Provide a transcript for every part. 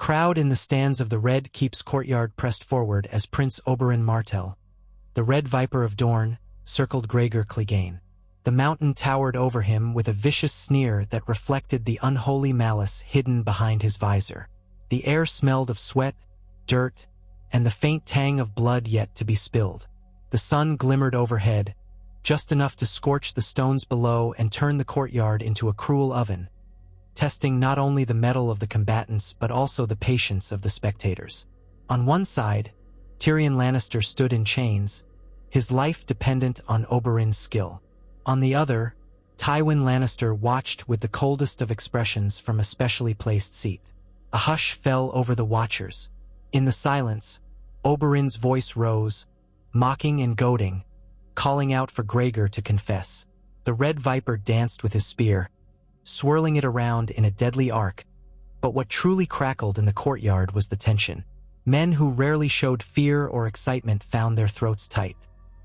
crowd in the stands of the Red Keep's courtyard pressed forward as Prince Oberyn Martell, the Red Viper of Dorne, circled Gregor Clegane. The mountain towered over him with a vicious sneer that reflected the unholy malice hidden behind his visor. The air smelled of sweat, dirt, and the faint tang of blood yet to be spilled. The sun glimmered overhead, just enough to scorch the stones below and turn the courtyard into a cruel oven, testing not only the mettle of the combatants but also the patience of the spectators. On one side, Tyrion Lannister stood in chains, his life dependent on Oberyn's skill. On the other, Tywin Lannister watched with the coldest of expressions from a specially placed seat. A hush fell over the watchers. In the silence, Oberyn's voice rose, mocking and goading, calling out for Gregor to confess. The Red Viper danced with his spear, swirling it around in a deadly arc, but what truly crackled in the courtyard was the tension. Men who rarely showed fear or excitement found their throats tight.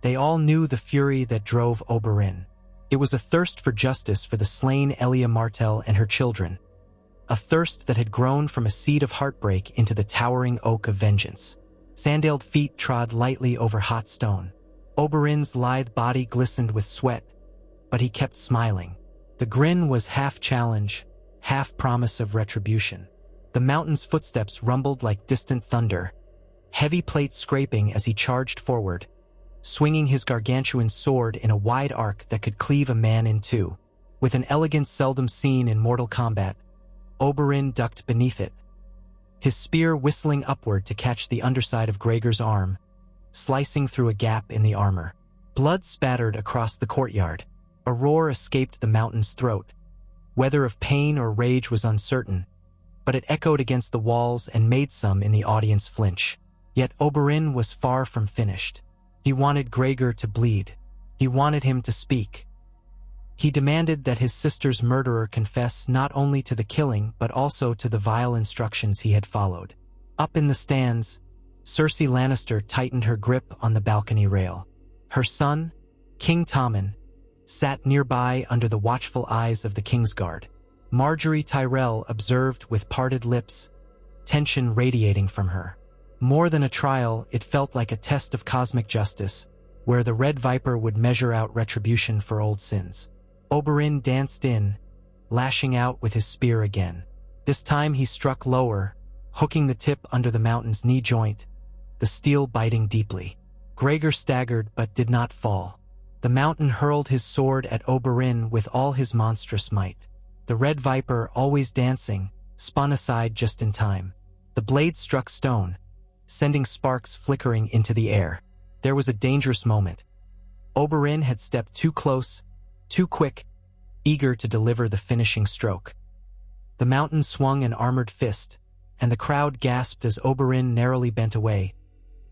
They all knew the fury that drove Oberyn. It was a thirst for justice for the slain Elia Martell and her children, a thirst that had grown from a seed of heartbreak into the towering oak of vengeance. Sandaled feet trod lightly over hot stone. Oberyn's lithe body glistened with sweat, but he kept smiling. The grin was half challenge, half promise of retribution. The mountain's footsteps rumbled like distant thunder, heavy plates scraping as he charged forward, swinging his gargantuan sword in a wide arc that could cleave a man in two. With an elegance seldom seen in mortal combat, Oberyn ducked beneath it, his spear whistling upward to catch the underside of Gregor's arm, slicing through a gap in the armor. Blood spattered across the courtyard. A roar escaped the mountain's throat. Whether of pain or rage was uncertain, but it echoed against the walls and made some in the audience flinch. Yet Oberyn was far from finished. He wanted Gregor to bleed. He wanted him to speak. He demanded that his sister's murderer confess not only to the killing but also to the vile instructions he had followed. Up in the stands, Cersei Lannister tightened her grip on the balcony rail. Her son, King Tommen, sat nearby under the watchful eyes of the Kingsguard. Marjorie Tyrell observed with parted lips, tension radiating from her. More than a trial, it felt like a test of cosmic justice, where the Red Viper would measure out retribution for old sins. Oberyn danced in, lashing out with his spear again. This time he struck lower, hooking the tip under the mountain's knee joint, the steel biting deeply. Gregor staggered but did not fall. The mountain hurled his sword at Oberyn with all his monstrous might. The Red Viper, always dancing, spun aside just in time. The blade struck stone, sending sparks flickering into the air. There was a dangerous moment. Oberyn had stepped too close, too quick, eager to deliver the finishing stroke. The mountain swung an armored fist, and the crowd gasped as Oberyn narrowly bent away,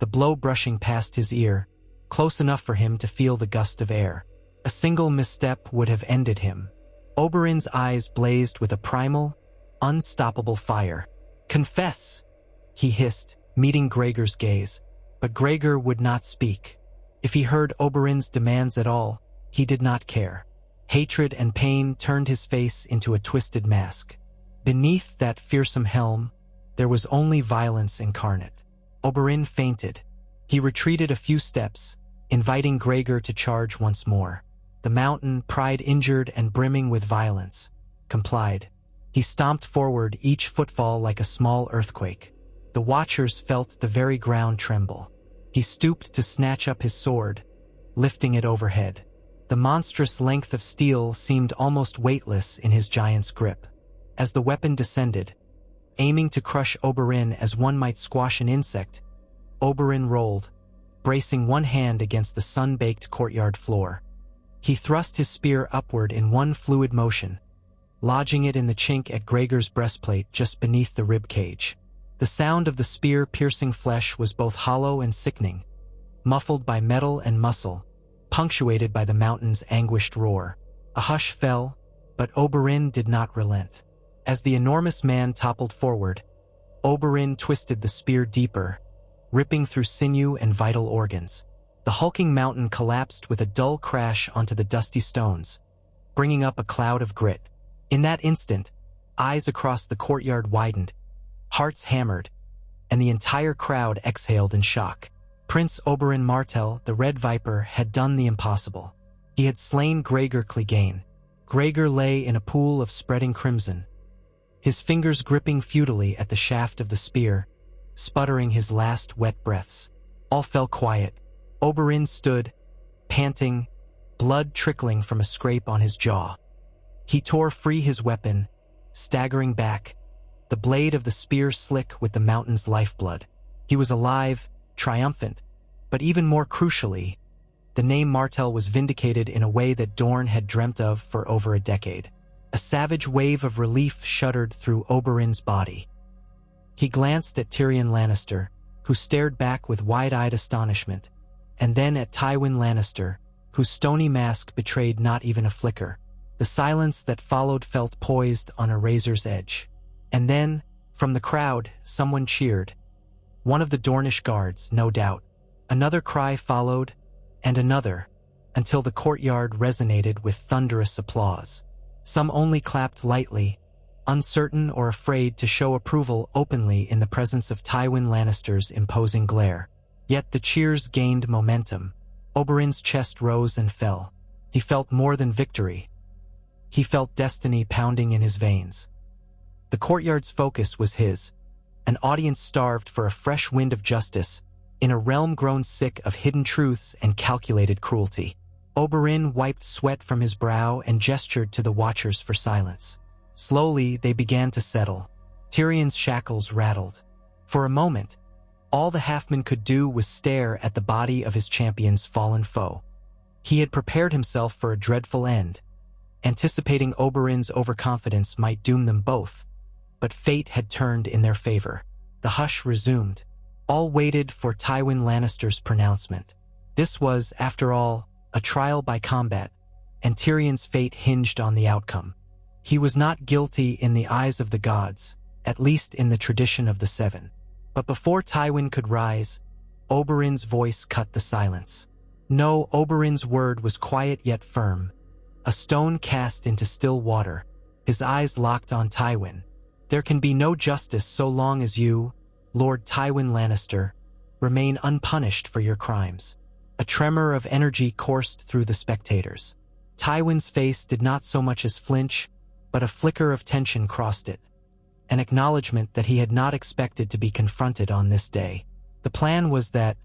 the blow brushing past his ear, close enough for him to feel the gust of air. A single misstep would have ended him. Oberyn's eyes blazed with a primal, unstoppable fire. "Confess!" he hissed, meeting Gregor's gaze. But Gregor would not speak. If he heard Oberyn's demands at all, he did not care. Hatred and pain turned his face into a twisted mask. Beneath that fearsome helm, there was only violence incarnate. Oberyn feinted. He retreated a few steps, inviting Gregor to charge once more. The mountain, pride injured and brimming with violence, complied. He stomped forward, each footfall like a small earthquake. The watchers felt the very ground tremble. He stooped to snatch up his sword, lifting it overhead. The monstrous length of steel seemed almost weightless in his giant's grip. As the weapon descended, aiming to crush Oberyn as one might squash an insect, Oberyn rolled, bracing one hand against the sun-baked courtyard floor. He thrust his spear upward in one fluid motion, lodging it in the chink at Gregor's breastplate just beneath the rib cage. The sound of the spear piercing flesh was both hollow and sickening, muffled by metal and muscle, punctuated by the mountain's anguished roar. A hush fell, but Oberyn did not relent. As the enormous man toppled forward, Oberyn twisted the spear deeper, ripping through sinew and vital organs. The hulking mountain collapsed with a dull crash onto the dusty stones, bringing up a cloud of grit. In that instant, eyes across the courtyard widened, Hearts hammered, and the entire crowd exhaled in shock. Prince Oberyn Martell, the Red Viper, had done the impossible. He had slain Gregor Clegane. Gregor lay in a pool of spreading crimson, his fingers gripping futilely at the shaft of the spear, sputtering his last wet breaths. All fell quiet. Oberyn stood, panting, blood trickling from a scrape on his jaw. He tore free his weapon, staggering back, the blade of the spear slick with the mountain's lifeblood. He was alive, triumphant, but even more crucially, the name Martell was vindicated in a way that Dorne had dreamt of for over a decade. A savage wave of relief shuddered through Oberyn's body. He glanced at Tyrion Lannister, who stared back with wide-eyed astonishment, and then at Tywin Lannister, whose stony mask betrayed not even a flicker. The silence that followed felt poised on a razor's edge. And then, from the crowd, someone cheered. One of the Dornish guards, no doubt. Another cry followed, and another, until the courtyard resonated with thunderous applause. Some only clapped lightly, uncertain or afraid to show approval openly in the presence of Tywin Lannister's imposing glare. Yet the cheers gained momentum. Oberyn's chest rose and fell. He felt more than victory. He felt destiny pounding in his veins. The courtyard's focus was his, an audience starved for a fresh wind of justice, in a realm grown sick of hidden truths and calculated cruelty. Oberyn wiped sweat from his brow and gestured to the watchers for silence. Slowly, they began to settle. Tyrion's shackles rattled. For a moment, all the halfman could do was stare at the body of his champion's fallen foe. He had prepared himself for a dreadful end, anticipating Oberyn's overconfidence might doom them both, but fate had turned in their favor. The hush resumed. All waited for Tywin Lannister's pronouncement. This was, after all, a trial by combat, and Tyrion's fate hinged on the outcome. He was not guilty in the eyes of the gods, at least in the tradition of the Seven. But before Tywin could rise, Oberyn's voice cut the silence. No, Oberyn's word was quiet yet firm, a stone cast into still water. His eyes locked on Tywin. There can be no justice so long as you, Lord Tywin Lannister, remain unpunished for your crimes. A tremor of energy coursed through the spectators. Tywin's face did not so much as flinch, but a flicker of tension crossed it, an acknowledgement that he had not expected to be confronted on this day. The plan was that,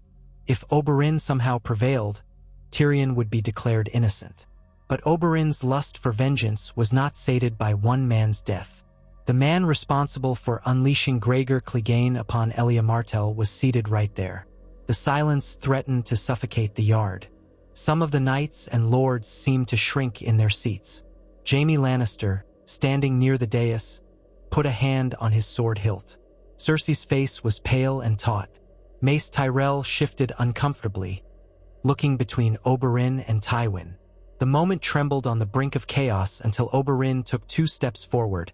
if Oberyn somehow prevailed, Tyrion would be declared innocent. But Oberyn's lust for vengeance was not sated by one man's death. The man responsible for unleashing Gregor Clegane upon Elia Martell was seated right there. The silence threatened to suffocate the yard. Some of the knights and lords seemed to shrink in their seats. Jaime Lannister, standing near the dais, put a hand on his sword hilt. Cersei's face was pale and taut. Mace Tyrell shifted uncomfortably, looking between Oberyn and Tywin. The moment trembled on the brink of chaos until Oberyn took 2 steps forward,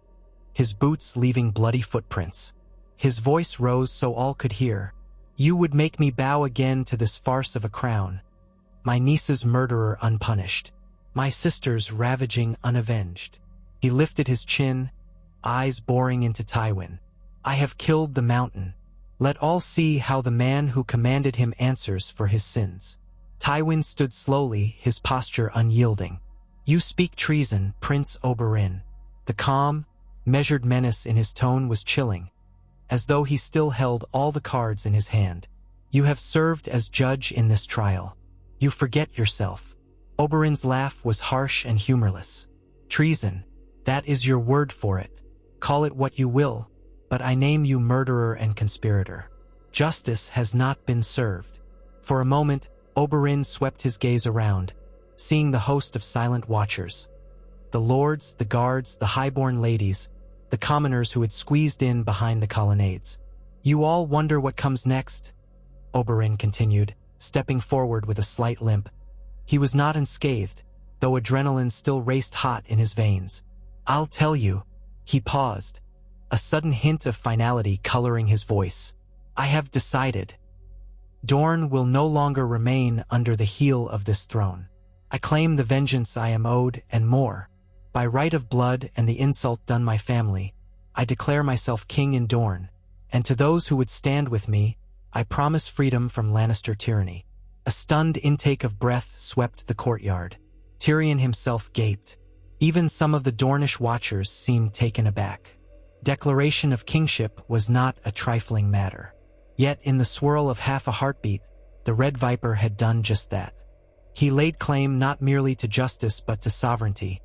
his boots leaving bloody footprints. His voice rose so all could hear. "You would make me bow again to this farce of a crown, my niece's murderer unpunished, my sister's ravaging unavenged." He lifted his chin, eyes boring into Tywin. "I have killed the mountain. Let all see how the man who commanded him answers for his sins." Tywin stood slowly, his posture unyielding. "You speak treason, Prince Oberyn." The calm, measured menace in his tone was chilling, as though he still held all the cards in his hand. "You have served as judge in this trial. You forget yourself." Oberyn's laugh was harsh and humorless. "Treason, that is your word for it. Call it what you will, but I name you murderer and conspirator. Justice has not been served." For a moment, Oberyn swept his gaze around, seeing the host of silent watchers. The lords, the guards, the highborn ladies, the commoners who had squeezed in behind the colonnades. "You all wonder what comes next?" Oberyn continued, stepping forward with a slight limp. He was not unscathed, though adrenaline still raced hot in his veins. "I'll tell you." He paused, a sudden hint of finality coloring his voice. "I have decided. Dorne will no longer remain under the heel of this throne. I claim the vengeance I am owed and more. By right of blood and the insult done my family, I declare myself king in Dorne, And to those who would stand with me, I promise freedom from Lannister tyranny." A stunned intake of breath swept the courtyard. Tyrion himself gaped. Even some of the Dornish watchers seemed taken aback. Declaration of kingship was not a trifling matter. Yet in the swirl of half a heartbeat, the Red Viper had done just that. He laid claim not merely to justice but to sovereignty,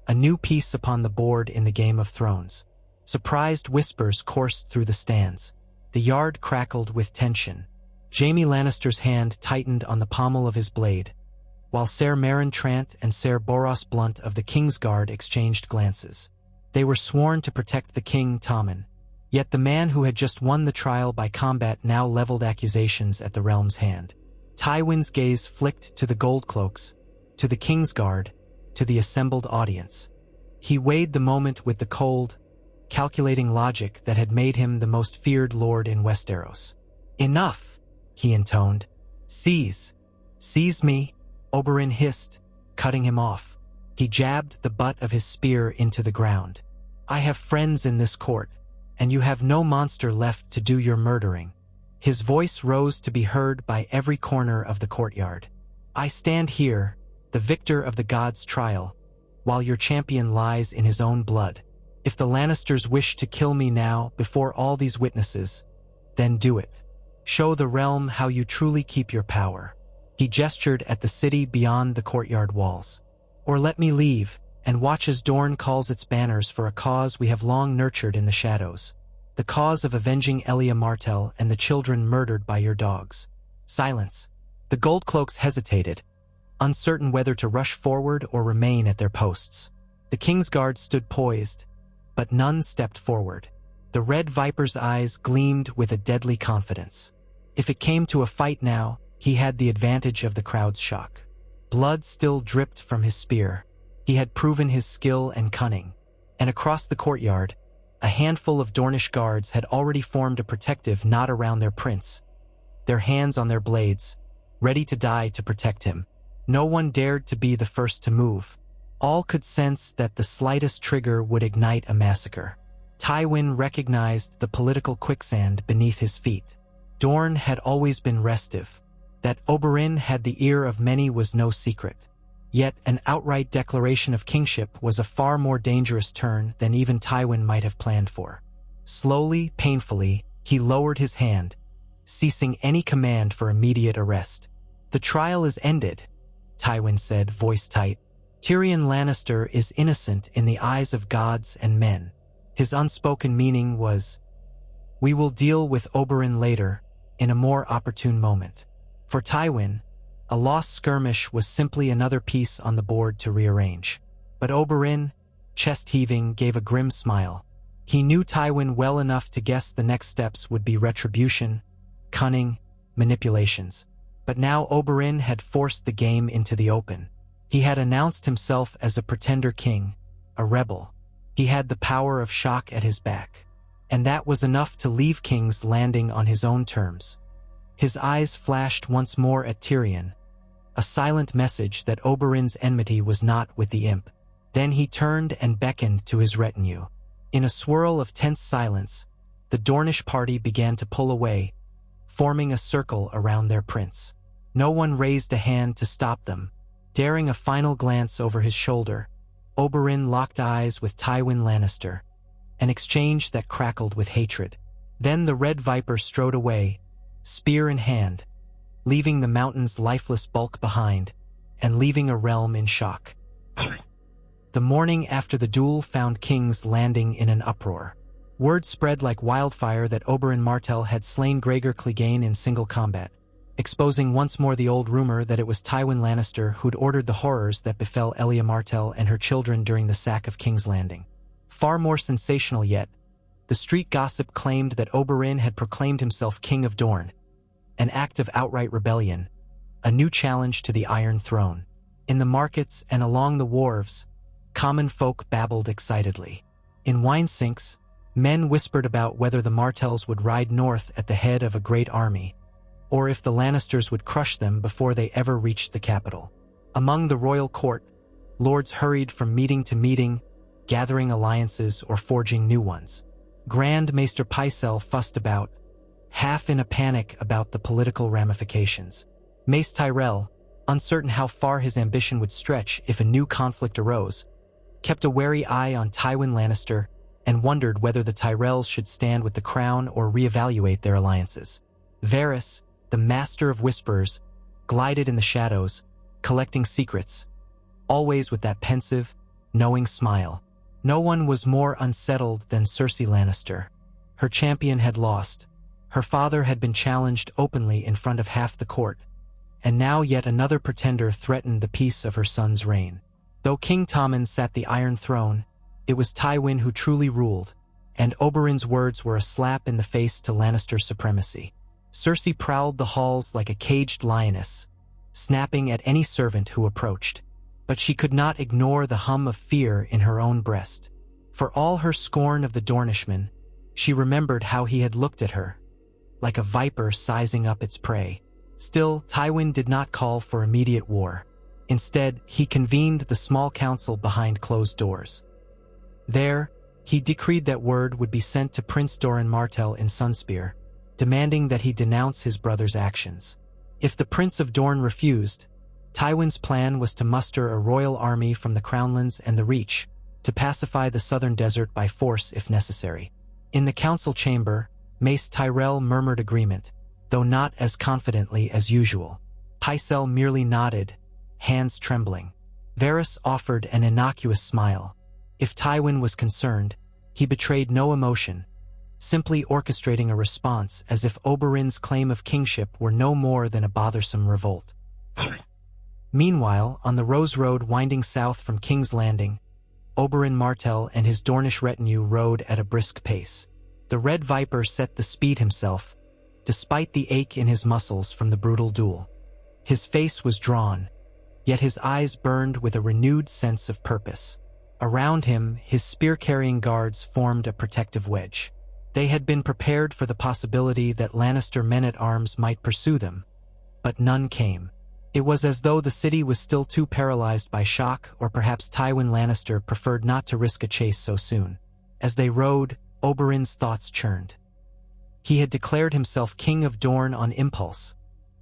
a new piece upon the board in the Game of Thrones. Surprised whispers coursed through the stands. The yard crackled with tension. Jaime Lannister's hand tightened on the pommel of his blade, while Ser Meryn Trant and Ser Boros Blunt of the Kingsguard exchanged glances. They were sworn to protect the king, Tommen. Yet the man who had just won the trial by combat now leveled accusations at the realm's hand. Tywin's gaze flicked to the Goldcloaks, to the Kingsguard, to the assembled audience. He weighed the moment with the cold, calculating logic that had made him the most feared lord in Westeros. "Enough," he intoned. "Seize. Seize me," Oberyn hissed, cutting him off. He jabbed the butt of his spear into the ground. "I have friends in this court, and you have no monster left to do your murdering." His voice rose to be heard by every corner of the courtyard. "I stand here, the victor of the gods' trial, while your champion lies in his own blood. If the Lannisters wish to kill me now, before all these witnesses, then do it. Show the realm how you truly keep your power." He gestured at the city beyond the courtyard walls. "Or let me leave, and watch as Dorne calls its banners for a cause we have long nurtured in the shadows. The cause of avenging Elia Martell and the children murdered by your dogs." Silence. The Goldcloaks hesitated, uncertain whether to rush forward or remain at their posts. The Kingsguard stood poised, but none stepped forward. The Red Viper's eyes gleamed with a deadly confidence. If it came to a fight now, he had the advantage of the crowd's shock. Blood still dripped from his spear. He had proven his skill and cunning. And across the courtyard, a handful of Dornish guards had already formed a protective knot around their prince, their hands on their blades, ready to die to protect him. No one dared to be the first to move. All could sense that the slightest trigger would ignite a massacre. Tywin recognized the political quicksand beneath his feet. Dorne had always been restive. That Oberyn had the ear of many was no secret. Yet an outright declaration of kingship was a far more dangerous turn than even Tywin might have planned for. Slowly, painfully, he lowered his hand, ceasing any command for immediate arrest. "The trial is ended," Tywin said, voice tight. "Tyrion Lannister is innocent in the eyes of gods and men." His unspoken meaning was, "We will deal with Oberyn later, in a more opportune moment." For Tywin, a lost skirmish was simply another piece on the board to rearrange. But Oberyn, chest heaving, gave a grim smile. He knew Tywin well enough to guess the next steps would be retribution, cunning, manipulations. But now Oberyn had forced the game into the open. He had announced himself as a pretender king, a rebel. He had the power of shock at his back. And that was enough to leave King's Landing on his own terms. His eyes flashed once more at Tyrion, a silent message that Oberyn's enmity was not with the imp. Then he turned and beckoned to his retinue. In a swirl of tense silence, the Dornish party began to pull away, forming a circle around their prince. No one raised a hand to stop them. Daring a final glance over his shoulder, Oberyn locked eyes with Tywin Lannister, an exchange that crackled with hatred. Then the Red Viper strode away, spear in hand, leaving the mountain's lifeless bulk behind, and leaving a realm in shock. The morning after the duel found King's Landing in an uproar. Word spread like wildfire that Oberyn Martell had slain Gregor Clegane in single combat, exposing once more the old rumor that it was Tywin Lannister who'd ordered the horrors that befell Elia Martell and her children during the sack of King's Landing. Far more sensational yet, the street gossip claimed that Oberyn had proclaimed himself King of Dorne, an act of outright rebellion, a new challenge to the Iron Throne. In the markets and along the wharves, common folk babbled excitedly. In wine sinks, men whispered about whether the Martells would ride north at the head of a great army, or if the Lannisters would crush them before they ever reached the capital. Among the royal court, lords hurried from meeting to meeting, gathering alliances or forging new ones. Grand Maester Pycelle fussed about, half in a panic about the political ramifications. Mace Tyrell, uncertain how far his ambition would stretch if a new conflict arose, kept a wary eye on Tywin Lannister and wondered whether the Tyrells should stand with the crown or reevaluate their alliances. Varys, the master of whispers, glided in the shadows, collecting secrets, always with that pensive, knowing smile. No one was more unsettled than Cersei Lannister. Her champion had lost. Her father had been challenged openly in front of half the court, and now yet another pretender threatened the peace of her son's reign. Though King Tommen sat the Iron Throne, it was Tywin who truly ruled, and Oberyn's words were a slap in the face to Lannister's supremacy. Cersei prowled the halls like a caged lioness, snapping at any servant who approached, but she could not ignore the hum of fear in her own breast. For all her scorn of the Dornishman, she remembered how he had looked at her, like a viper sizing up its prey. Still, Tywin did not call for immediate war. Instead, he convened the small council behind closed doors. There, he decreed that word would be sent to Prince Doran Martell in Sunspear, demanding that he denounce his brother's actions. If the Prince of Dorne refused, Tywin's plan was to muster a royal army from the Crownlands and the Reach to pacify the southern desert by force if necessary. In the council chamber, Mace Tyrell murmured agreement, though not as confidently as usual. Pycelle merely nodded, hands trembling. Varys offered an innocuous smile. If Tywin was concerned, he betrayed no emotion, simply orchestrating a response as if Oberyn's claim of kingship were no more than a bothersome revolt. Meanwhile, on the Rose Road winding south from King's Landing, Oberyn Martell and his Dornish retinue rode at a brisk pace. The Red Viper set the speed himself, despite the ache in his muscles from the brutal duel. His face was drawn, yet his eyes burned with a renewed sense of purpose. Around him, his spear-carrying guards formed a protective wedge. They had been prepared for the possibility that Lannister men-at-arms might pursue them, but none came. It was as though the city was still too paralyzed by shock, or perhaps Tywin Lannister preferred not to risk a chase so soon. As they rode, Oberyn's thoughts churned. He had declared himself King of Dorne on impulse,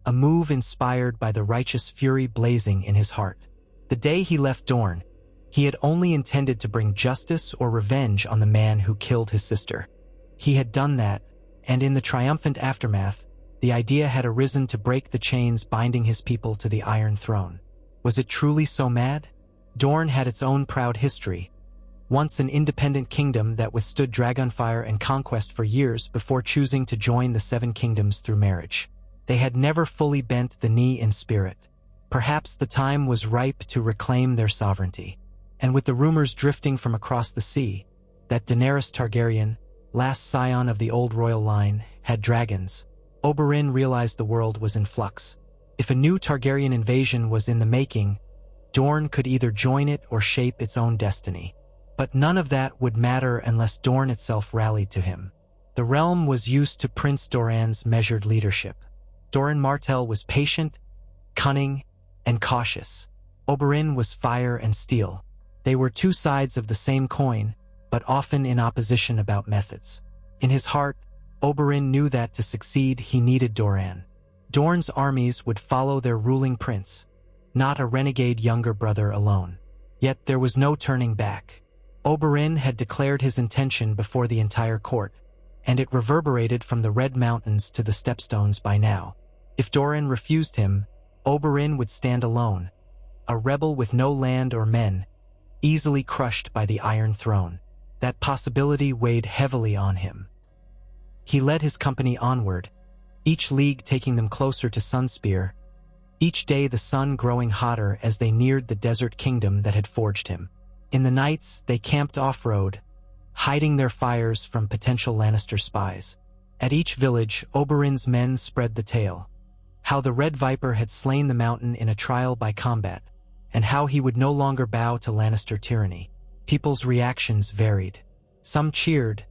a move inspired by the righteous fury blazing in his heart. The day he left Dorne, he had only intended to bring justice or revenge on the man who killed his sister. He had done that, and in the triumphant aftermath, the idea had arisen to break the chains binding his people to the Iron Throne. Was it truly so mad? Dorne had its own proud history, once an independent kingdom that withstood dragonfire and conquest for years before choosing to join the Seven Kingdoms through marriage. They had never fully bent the knee in spirit. Perhaps the time was ripe to reclaim their sovereignty. And with the rumors drifting from across the sea that Daenerys Targaryen, last scion of the old royal line, had dragons, Oberyn realized the world was in flux. If a new Targaryen invasion was in the making, Dorne could either join it or shape its own destiny. But none of that would matter unless Dorne itself rallied to him. The realm was used to Prince Doran's measured leadership. Doran Martell was patient, cunning, and cautious. Oberyn was fire and steel. They were two sides of the same coin, but often in opposition about methods. In his heart, Oberyn knew that to succeed he needed Doran. Dorne's armies would follow their ruling prince, not a renegade younger brother alone. Yet there was no turning back. Oberyn had declared his intention before the entire court, and it reverberated from the Red Mountains to the Stepstones by now. If Doran refused him, Oberyn would stand alone, a rebel with no land or men, easily crushed by the Iron Throne. That possibility weighed heavily on him. He led his company onward, each league taking them closer to Sunspear, each day the sun growing hotter as they neared the desert kingdom that had forged him. In the nights, they camped off-road, hiding their fires from potential Lannister spies. At each village, Oberyn's men spread the tale. How the Red Viper had slain the mountain in a trial by combat, and how he would no longer bow to Lannister tyranny. People's reactions varied. Some cheered,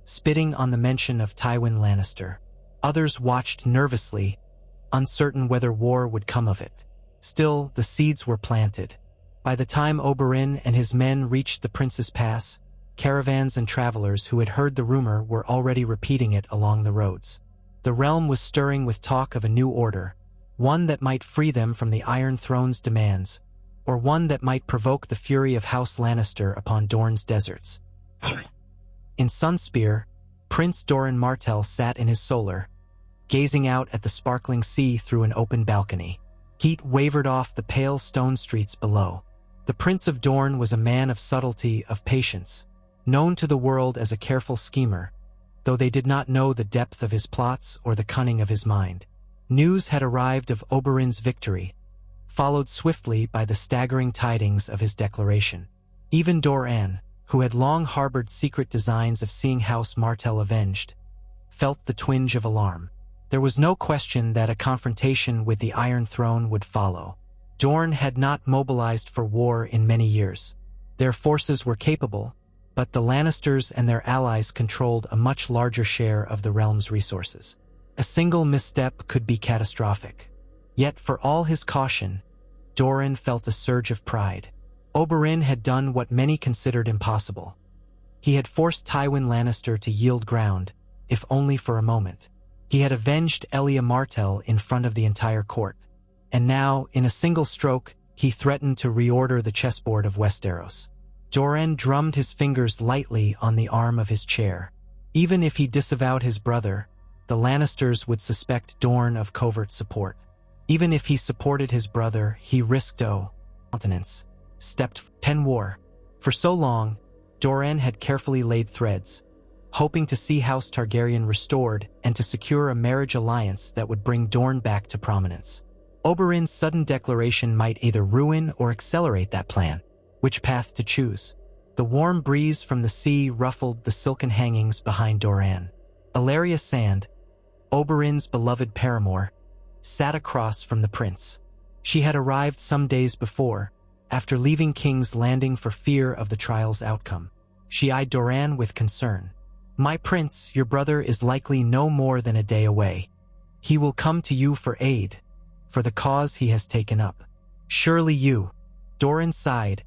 spitting on the mention of Tywin Lannister. Others watched nervously, uncertain whether war would come of it. Still, the seeds were planted. By the time Oberyn and his men reached the Prince's Pass, caravans and travelers who had heard the rumor were already repeating it along the roads. The realm was stirring with talk of a new order, one that might free them from the Iron Throne's demands, or one that might provoke the fury of House Lannister upon Dorne's deserts. In Sunspear, Prince Doran Martell sat in his solar, gazing out at the sparkling sea through an open balcony. Heat wavered off the pale stone streets below. The Prince of Dorne was a man of subtlety, of patience, known to the world as a careful schemer, though they did not know the depth of his plots or the cunning of his mind. News had arrived of Oberyn's victory, followed swiftly by the staggering tidings of his declaration. Even Doran, who had long harbored secret designs of seeing House Martell avenged, felt the twinge of alarm. There was no question that a confrontation with the Iron Throne would follow. Dorne had not mobilized for war in many years. Their forces were capable, but the Lannisters and their allies controlled a much larger share of the realm's resources. A single misstep could be catastrophic. Yet for all his caution, Doran felt a surge of pride. Oberyn had done what many considered impossible. He had forced Tywin Lannister to yield ground, if only for a moment. He had avenged Elia Martell in front of the entire court, and now, in a single stroke, he threatened to reorder the chessboard of Westeros. Doran drummed his fingers lightly on the arm of his chair. Even if he disavowed his brother, the Lannisters would suspect Dorne of covert support. Even if he supported his brother, he risked countenance. Pen war. For so long, Doran had carefully laid threads, hoping to see House Targaryen restored and to secure a marriage alliance that would bring Dorne back to prominence. Oberyn's sudden declaration might either ruin or accelerate that plan. Which path to choose? The warm breeze from the sea ruffled the silken hangings behind Doran. Alleria Sand, Oberyn's beloved paramour, sat across from the prince. She had arrived some days before, after leaving King's Landing for fear of the trial's outcome. She eyed Doran with concern. "My prince, your brother is likely no more than a day away. He will come to you for aid, for the cause he has taken up. Surely you." Doran sighed,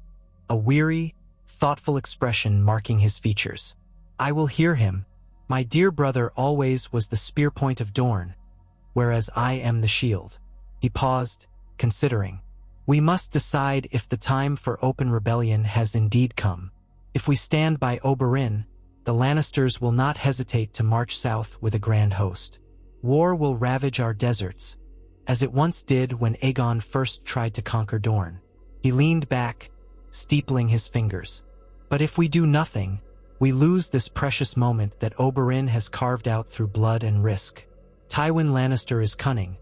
a weary, thoughtful expression marking his features. "I will hear him. My dear brother always was the spear point of Dorne, whereas I am the shield." He paused, considering. "We must decide if the time for open rebellion has indeed come. If we stand by Oberyn, the Lannisters will not hesitate to march south with a grand host. War will ravage our deserts, as it once did when Aegon first tried to conquer Dorne." He leaned back, steepling his fingers. "But if we do nothing, we lose this precious moment that Oberyn has carved out through blood and risk. Tywin Lannister is cunning,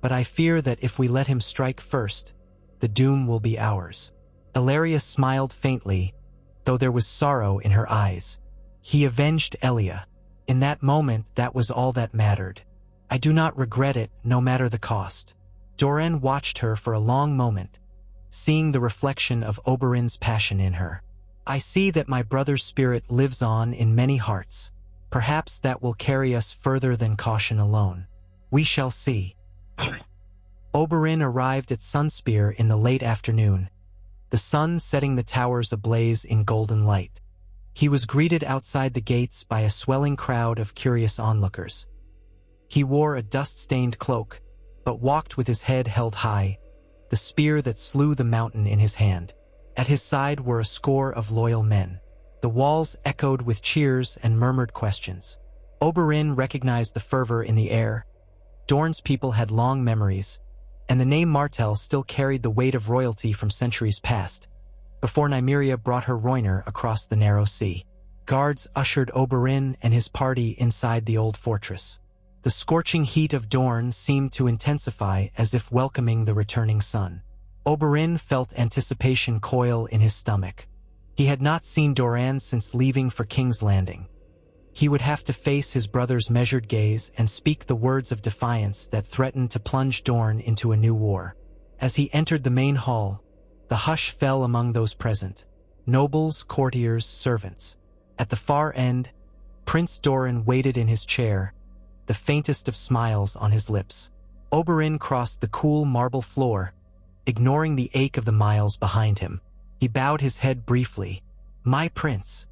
but I fear that if we let him strike first, the doom will be ours." Alleria smiled faintly, though there was sorrow in her eyes. He avenged Elia. In that moment, that was all that mattered. "I do not regret it, no matter the cost." Doran watched her for a long moment, seeing the reflection of Oberyn's passion in her. "I see that my brother's spirit lives on in many hearts. Perhaps that will carry us further than caution alone. We shall see." Oberyn arrived at Sunspear in the late afternoon, the sun setting the towers ablaze in golden light. He was greeted outside the gates by a swelling crowd of curious onlookers. He wore a dust-stained cloak, but walked with his head held high, the spear that slew the mountain in his hand. At his side were a score of loyal men. The walls echoed with cheers and murmured questions. Oberyn recognized the fervor in the air. Dorne's people had long memories, and the name Martell still carried the weight of royalty from centuries past, before Nymeria brought her Rhoynar across the narrow sea. Guards ushered Oberyn and his party inside the old fortress. The scorching heat of Dorne seemed to intensify as if welcoming the returning sun. Oberyn felt anticipation coil in his stomach. He had not seen Doran since leaving for King's Landing. He would have to face his brother's measured gaze and speak the words of defiance that threatened to plunge Dorne into a new war. As he entered the main hall, the hush fell among those present. Nobles, courtiers, servants. At the far end, Prince Doran waited in his chair, the faintest of smiles on his lips. Oberyn crossed the cool marble floor, ignoring the ache of the miles behind him. He bowed his head briefly. "My prince."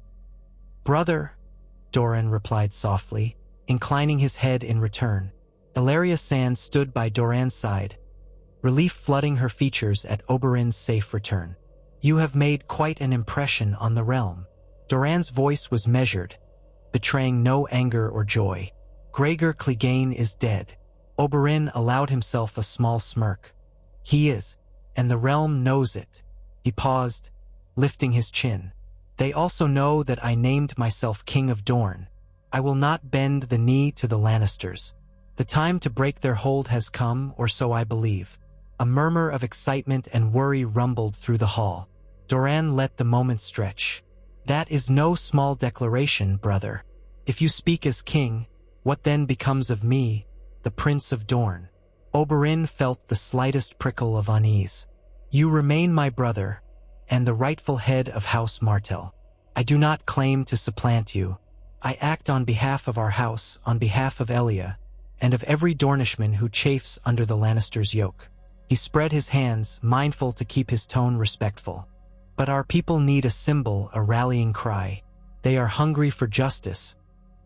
Brother, Doran replied softly, inclining his head in return. Ilaria Sand stood by Doran's side, relief flooding her features at Oberyn's safe return. You have made quite an impression on the realm. Doran's voice was measured, betraying no anger or joy. Gregor Clegane is dead. Oberyn allowed himself a small smirk. He is, and the realm knows it. He paused, lifting his chin. They also know that I named myself King of Dorne. I will not bend the knee to the Lannisters. The time to break their hold has come, or so I believe. A murmur of excitement and worry rumbled through the hall. Doran let the moment stretch. That is no small declaration, brother. If you speak as king, what then becomes of me, the Prince of Dorne? Oberyn felt the slightest prickle of unease. You remain my brother, and the rightful head of House Martell. I do not claim to supplant you. I act on behalf of our house, on behalf of Elia, and of every Dornishman who chafes under the Lannisters' yoke. He spread his hands, mindful to keep his tone respectful. But our people need a symbol, a rallying cry. They are hungry for justice,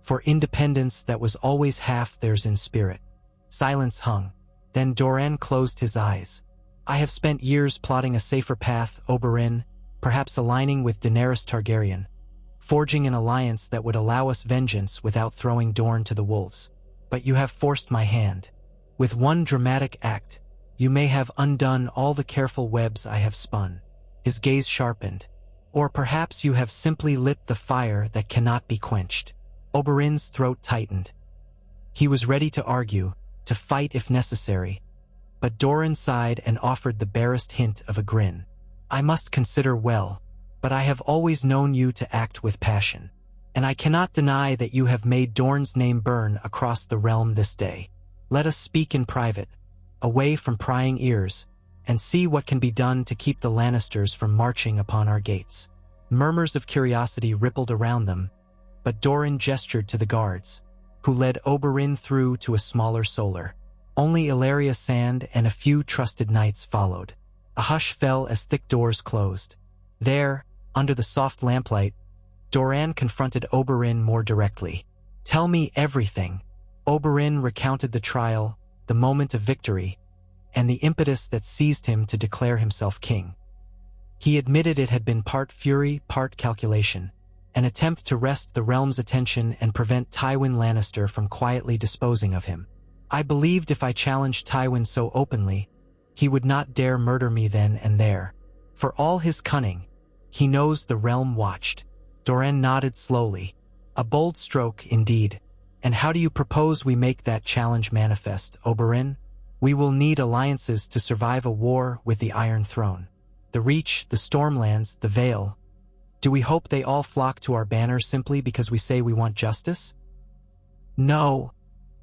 for independence that was always half theirs in spirit. Silence hung. Then Doran closed his eyes. I have spent years plotting a safer path, Oberyn, perhaps aligning with Daenerys Targaryen, forging an alliance that would allow us vengeance without throwing Dorne to the wolves. But you have forced my hand. With one dramatic act, you may have undone all the careful webs I have spun. His gaze sharpened. Or perhaps you have simply lit the fire that cannot be quenched. Oberyn's throat tightened. He was ready to argue, to fight if necessary. But Doran sighed and offered the barest hint of a grin. I must consider well, but I have always known you to act with passion. And I cannot deny that you have made Dorne's name burn across the realm this day. Let us speak in private, away from prying ears, and see what can be done to keep the Lannisters from marching upon our gates. Murmurs of curiosity rippled around them, but Doran gestured to the guards, who led Oberyn through to a smaller solar. Only Ilaria Sand and a few trusted knights followed. A hush fell as thick doors closed. There, under the soft lamplight, Doran confronted Oberyn more directly. Tell me everything. Oberyn recounted the trial, the moment of victory, and the impetus that seized him to declare himself king. He admitted it had been part fury, part calculation, an attempt to wrest the realm's attention and prevent Tywin Lannister from quietly disposing of him. I believed if I challenged Tywin so openly, he would not dare murder me then and there. For all his cunning, he knows the realm watched. Doran nodded slowly. A bold stroke, indeed. And how do you propose we make that challenge manifest, Oberyn? We will need alliances to survive a war with the Iron Throne. The Reach, the Stormlands, the Vale. Do we hope they all flock to our banner simply because we say we want justice? No,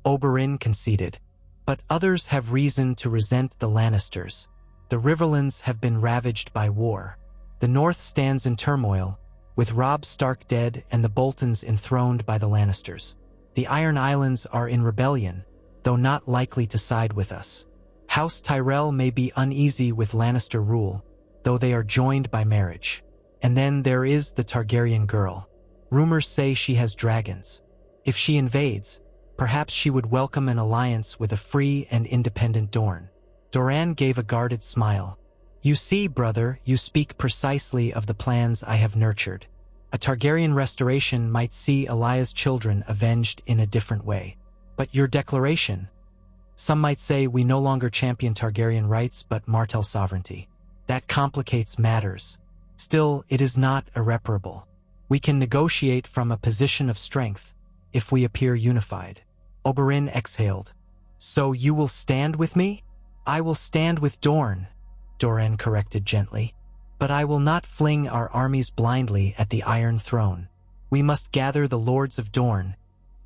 Oberyn conceded. But others have reason to resent the Lannisters. The Riverlands have been ravaged by war. The North stands in turmoil, with Robb Stark dead and the Boltons enthroned by the Lannisters. The Iron Islands are in rebellion, though not likely to side with us. House Tyrell may be uneasy with Lannister rule, though they are joined by marriage. And then there is the Targaryen girl. Rumors say she has dragons. If she invades, perhaps she would welcome an alliance with a free and independent Dorne. Doran gave a guarded smile. You see, brother, you speak precisely of the plans I have nurtured. A Targaryen restoration might see Elia's children avenged in a different way. But your declaration? Some might say we no longer champion Targaryen rights but Martell sovereignty. That complicates matters. Still, it is not irreparable. We can negotiate from a position of strength if we appear unified. Oberyn exhaled. So you will stand with me? I will stand with Dorne, Doran corrected gently. But I will not fling our armies blindly at the Iron Throne. We must gather the lords of Dorne,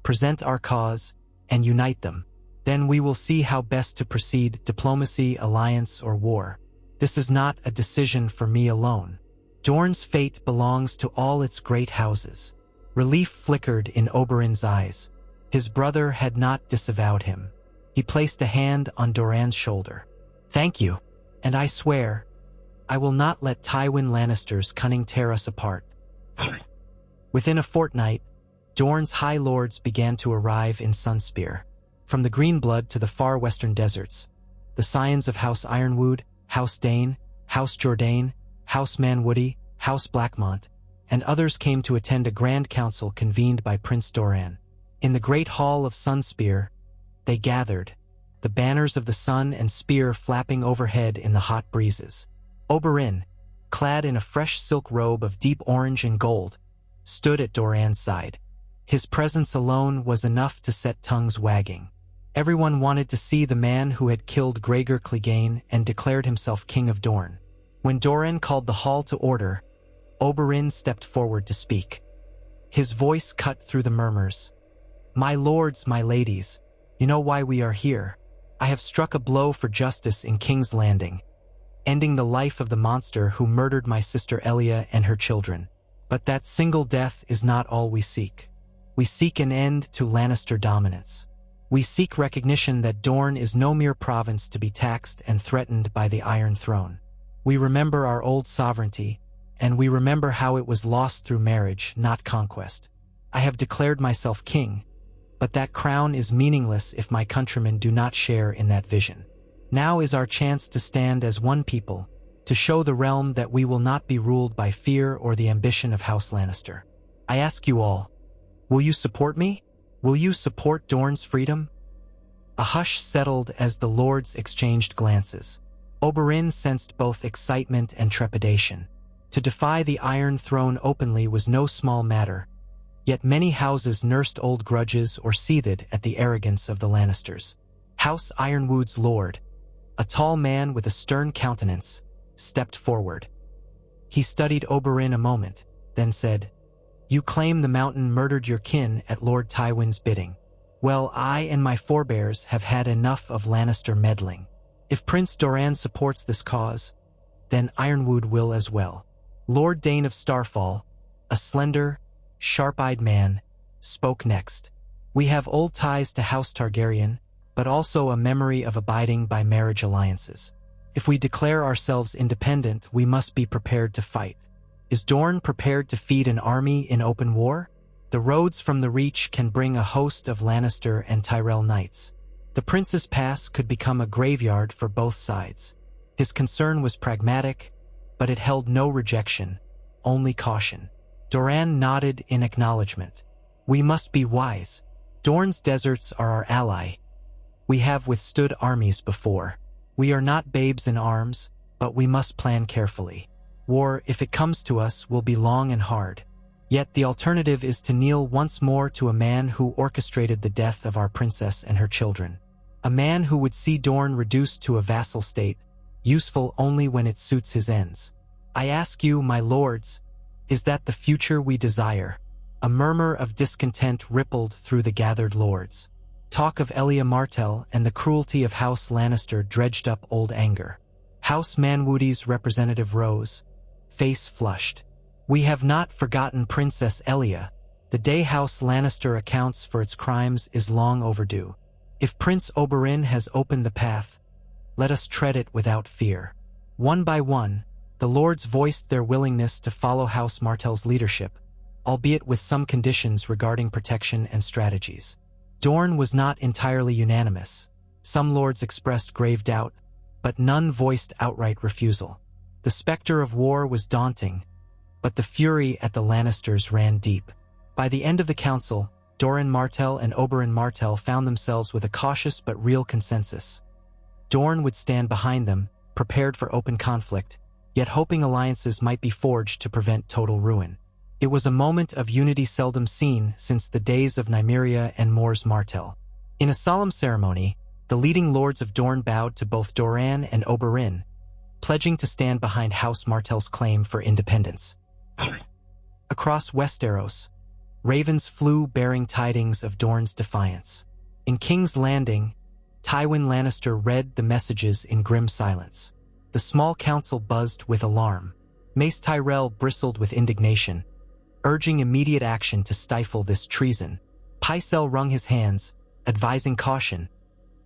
present our cause, and unite them. Then we will see how best to proceed, diplomacy, alliance, or war. This is not a decision for me alone. Dorne's fate belongs to all its great houses. Relief flickered in Oberyn's eyes. His brother had not disavowed him. He placed a hand on Doran's shoulder. Thank you, and I swear, I will not let Tywin Lannister's cunning tear us apart. Within a fortnight, Dorne's high lords began to arrive in Sunspear. From the Greenblood to the far western deserts, the scions of House Ironwood, House Dane, House Jourdain, House Manwoody, House Blackmont, and others came to attend a grand council convened by Prince Doran. In the great hall of Sunspear, they gathered, the banners of the sun and spear flapping overhead in the hot breezes. Oberyn, clad in a fresh silk robe of deep orange and gold, stood at Doran's side. His presence alone was enough to set tongues wagging. Everyone wanted to see the man who had killed Gregor Clegane and declared himself King of Dorne. When Doran called the hall to order, Oberyn stepped forward to speak. His voice cut through the murmurs. "My lords, my ladies, you know why we are here. I have struck a blow for justice in King's Landing, ending the life of the monster who murdered my sister Elia and her children. But that single death is not all we seek. We seek an end to Lannister dominance. We seek recognition that Dorne is no mere province to be taxed and threatened by the Iron Throne. We remember our old sovereignty, and we remember how it was lost through marriage, not conquest. I have declared myself king, but that crown is meaningless if my countrymen do not share in that vision. Now is our chance to stand as one people, to show the realm that we will not be ruled by fear or the ambition of House Lannister. I ask you all, will you support me? Will you support Dorne's freedom?" A hush settled as the lords exchanged glances. Oberyn sensed both excitement and trepidation. To defy the Iron Throne openly was no small matter, yet many houses nursed old grudges or seethed at the arrogance of the Lannisters. House Ironwood's lord, a tall man with a stern countenance, stepped forward. He studied Oberyn a moment, then said, "You claim the mountain murdered your kin at Lord Tywin's bidding. Well, I and my forebears have had enough of Lannister meddling. If Prince Doran supports this cause, then Ironwood will as well." Lord Dane of Starfall, a slender, sharp-eyed man, spoke next. "We have old ties to House Targaryen, but also a memory of abiding by marriage alliances. If we declare ourselves independent, we must be prepared to fight. Is Dorne prepared to feed an army in open war? The roads from the Reach can bring a host of Lannister and Tyrell knights. The Prince's Pass could become a graveyard for both sides." His concern was pragmatic, but it held no rejection, only caution. Doran nodded in acknowledgement. "We must be wise. Dorne's deserts are our ally. We have withstood armies before. We are not babes in arms, but we must plan carefully. War, if it comes to us, will be long and hard. Yet the alternative is to kneel once more to a man who orchestrated the death of our princess and her children. A man who would see Dorne reduced to a vassal state, useful only when it suits his ends. I ask you, my lords, is that the future we desire?" A murmur of discontent rippled through the gathered lords. Talk of Elia Martell and the cruelty of House Lannister dredged up old anger. House Manwoody's representative rose, face flushed. "We have not forgotten Princess Elia. The day House Lannister accounts for its crimes is long overdue. If Prince Oberyn has opened the path, let us tread it without fear." One by one, the lords voiced their willingness to follow House Martell's leadership, albeit with some conditions regarding protection and strategies. Dorne was not entirely unanimous. Some lords expressed grave doubt, but none voiced outright refusal. The specter of war was daunting, but the fury at the Lannisters ran deep. By the end of the council, Doran Martell and Oberyn Martell found themselves with a cautious but real consensus. Dorne would stand behind them, prepared for open conflict, yet hoping alliances might be forged to prevent total ruin. It was a moment of unity seldom seen since the days of Nymeria and Mors Martell. In a solemn ceremony, the leading lords of Dorne bowed to both Doran and Oberyn, pledging to stand behind House Martell's claim for independence. Across Westeros, ravens flew bearing tidings of Dorne's defiance. In King's Landing, Tywin Lannister read the messages in grim silence. The small council buzzed with alarm. Mace Tyrell bristled with indignation, urging immediate action to stifle this treason. Pycelle wrung his hands, advising caution,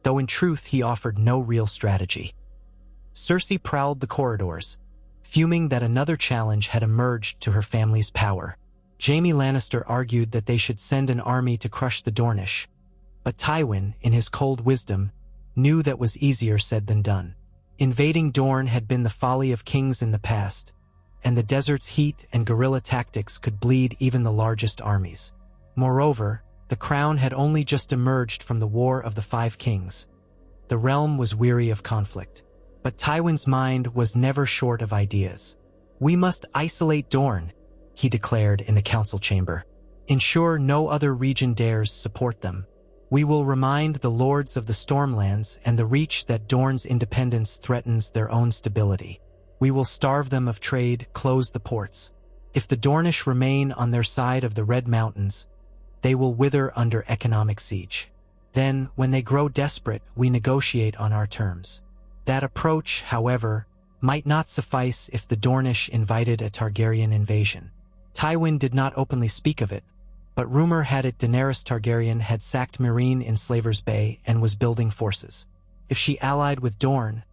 though in truth he offered no real strategy. Cersei prowled the corridors, fuming that another challenge had emerged to her family's power. Jaime Lannister argued that they should send an army to crush the Dornish, but Tywin, in his cold wisdom, knew that was easier said than done. Invading Dorne had been the folly of kings in the past, and the desert's heat and guerrilla tactics could bleed even the largest armies. Moreover, the crown had only just emerged from the War of the Five Kings. The realm was weary of conflict. But Tywin's mind was never short of ideas. "We must isolate Dorne," he declared in the council chamber. "Ensure no other region dares support them. We will remind the lords of the Stormlands and the Reach that Dorne's independence threatens their own stability. We will starve them of trade, close the ports. If the Dornish remain on their side of the Red Mountains, they will wither under economic siege. Then, when they grow desperate, we negotiate on our terms." That approach, however, might not suffice if the Dornish invited a Targaryen invasion. Tywin did not openly speak of it, but rumor had it Daenerys Targaryen had sacked Meereen in Slaver's Bay and was building forces. If she allied with Dorne,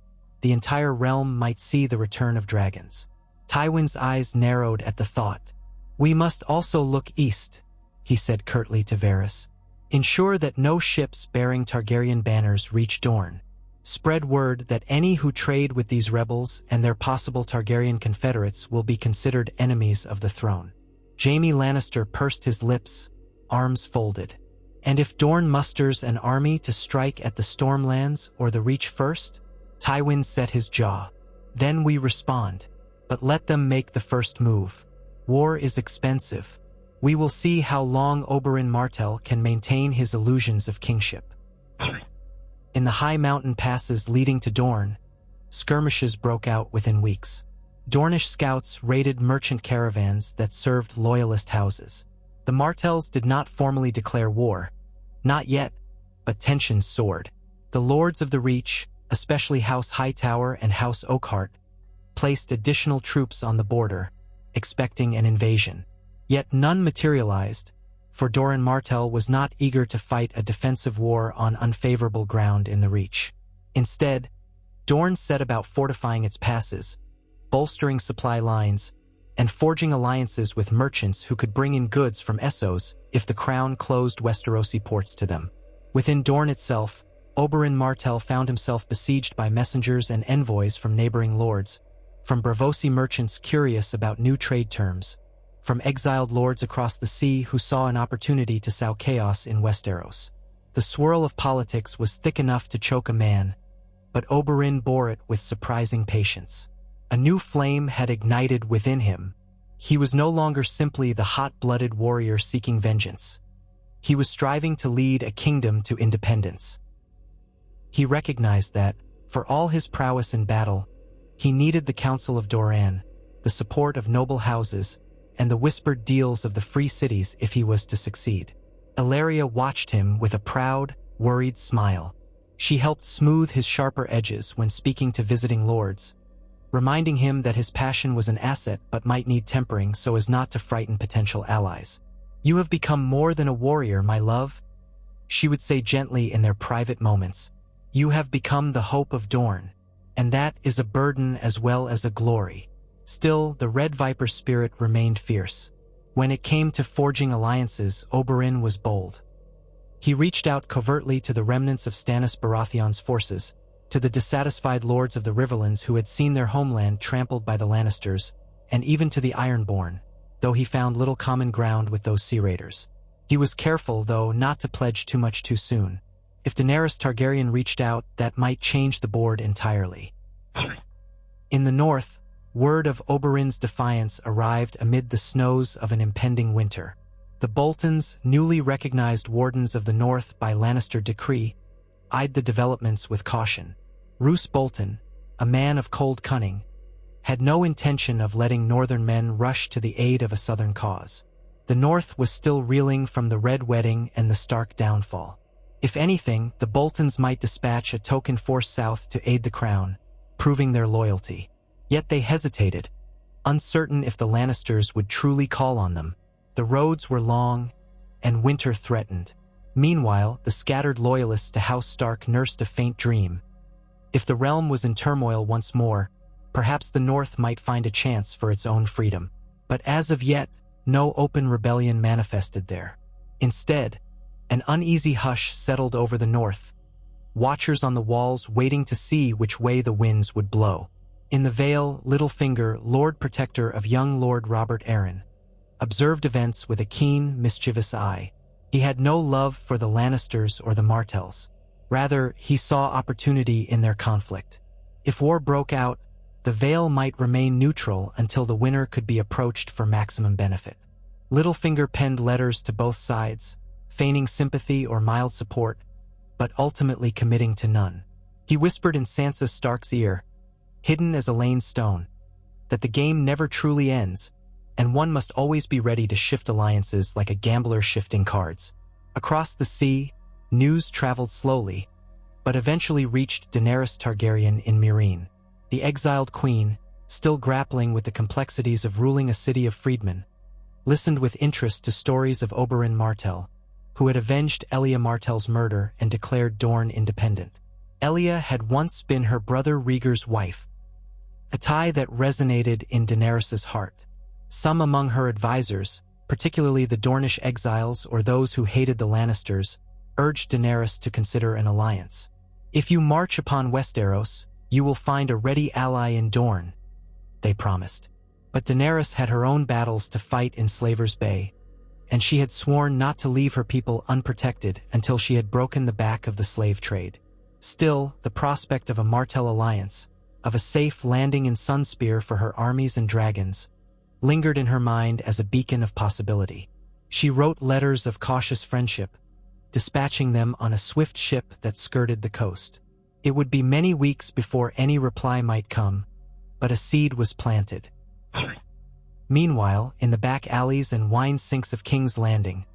the entire realm might see the return of dragons. Tywin's eyes narrowed at the thought. "We must also look east," he said curtly to Varys. "Ensure that no ships bearing Targaryen banners reach Dorne. Spread word that any who trade with these rebels and their possible Targaryen confederates will be considered enemies of the throne." Jaime Lannister pursed his lips, arms folded. "And if Dorne musters an army to strike at the Stormlands or the Reach first?" Tywin set his jaw. "Then we respond. But let them make the first move. War is expensive. We will see how long Oberyn Martell can maintain his illusions of kingship." In the high mountain passes leading to Dorne, skirmishes broke out within weeks. Dornish scouts raided merchant caravans that served loyalist houses. The Martells did not formally declare war. Not yet, but tensions soared. The lords of the Reach, especially House Hightower and House Oakhart, placed additional troops on the border, expecting an invasion. Yet none materialized, for Doran Martell was not eager to fight a defensive war on unfavorable ground in the Reach. Instead, Dorne set about fortifying its passes, bolstering supply lines, and forging alliances with merchants who could bring in goods from Essos if the crown closed Westerosi ports to them. Within Dorne itself, Oberyn Martell found himself besieged by messengers and envoys from neighboring lords, from Braavosi merchants curious about new trade terms, from exiled lords across the sea who saw an opportunity to sow chaos in Westeros. The swirl of politics was thick enough to choke a man, but Oberyn bore it with surprising patience. A new flame had ignited within him. He was no longer simply the hot-blooded warrior seeking vengeance. He was striving to lead a kingdom to independence. He recognized that, for all his prowess in battle, he needed the Council of Doran, the support of noble houses, and the whispered deals of the free cities if he was to succeed. Elaria watched him with a proud, worried smile. She helped smooth his sharper edges when speaking to visiting lords, reminding him that his passion was an asset but might need tempering so as not to frighten potential allies. "You have become more than a warrior, my love," she would say gently in their private moments. "You have become the hope of Dorne, and that is a burden as well as a glory." Still, the Red Viper spirit remained fierce. When it came to forging alliances, Oberyn was bold. He reached out covertly to the remnants of Stannis Baratheon's forces, to the dissatisfied lords of the Riverlands who had seen their homeland trampled by the Lannisters, and even to the Ironborn, though he found little common ground with those Sea Raiders. He was careful, though, not to pledge too much too soon. If Daenerys Targaryen reached out, that might change the board entirely. In the north, word of Oberyn's defiance arrived amid the snows of an impending winter. The Boltons, newly recognized wardens of the North by Lannister decree, eyed the developments with caution. Roose Bolton, a man of cold cunning, had no intention of letting northern men rush to the aid of a southern cause. The North was still reeling from the Red Wedding and the Stark downfall. If anything, the Boltons might dispatch a token force south to aid the crown, proving their loyalty. Yet they hesitated, uncertain if the Lannisters would truly call on them. The roads were long, and winter threatened. Meanwhile, the scattered loyalists to House Stark nursed a faint dream. If the realm was in turmoil once more, perhaps the North might find a chance for its own freedom. But as of yet, no open rebellion manifested there. Instead, an uneasy hush settled over the north, watchers on the walls waiting to see which way the winds would blow. In the Vale, Littlefinger, Lord Protector of young Lord Robert Arryn, observed events with a keen, mischievous eye. He had no love for the Lannisters or the Martells. Rather, he saw opportunity in their conflict. If war broke out, the Vale might remain neutral until the winner could be approached for maximum benefit. Littlefinger penned letters to both sides, feigning sympathy or mild support, but ultimately committing to none. He whispered in Sansa Stark's ear, hidden as a lane stone, that the game never truly ends, and one must always be ready to shift alliances like a gambler shifting cards. Across the sea, news traveled slowly, but eventually reached Daenerys Targaryen in Meereen. The exiled queen, still grappling with the complexities of ruling a city of freedmen, listened with interest to stories of Oberyn Martell, who had avenged Elia Martell's murder and declared Dorne independent. Elia had once been her brother Rhaegar's wife, a tie that resonated in Daenerys's heart. Some among her advisors, particularly the Dornish exiles or those who hated the Lannisters, urged Daenerys to consider an alliance. "If you march upon Westeros, you will find a ready ally in Dorne," they promised. But Daenerys had her own battles to fight in Slaver's Bay, and she had sworn not to leave her people unprotected until she had broken the back of the slave trade. Still, the prospect of a Martell alliance, of a safe landing in Sunspear for her armies and dragons, lingered in her mind as a beacon of possibility. She wrote letters of cautious friendship, dispatching them on a swift ship that skirted the coast. It would be many weeks before any reply might come, but a seed was planted. Meanwhile, in the back alleys and wine sinks of King's Landing,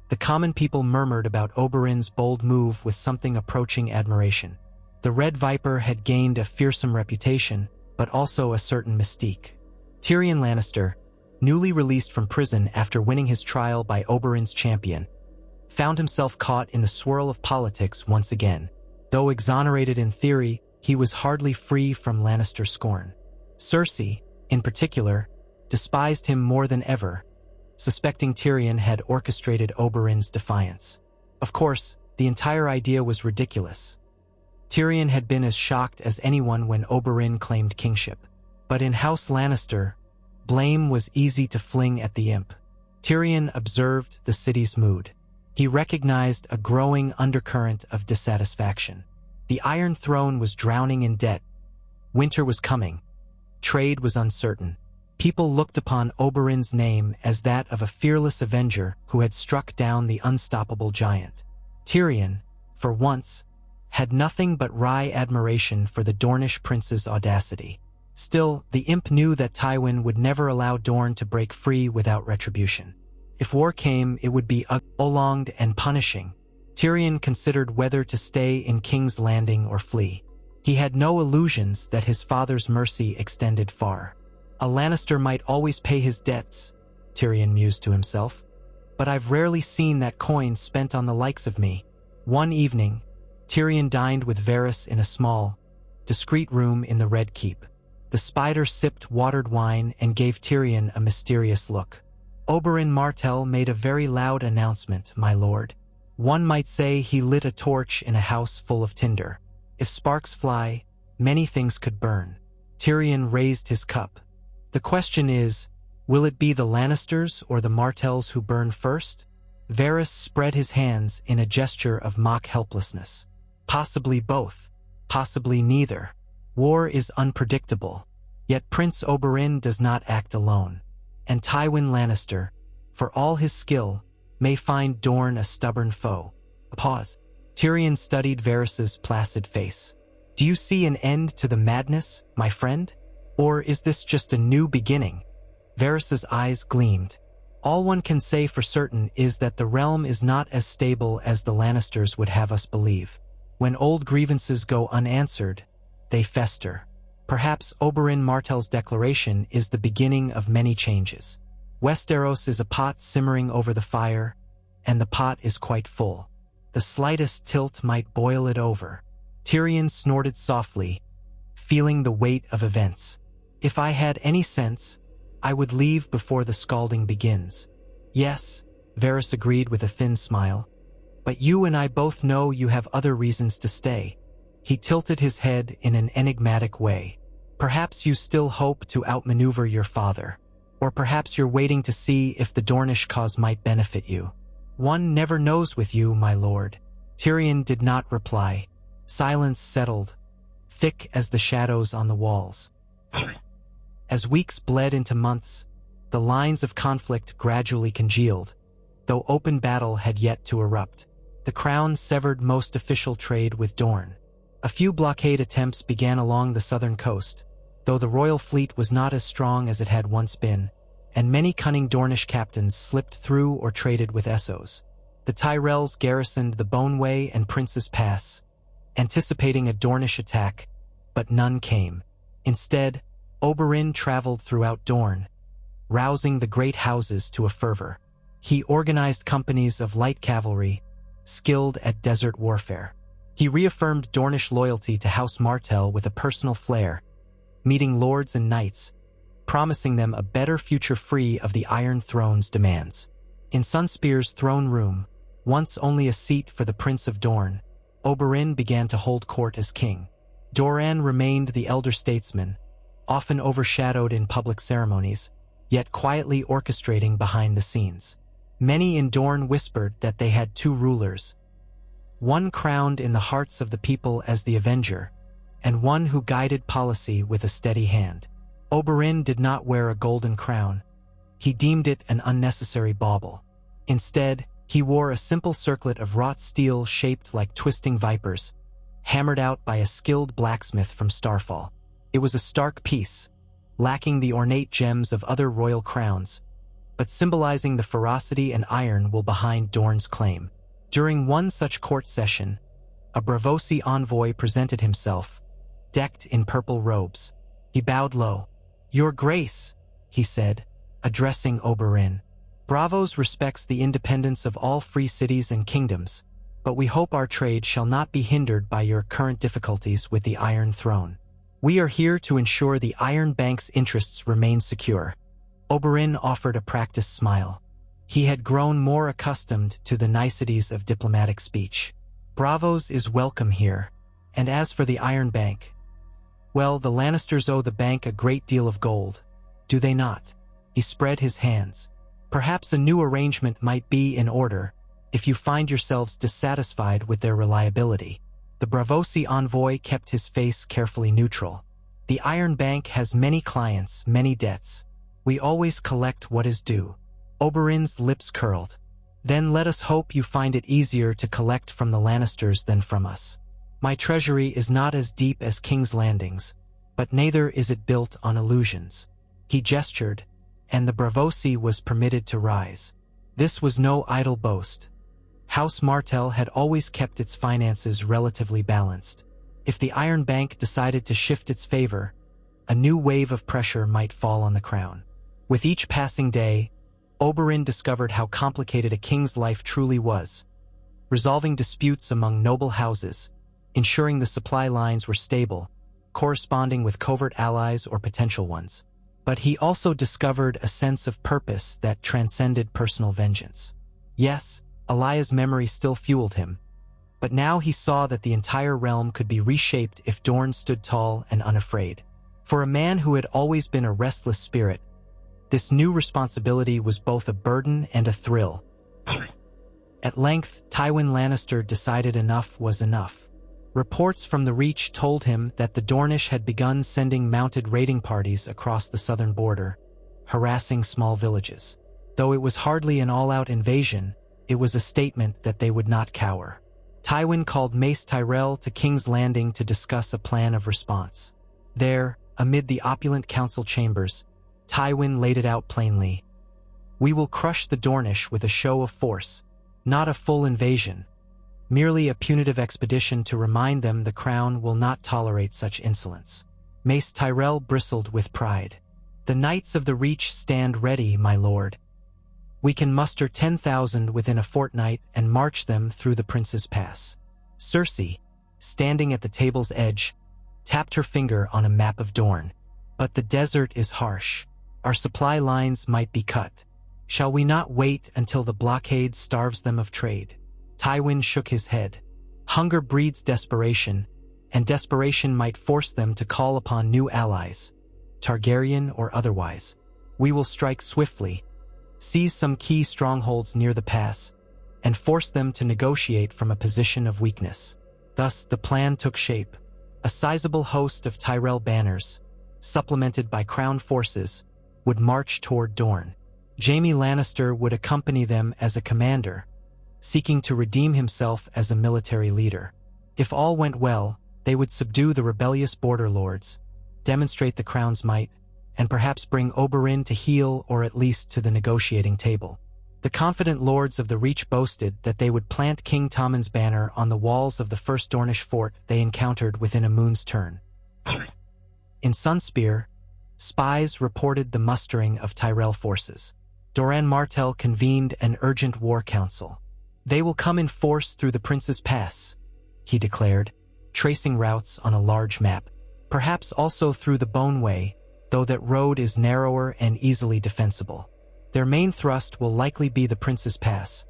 the common people murmured about Oberyn's bold move with something approaching admiration. The Red Viper had gained a fearsome reputation, but also a certain mystique. Tyrion Lannister, newly released from prison after winning his trial by Oberyn's champion, found himself caught in the swirl of politics once again. Though exonerated in theory, he was hardly free from Lannister scorn. Cersei, in particular, despised him more than ever, suspecting Tyrion had orchestrated Oberyn's defiance. Of course, the entire idea was ridiculous. Tyrion had been as shocked as anyone when Oberyn claimed kingship. But in House Lannister, blame was easy to fling at the imp. Tyrion observed the city's mood. He recognized a growing undercurrent of dissatisfaction. The Iron Throne was drowning in debt. Winter was coming. Trade was uncertain. People looked upon Oberyn's name as that of a fearless avenger who had struck down the unstoppable giant. Tyrion, for once, had nothing but wry admiration for the Dornish prince's audacity. Still, the imp knew that Tywin would never allow Dorne to break free without retribution. If war came, it would be prolonged and punishing. Tyrion considered whether to stay in King's Landing or flee. He had no illusions that his father's mercy extended far. A Lannister might always pay his debts, Tyrion mused to himself, but I've rarely seen that coin spent on the likes of me. One evening, Tyrion dined with Varys in a small, discreet room in the Red Keep. The Spider sipped watered wine and gave Tyrion a mysterious look. "Oberyn Martell made a very loud announcement, my lord. One might say he lit a torch in a house full of tinder. If sparks fly, many things could burn." Tyrion raised his cup. "The question is, will it be the Lannisters or the Martells who burn first?" Varys spread his hands in a gesture of mock helplessness. "Possibly both, possibly neither. War is unpredictable, yet Prince Oberyn does not act alone. And Tywin Lannister, for all his skill, may find Dorne a stubborn foe." A pause. Tyrion studied Varys's placid face. "Do you see an end to the madness, my friend? Or is this just a new beginning?" Varys's eyes gleamed. "All one can say for certain is that the realm is not as stable as the Lannisters would have us believe. When old grievances go unanswered, they fester. Perhaps Oberyn Martell's declaration is the beginning of many changes. Westeros is a pot simmering over the fire, and the pot is quite full. The slightest tilt might boil it over." Tyrion snorted softly, feeling the weight of events. "If I had any sense, I would leave before the scalding begins. Yes, Varys agreed with a thin smile. But you and I both know you have other reasons to stay. He tilted his head in an enigmatic way. Perhaps you still hope to outmaneuver your father. Or perhaps you're waiting to see if the Dornish cause might benefit you. One never knows with you, my lord. Tyrion did not reply. Silence settled, thick as the shadows on the walls. As weeks bled into months, the lines of conflict gradually congealed, though open battle had yet to erupt. The crown severed most official trade with Dorne. A few blockade attempts began along the southern coast, though the royal fleet was not as strong as it had once been, and many cunning Dornish captains slipped through or traded with Essos. The Tyrells garrisoned the Boneway and Prince's Pass, anticipating a Dornish attack, but none came. Instead, Oberyn traveled throughout Dorne, rousing the great houses to a fervor. He organized companies of light cavalry, skilled at desert warfare. He reaffirmed Dornish loyalty to House Martell with a personal flair, meeting lords and knights, promising them a better future free of the Iron Throne's demands. In Sunspear's throne room, once only a seat for the Prince of Dorne, Oberyn began to hold court as king. Doran remained the elder statesman, often overshadowed in public ceremonies, yet quietly orchestrating behind the scenes. Many in Dorne whispered that they had two rulers, one crowned in the hearts of the people as the Avenger, and one who guided policy with a steady hand. Oberyn did not wear a golden crown. He deemed it an unnecessary bauble. Instead, he wore a simple circlet of wrought steel shaped like twisting vipers, hammered out by a skilled blacksmith from Starfall. It was a stark piece, lacking the ornate gems of other royal crowns, but symbolizing the ferocity and iron will behind Dorne's claim. During one such court session, a Braavosi envoy presented himself, decked in purple robes. He bowed low. "Your Grace," he said, addressing Oberyn. "Braavos respects the independence of all free cities and kingdoms, but we hope our trade shall not be hindered by your current difficulties with the Iron Throne. We are here to ensure the Iron Bank's interests remain secure." Oberyn offered a practiced smile. He had grown more accustomed to the niceties of diplomatic speech. "Braavos is welcome here, and as for the Iron Bank, well, the Lannisters owe the bank a great deal of gold, do they not?" He spread his hands. "Perhaps a new arrangement might be in order, if you find yourselves dissatisfied with their reliability." The Braavosi envoy kept his face carefully neutral. "The Iron Bank has many clients, many debts. We always collect what is due." Oberyn's lips curled. "Then let us hope you find it easier to collect from the Lannisters than from us. My treasury is not as deep as King's Landing's, but neither is it built on illusions." He gestured, and the Braavosi was permitted to rise. This was no idle boast. House Martell had always kept its finances relatively balanced. If the Iron Bank decided to shift its favor, a new wave of pressure might fall on the crown. With each passing day, Oberyn discovered how complicated a king's life truly was, resolving disputes among noble houses, ensuring the supply lines were stable, corresponding with covert allies or potential ones. But he also discovered a sense of purpose that transcended personal vengeance. Yes, Elaya's memory still fueled him, but now he saw that the entire realm could be reshaped if Dorne stood tall and unafraid. For a man who had always been a restless spirit, this new responsibility was both a burden and a thrill. At length, Tywin Lannister decided enough was enough. Reports from the Reach told him that the Dornish had begun sending mounted raiding parties across the southern border, harassing small villages. Though it was hardly an all-out invasion, it was a statement that they would not cower. Tywin called Mace Tyrell to King's Landing to discuss a plan of response. There, amid the opulent council chambers, Tywin laid it out plainly. "We will crush the Dornish with a show of force, not a full invasion. Merely a punitive expedition to remind them the crown will not tolerate such insolence." Mace Tyrell bristled with pride. "The Knights of the Reach stand ready, my lord. We can muster 10,000 within a fortnight and march them through the Prince's Pass." Cersei, standing at the table's edge, tapped her finger on a map of Dorne. "But the desert is harsh. Our supply lines might be cut. Shall we not wait until the blockade starves them of trade? Tywin shook his head. Hunger breeds desperation, and desperation might force them to call upon new allies, Targaryen or otherwise. We will strike swiftly, seize some key strongholds near the pass, and force them to negotiate from a position of weakness. Thus the plan took shape. A sizable host of Tyrell banners, supplemented by crown forces, would march toward Dorne. Jaime Lannister would accompany them as a commander, seeking to redeem himself as a military leader. If all went well, they would subdue the rebellious border lords, demonstrate the crown's might, and perhaps bring Oberyn to heel or at least to the negotiating table. The confident lords of the Reach boasted that they would plant King Tommen's banner on the walls of the first Dornish fort they encountered within a moon's turn. In Sunspear, spies reported the mustering of Tyrell forces. Doran Martell convened an urgent war council. They will come in force through the Prince's Pass, he declared, tracing routes on a large map. Perhaps also through the Boneway, though that road is narrower and easily defensible. Their main thrust will likely be the Prince's Pass,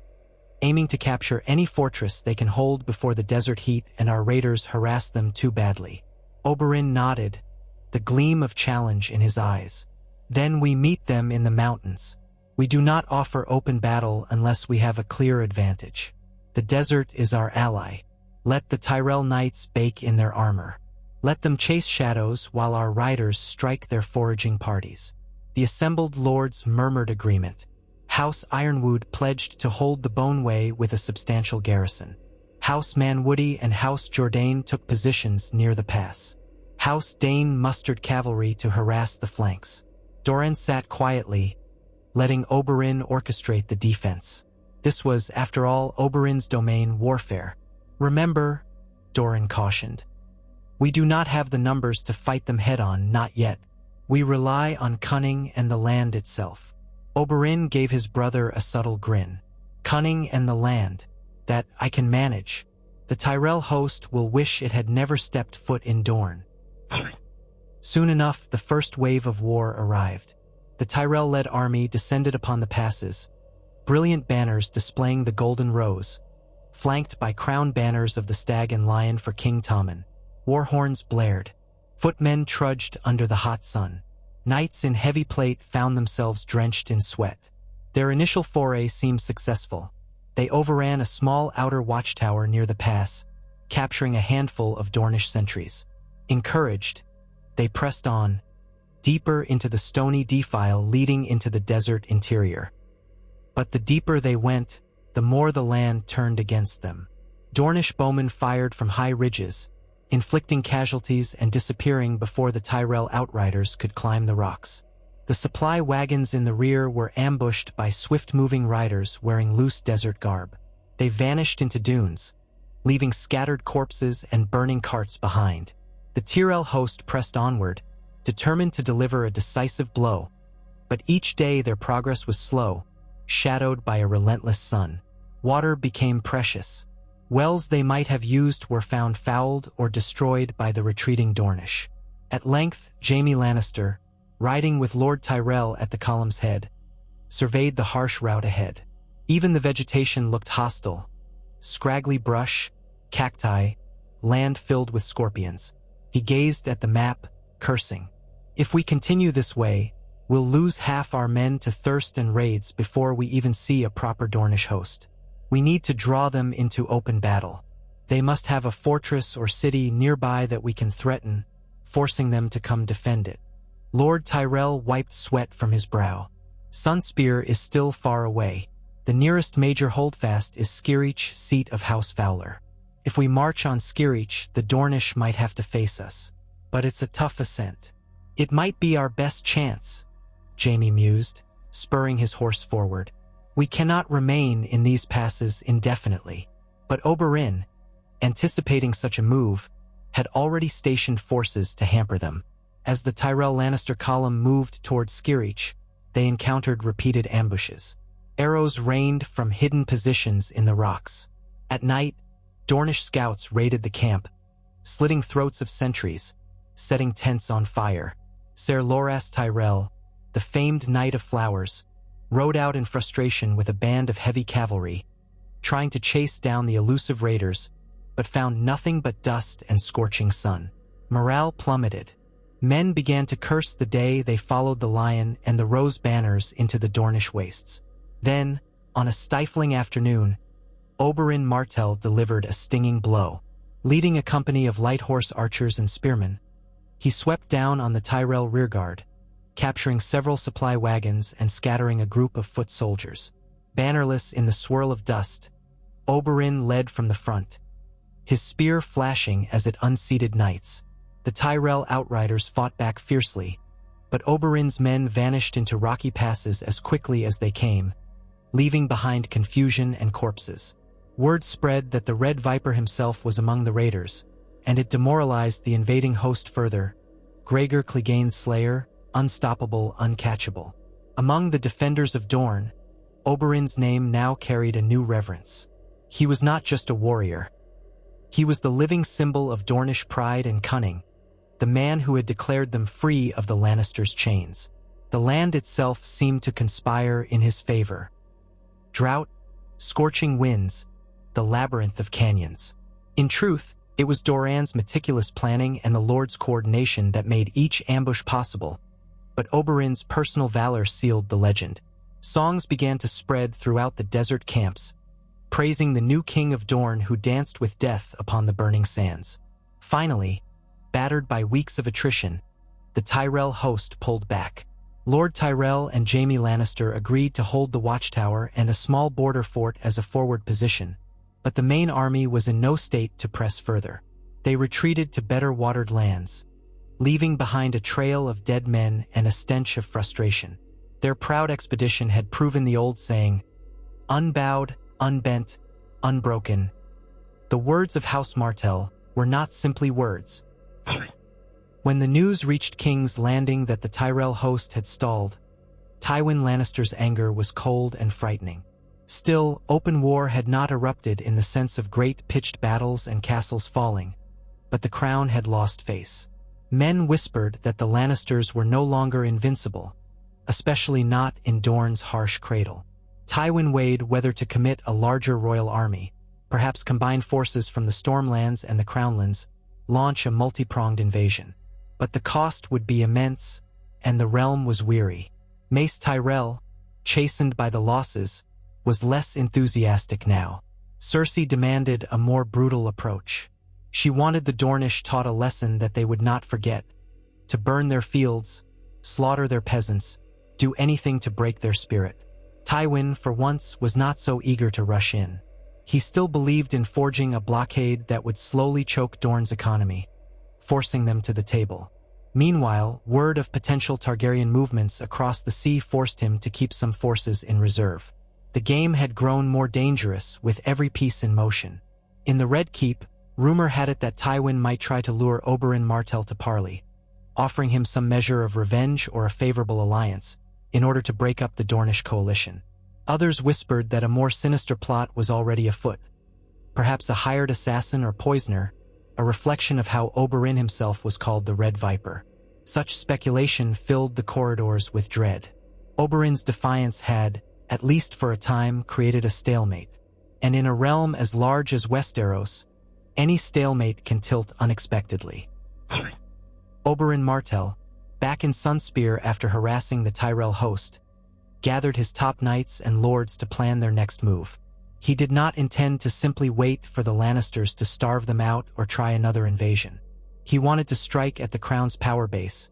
aiming to capture any fortress they can hold before the desert heat and our raiders harass them too badly. Oberyn nodded, the gleam of challenge in his eyes. Then we meet them in the mountains. We do not offer open battle unless we have a clear advantage. The desert is our ally. Let the Tyrell knights bake in their armor. Let them chase shadows while our riders strike their foraging parties. The assembled lords murmured agreement. House Ironwood pledged to hold the Boneway with a substantial garrison. House Manwoody and House Jourdain took positions near the pass. House Dane mustered cavalry to harass the flanks. Doran sat quietly, letting Oberyn orchestrate the defense. This was, after all, Oberyn's domain, warfare. Remember, Doran cautioned, we do not have the numbers to fight them head-on, not yet. We rely on cunning and the land itself. Oberyn gave his brother a subtle grin. Cunning and the land. That I can manage. The Tyrell host will wish it had never stepped foot in Dorne. Soon enough, the first wave of war arrived. The Tyrell-led army descended upon the passes, brilliant banners displaying the Golden Rose, flanked by crown banners of the Stag and Lion for King Tommen. War horns blared. Footmen trudged under the hot sun. Knights in heavy plate found themselves drenched in sweat. Their initial foray seemed successful. They overran a small outer watchtower near the pass, capturing a handful of Dornish sentries. Encouraged, they pressed on, deeper into the stony defile leading into the desert interior. But the deeper they went, the more the land turned against them. Dornish bowmen fired from high ridges, inflicting casualties and disappearing before the Tyrell outriders could climb the rocks. The supply wagons in the rear were ambushed by swift-moving riders wearing loose desert garb. They vanished into dunes, leaving scattered corpses and burning carts behind. The Tyrell host pressed onward, determined to deliver a decisive blow. But each day their progress was slow, shadowed by a relentless sun. Water became precious. Wells they might have used were found fouled or destroyed by the retreating Dornish. At length, Jaime Lannister, riding with Lord Tyrell at the column's head, surveyed the harsh route ahead. Even the vegetation looked hostile. Scraggly brush, cacti, land filled with scorpions. He gazed at the map, cursing. If we continue this way, we'll lose half our men to thirst and raids before we even see a proper Dornish host. We need to draw them into open battle. They must have a fortress or city nearby that we can threaten, forcing them to come defend it. Lord Tyrell wiped sweat from his brow. Sunspear is still far away. The nearest major holdfast is Skyreach, seat of House Fowler. If we march on Skyreach, the Dornish might have to face us. But it's a tough ascent. It might be our best chance, Jaime mused, spurring his horse forward. We cannot remain in these passes indefinitely. But Oberyn, anticipating such a move, had already stationed forces to hamper them. As the Tyrell Lannister column moved toward Skyreach, they encountered repeated ambushes. Arrows rained from hidden positions in the rocks. At night, Dornish scouts raided the camp, slitting throats of sentries, setting tents on fire. Ser Loras Tyrell, the famed Knight of Flowers, rode out in frustration with a band of heavy cavalry, trying to chase down the elusive raiders, but found nothing but dust and scorching sun. Morale plummeted. Men began to curse the day they followed the lion and the rose banners into the Dornish wastes. Then, on a stifling afternoon, Oberyn Martell delivered a stinging blow. Leading a company of light horse archers and spearmen, he swept down on the Tyrell rearguard, capturing several supply wagons and scattering a group of foot soldiers. Bannerless in the swirl of dust, Oberyn led from the front, his spear flashing as it unseated knights. The Tyrell outriders fought back fiercely, but Oberyn's men vanished into rocky passes as quickly as they came, leaving behind confusion and corpses. Word spread that the Red Viper himself was among the raiders, and it demoralized the invading host further. Gregor Clegane's slayer, unstoppable, uncatchable. Among the defenders of Dorne, Oberyn's name now carried a new reverence. He was not just a warrior. He was the living symbol of Dornish pride and cunning, the man who had declared them free of the Lannisters' chains. The land itself seemed to conspire in his favor. Drought, scorching winds, the labyrinth of canyons. In truth, it was Doran's meticulous planning and the Lord's coordination that made each ambush possible, but Oberyn's personal valor sealed the legend. Songs began to spread throughout the desert camps, praising the new king of Dorne who danced with death upon the burning sands. Finally, battered by weeks of attrition, the Tyrell host pulled back. Lord Tyrell and Jaime Lannister agreed to hold the watchtower and a small border fort as a forward position, but the main army was in no state to press further. They retreated to better watered lands, leaving behind a trail of dead men and a stench of frustration. Their proud expedition had proven the old saying, unbowed, unbent, unbroken. The words of House Martell were not simply words. When the news reached King's Landing that the Tyrell host had stalled, Tywin Lannister's anger was cold and frightening. Still, open war had not erupted in the sense of great pitched battles and castles falling, but the crown had lost face. Men whispered that the Lannisters were no longer invincible, especially not in Dorne's harsh cradle. Tywin weighed whether to commit a larger royal army, perhaps combine forces from the Stormlands and the Crownlands, launch a multi-pronged invasion. But the cost would be immense, and the realm was weary. Mace Tyrell, chastened by the losses, was less enthusiastic now. Cersei demanded a more brutal approach. She wanted the Dornish taught a lesson that they would not forget: to burn their fields, slaughter their peasants, do anything to break their spirit. Tywin, for once, was not so eager to rush in. He still believed in forging a blockade that would slowly choke Dorne's economy, forcing them to the table. Meanwhile, word of potential Targaryen movements across the sea forced him to keep some forces in reserve. The game had grown more dangerous with every piece in motion. In the Red Keep, rumor had it that Tywin might try to lure Oberyn Martell to parley, offering him some measure of revenge or a favorable alliance, in order to break up the Dornish coalition. Others whispered that a more sinister plot was already afoot, perhaps a hired assassin or poisoner, a reflection of how Oberyn himself was called the Red Viper. Such speculation filled the corridors with dread. Oberyn's defiance had, at least for a time, created a stalemate, and in a realm as large as Westeros, any stalemate can tilt unexpectedly. Oberyn Martell, back in Sunspear after harassing the Tyrell host, gathered his top knights and lords to plan their next move. He did not intend to simply wait for the Lannisters to starve them out or try another invasion. He wanted to strike at the crown's power base,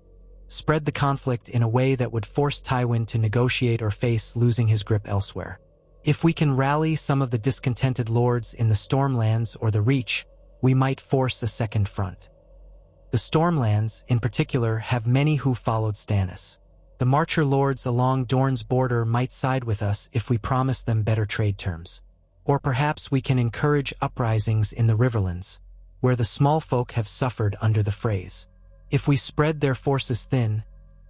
spread the conflict in a way that would force Tywin to negotiate or face losing his grip elsewhere. If we can rally some of the discontented lords in the Stormlands or the Reach, we might force a second front. The Stormlands, in particular, have many who followed Stannis. The Marcher lords along Dorne's border might side with us if we promise them better trade terms. Or perhaps we can encourage uprisings in the Riverlands, where the small folk have suffered under the frays. If we spread their forces thin,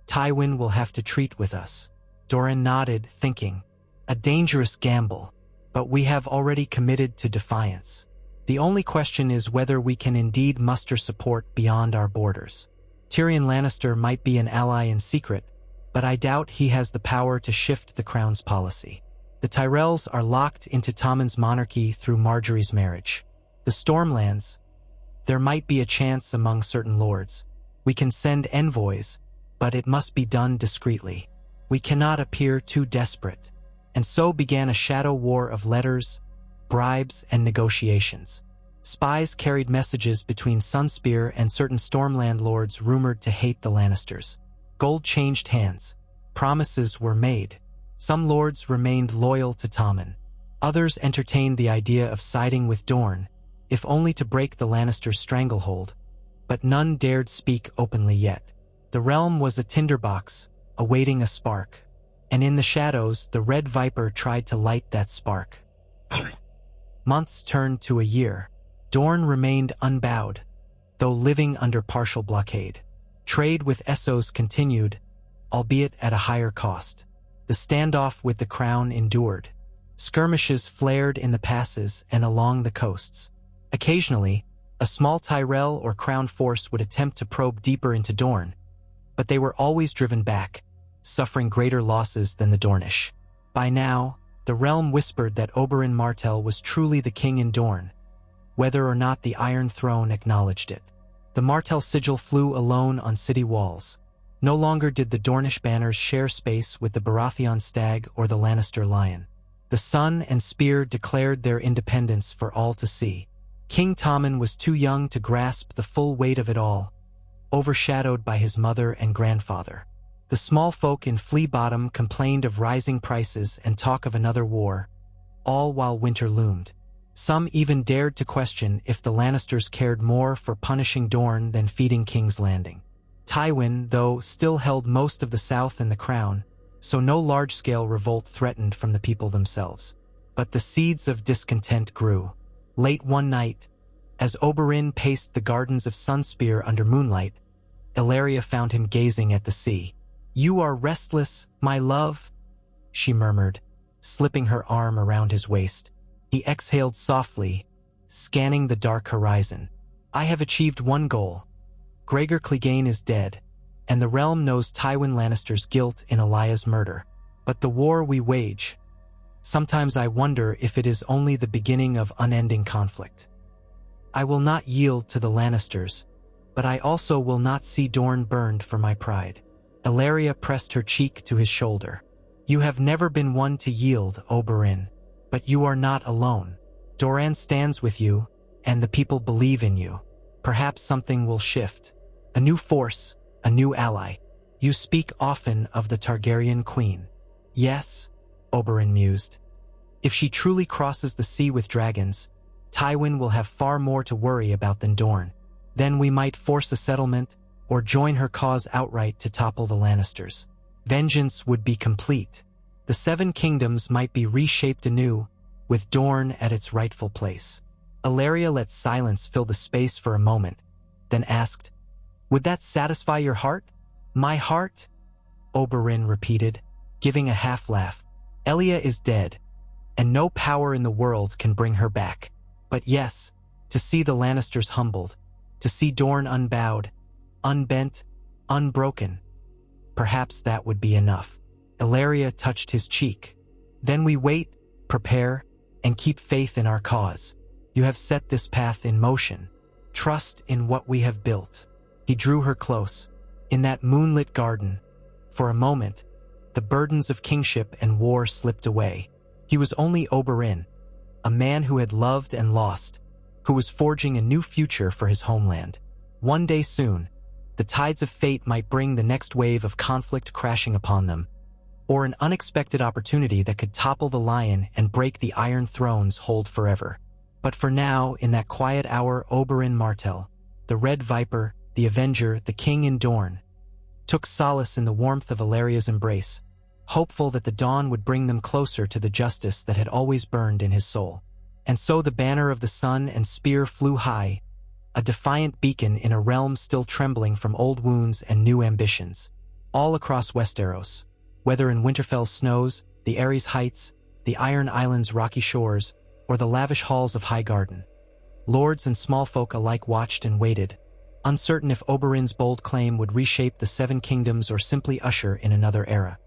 Tywin will have to treat with us. Doran nodded, thinking, a dangerous gamble, but we have already committed to defiance. The only question is whether we can indeed muster support beyond our borders. Tyrion Lannister might be an ally in secret, but I doubt he has the power to shift the crown's policy. The Tyrells are locked into Tommen's monarchy through Marjorie's marriage. The Stormlands, there might be a chance among certain lords. We can send envoys, but it must be done discreetly. We cannot appear too desperate. And so began a shadow war of letters, bribes, and negotiations. Spies carried messages between Sunspear and certain Stormland lords rumored to hate the Lannisters. Gold changed hands. Promises were made. Some lords remained loyal to Tommen. Others entertained the idea of siding with Dorne, if only to break the Lannisters' stranglehold, but none dared speak openly yet. The realm was a tinderbox, awaiting a spark, and in the shadows the Red Viper tried to light that spark. Months turned to a year. Dorne remained unbowed, though living under partial blockade. Trade with Essos continued, albeit at a higher cost. The standoff with the crown endured. Skirmishes flared in the passes and along the coasts. Occasionally, a small Tyrell or crown force would attempt to probe deeper into Dorne, but they were always driven back, suffering greater losses than the Dornish. By now, the realm whispered that Oberyn Martell was truly the king in Dorne, whether or not the Iron Throne acknowledged it. The Martell sigil flew alone on city walls. No longer did the Dornish banners share space with the Baratheon stag or the Lannister lion. The sun and spear declared their independence for all to see. King Tommen was too young to grasp the full weight of it all, overshadowed by his mother and grandfather. The small folk in Flea Bottom complained of rising prices and talk of another war, all while winter loomed. Some even dared to question if the Lannisters cared more for punishing Dorne than feeding King's Landing. Tywin, though, still held most of the south and the crown, so no large-scale revolt threatened from the people themselves. But the seeds of discontent grew. Late one night, as Oberyn paced the gardens of Sunspear under moonlight, Ellaria found him gazing at the sea. "You are restless, my love," she murmured, slipping her arm around his waist. He exhaled softly, scanning the dark horizon. "I have achieved one goal. Gregor Clegane is dead, and the realm knows Tywin Lannister's guilt in Elaya's murder. But the war we wage, sometimes I wonder if it is only the beginning of unending conflict. I will not yield to the Lannisters, but I also will not see Dorne burned for my pride." Ellaria pressed her cheek to his shoulder. "You have never been one to yield, Oberyn, but you are not alone. Doran stands with you, and the people believe in you. Perhaps something will shift. A new force, a new ally. You speak often of the Targaryen queen." "Yes," Oberyn mused. "If she truly crosses the sea with dragons, Tywin will have far more to worry about than Dorne. Then we might force a settlement, or join her cause outright to topple the Lannisters. Vengeance would be complete. The Seven Kingdoms might be reshaped anew, with Dorne at its rightful place." Ellaria let silence fill the space for a moment, then asked, "Would that satisfy your heart?" "My heart?" Oberyn repeated, giving a half-laugh. "Elia is dead, and no power in the world can bring her back. But yes, to see the Lannisters humbled, to see Dorne unbowed, unbent, unbroken, perhaps that would be enough." Ellaria touched his cheek. "Then we wait, prepare, and keep faith in our cause. You have set this path in motion. Trust in what we have built." He drew her close. In that moonlit garden, for a moment, the burdens of kingship and war slipped away. He was only Oberyn, a man who had loved and lost, who was forging a new future for his homeland. One day soon, the tides of fate might bring the next wave of conflict crashing upon them, or an unexpected opportunity that could topple the lion and break the Iron Throne's hold forever. But for now, in that quiet hour, Oberyn Martell, the Red Viper, the Avenger, the King in Dorne, took solace in the warmth of Ellaria's embrace, hopeful that the dawn would bring them closer to the justice that had always burned in his soul. And so the banner of the sun and spear flew high, a defiant beacon in a realm still trembling from old wounds and new ambitions. All across Westeros, whether in Winterfell's snows, the Ares Heights, the Iron Island's rocky shores, or the lavish halls of Highgarden, lords and small folk alike watched and waited, uncertain if Oberyn's bold claim would reshape the Seven Kingdoms or simply usher in another era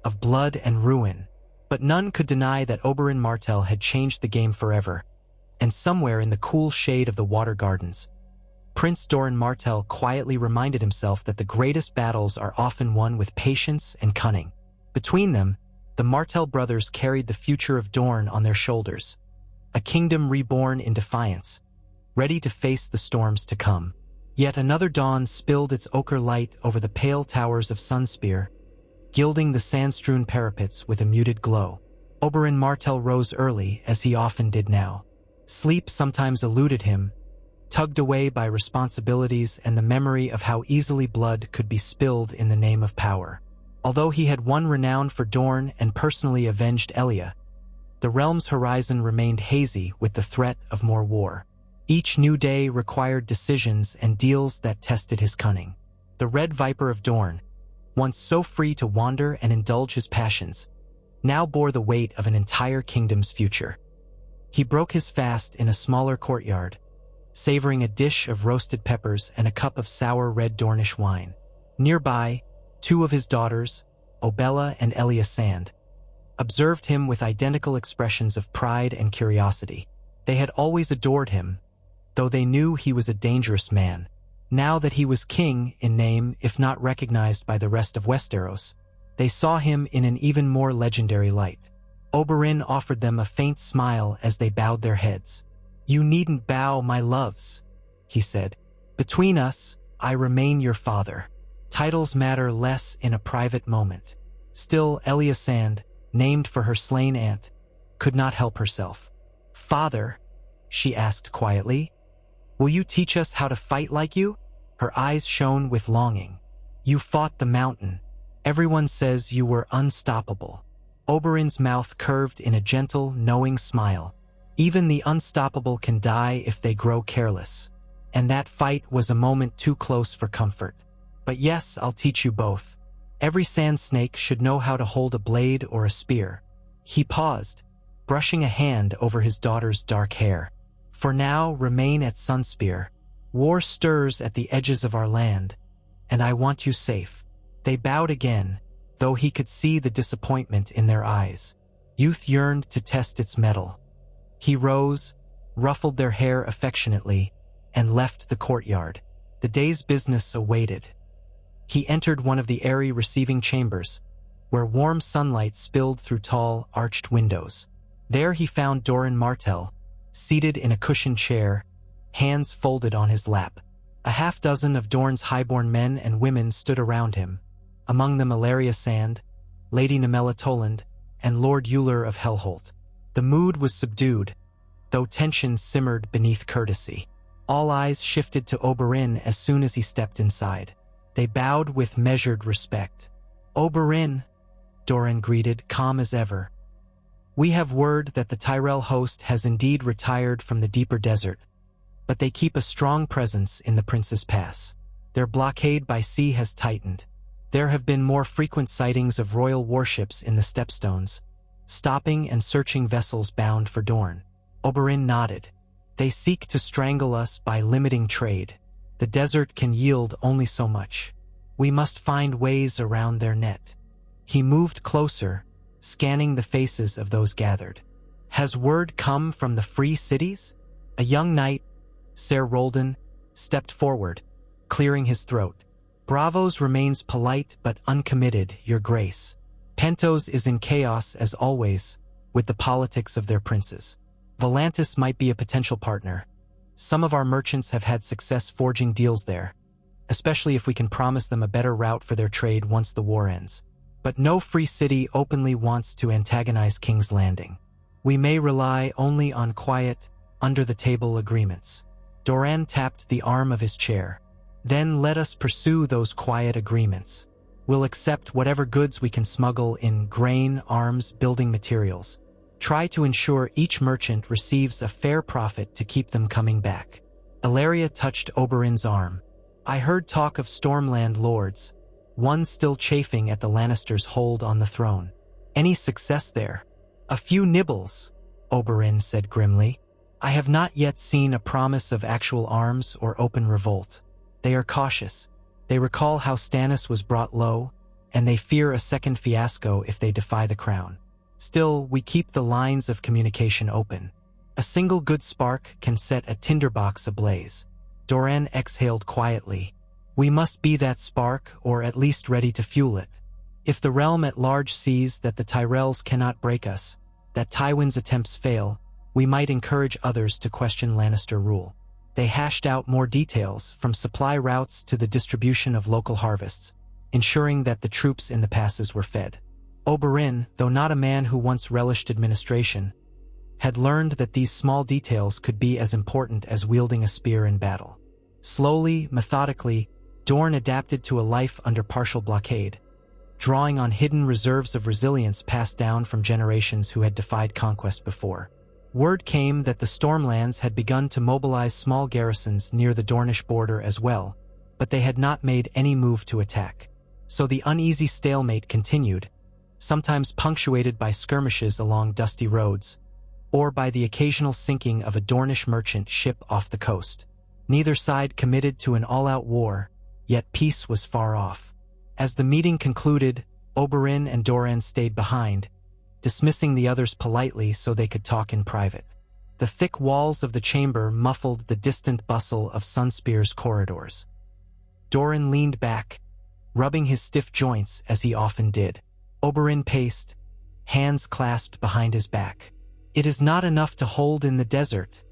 of blood and ruin. But none could deny that Oberyn Martell had changed the game forever, and somewhere in the cool shade of the Water Gardens, Prince Doran Martell quietly reminded himself that the greatest battles are often won with patience and cunning. Between them, the Martell brothers carried the future of Dorne on their shoulders, a kingdom reborn in defiance, ready to face the storms to come. Yet another dawn spilled its ochre light over the pale towers of Sunspear, gilding the sand-strewn parapets with a muted glow. Oberyn Martell rose early, as he often did now. Sleep sometimes eluded him, tugged away by responsibilities and the memory of how easily blood could be spilled in the name of power. Although he had won renown for Dorne and personally avenged Elia, the realm's horizon remained hazy with the threat of more war. Each new day required decisions and deals that tested his cunning. The Red Viper of Dorne, once so free to wander and indulge his passions, now bore the weight of an entire kingdom's future. He broke his fast in a smaller courtyard, savoring a dish of roasted peppers and a cup of sour red Dornish wine. Nearby, two of his daughters, Obella and Elia Sand, observed him with identical expressions of pride and curiosity. They had always adored him, though they knew he was a dangerous man. Now that he was king in name, if not recognized by the rest of Westeros, they saw him in an even more legendary light. Oberyn offered them a faint smile as they bowed their heads. "You needn't bow, my loves," he said. "Between us, I remain your father. Titles matter less in a private moment." Still, Elia Sand, named for her slain aunt, could not help herself. "Father," she asked quietly, "will you teach us how to fight like you?" Her eyes shone with longing. "You fought the mountain. Everyone says you were unstoppable." Oberyn's mouth curved in a gentle, knowing smile. "Even the unstoppable can die if they grow careless. And that fight was a moment too close for comfort. But yes, I'll teach you both. Every sand snake should know how to hold a blade or a spear." He paused, brushing a hand over his daughter's dark hair. "For now, remain at Sunspear. War stirs at the edges of our land, and I want you safe." They bowed again, though he could see the disappointment in their eyes. Youth yearned to test its mettle. He rose, ruffled their hair affectionately, and left the courtyard. The day's business awaited. He entered one of the airy receiving chambers, where warm sunlight spilled through tall, arched windows. There he found Doran Martell, seated in a cushioned chair, hands folded on his lap. A half-dozen of Dorne's highborn men and women stood around him, among them Elia Sand, Lady Nemella Toland, and Lord Euler of Hellholt. The mood was subdued, though tension simmered beneath courtesy. All eyes shifted to Oberyn as soon as he stepped inside. They bowed with measured respect. "Oberyn," Doran greeted, calm as ever. "We have word that the Tyrell host has indeed retired from the deeper desert, but they keep a strong presence in the Prince's Pass. Their blockade by sea has tightened. There have been more frequent sightings of royal warships in the Stepstones, stopping and searching vessels bound for Dorne." Oberyn nodded. "They seek to strangle us by limiting trade. The desert can yield only so much. We must find ways around their net." He moved closer, scanning the faces of those gathered. "Has word come from the free cities?" A young knight, Ser Roldan, stepped forward, clearing his throat. "Braavos remains polite but uncommitted, your grace. Pentos is in chaos as always, with the politics of their princes. Volantis might be a potential partner. Some of our merchants have had success forging deals there, especially if we can promise them a better route for their trade once the war ends. But no free city openly wants to antagonize King's Landing. We may rely only on quiet, under-the-table agreements." Doran tapped the arm of his chair. "Then let us pursue those quiet agreements. We'll accept whatever goods we can smuggle in grain, arms, building materials. Try to ensure each merchant receives a fair profit to keep them coming back." Ilaria touched Oberyn's arm. "I heard talk of Stormland lords, one still chafing at the Lannisters' hold on the throne. Any success there?" "A few nibbles," Oberyn said grimly. "I have not yet seen a promise of actual arms or open revolt. They are cautious. They recall how Stannis was brought low, and they fear a second fiasco if they defy the crown. Still, we keep the lines of communication open. A single good spark can set a tinderbox ablaze. Doran exhaled quietly. We must be that spark, or at least ready to fuel it. If the realm at large sees that the Tyrells cannot break us, that Tywin's attempts fail, we might encourage others to question Lannister rule. They hashed out more details, from supply routes to the distribution of local harvests, ensuring that the troops in the passes were fed. Oberyn, though not a man who once relished administration, had learned that these small details could be as important as wielding a spear in battle. Slowly, methodically, Dorne adapted to a life under partial blockade, drawing on hidden reserves of resilience passed down from generations who had defied conquest before. Word came that the Stormlands had begun to mobilize small garrisons near the Dornish border as well, but they had not made any move to attack. So the uneasy stalemate continued, sometimes punctuated by skirmishes along dusty roads, or by the occasional sinking of a Dornish merchant ship off the coast. Neither side committed to an all-out war, yet peace was far off. As the meeting concluded, Oberyn and Doran stayed behind, dismissing the others politely so they could talk in private. The thick walls of the chamber muffled the distant bustle of Sunspear's corridors. Doran leaned back, rubbing his stiff joints as he often did. Oberyn paced, hands clasped behind his back. "It is not enough to hold in the desert,"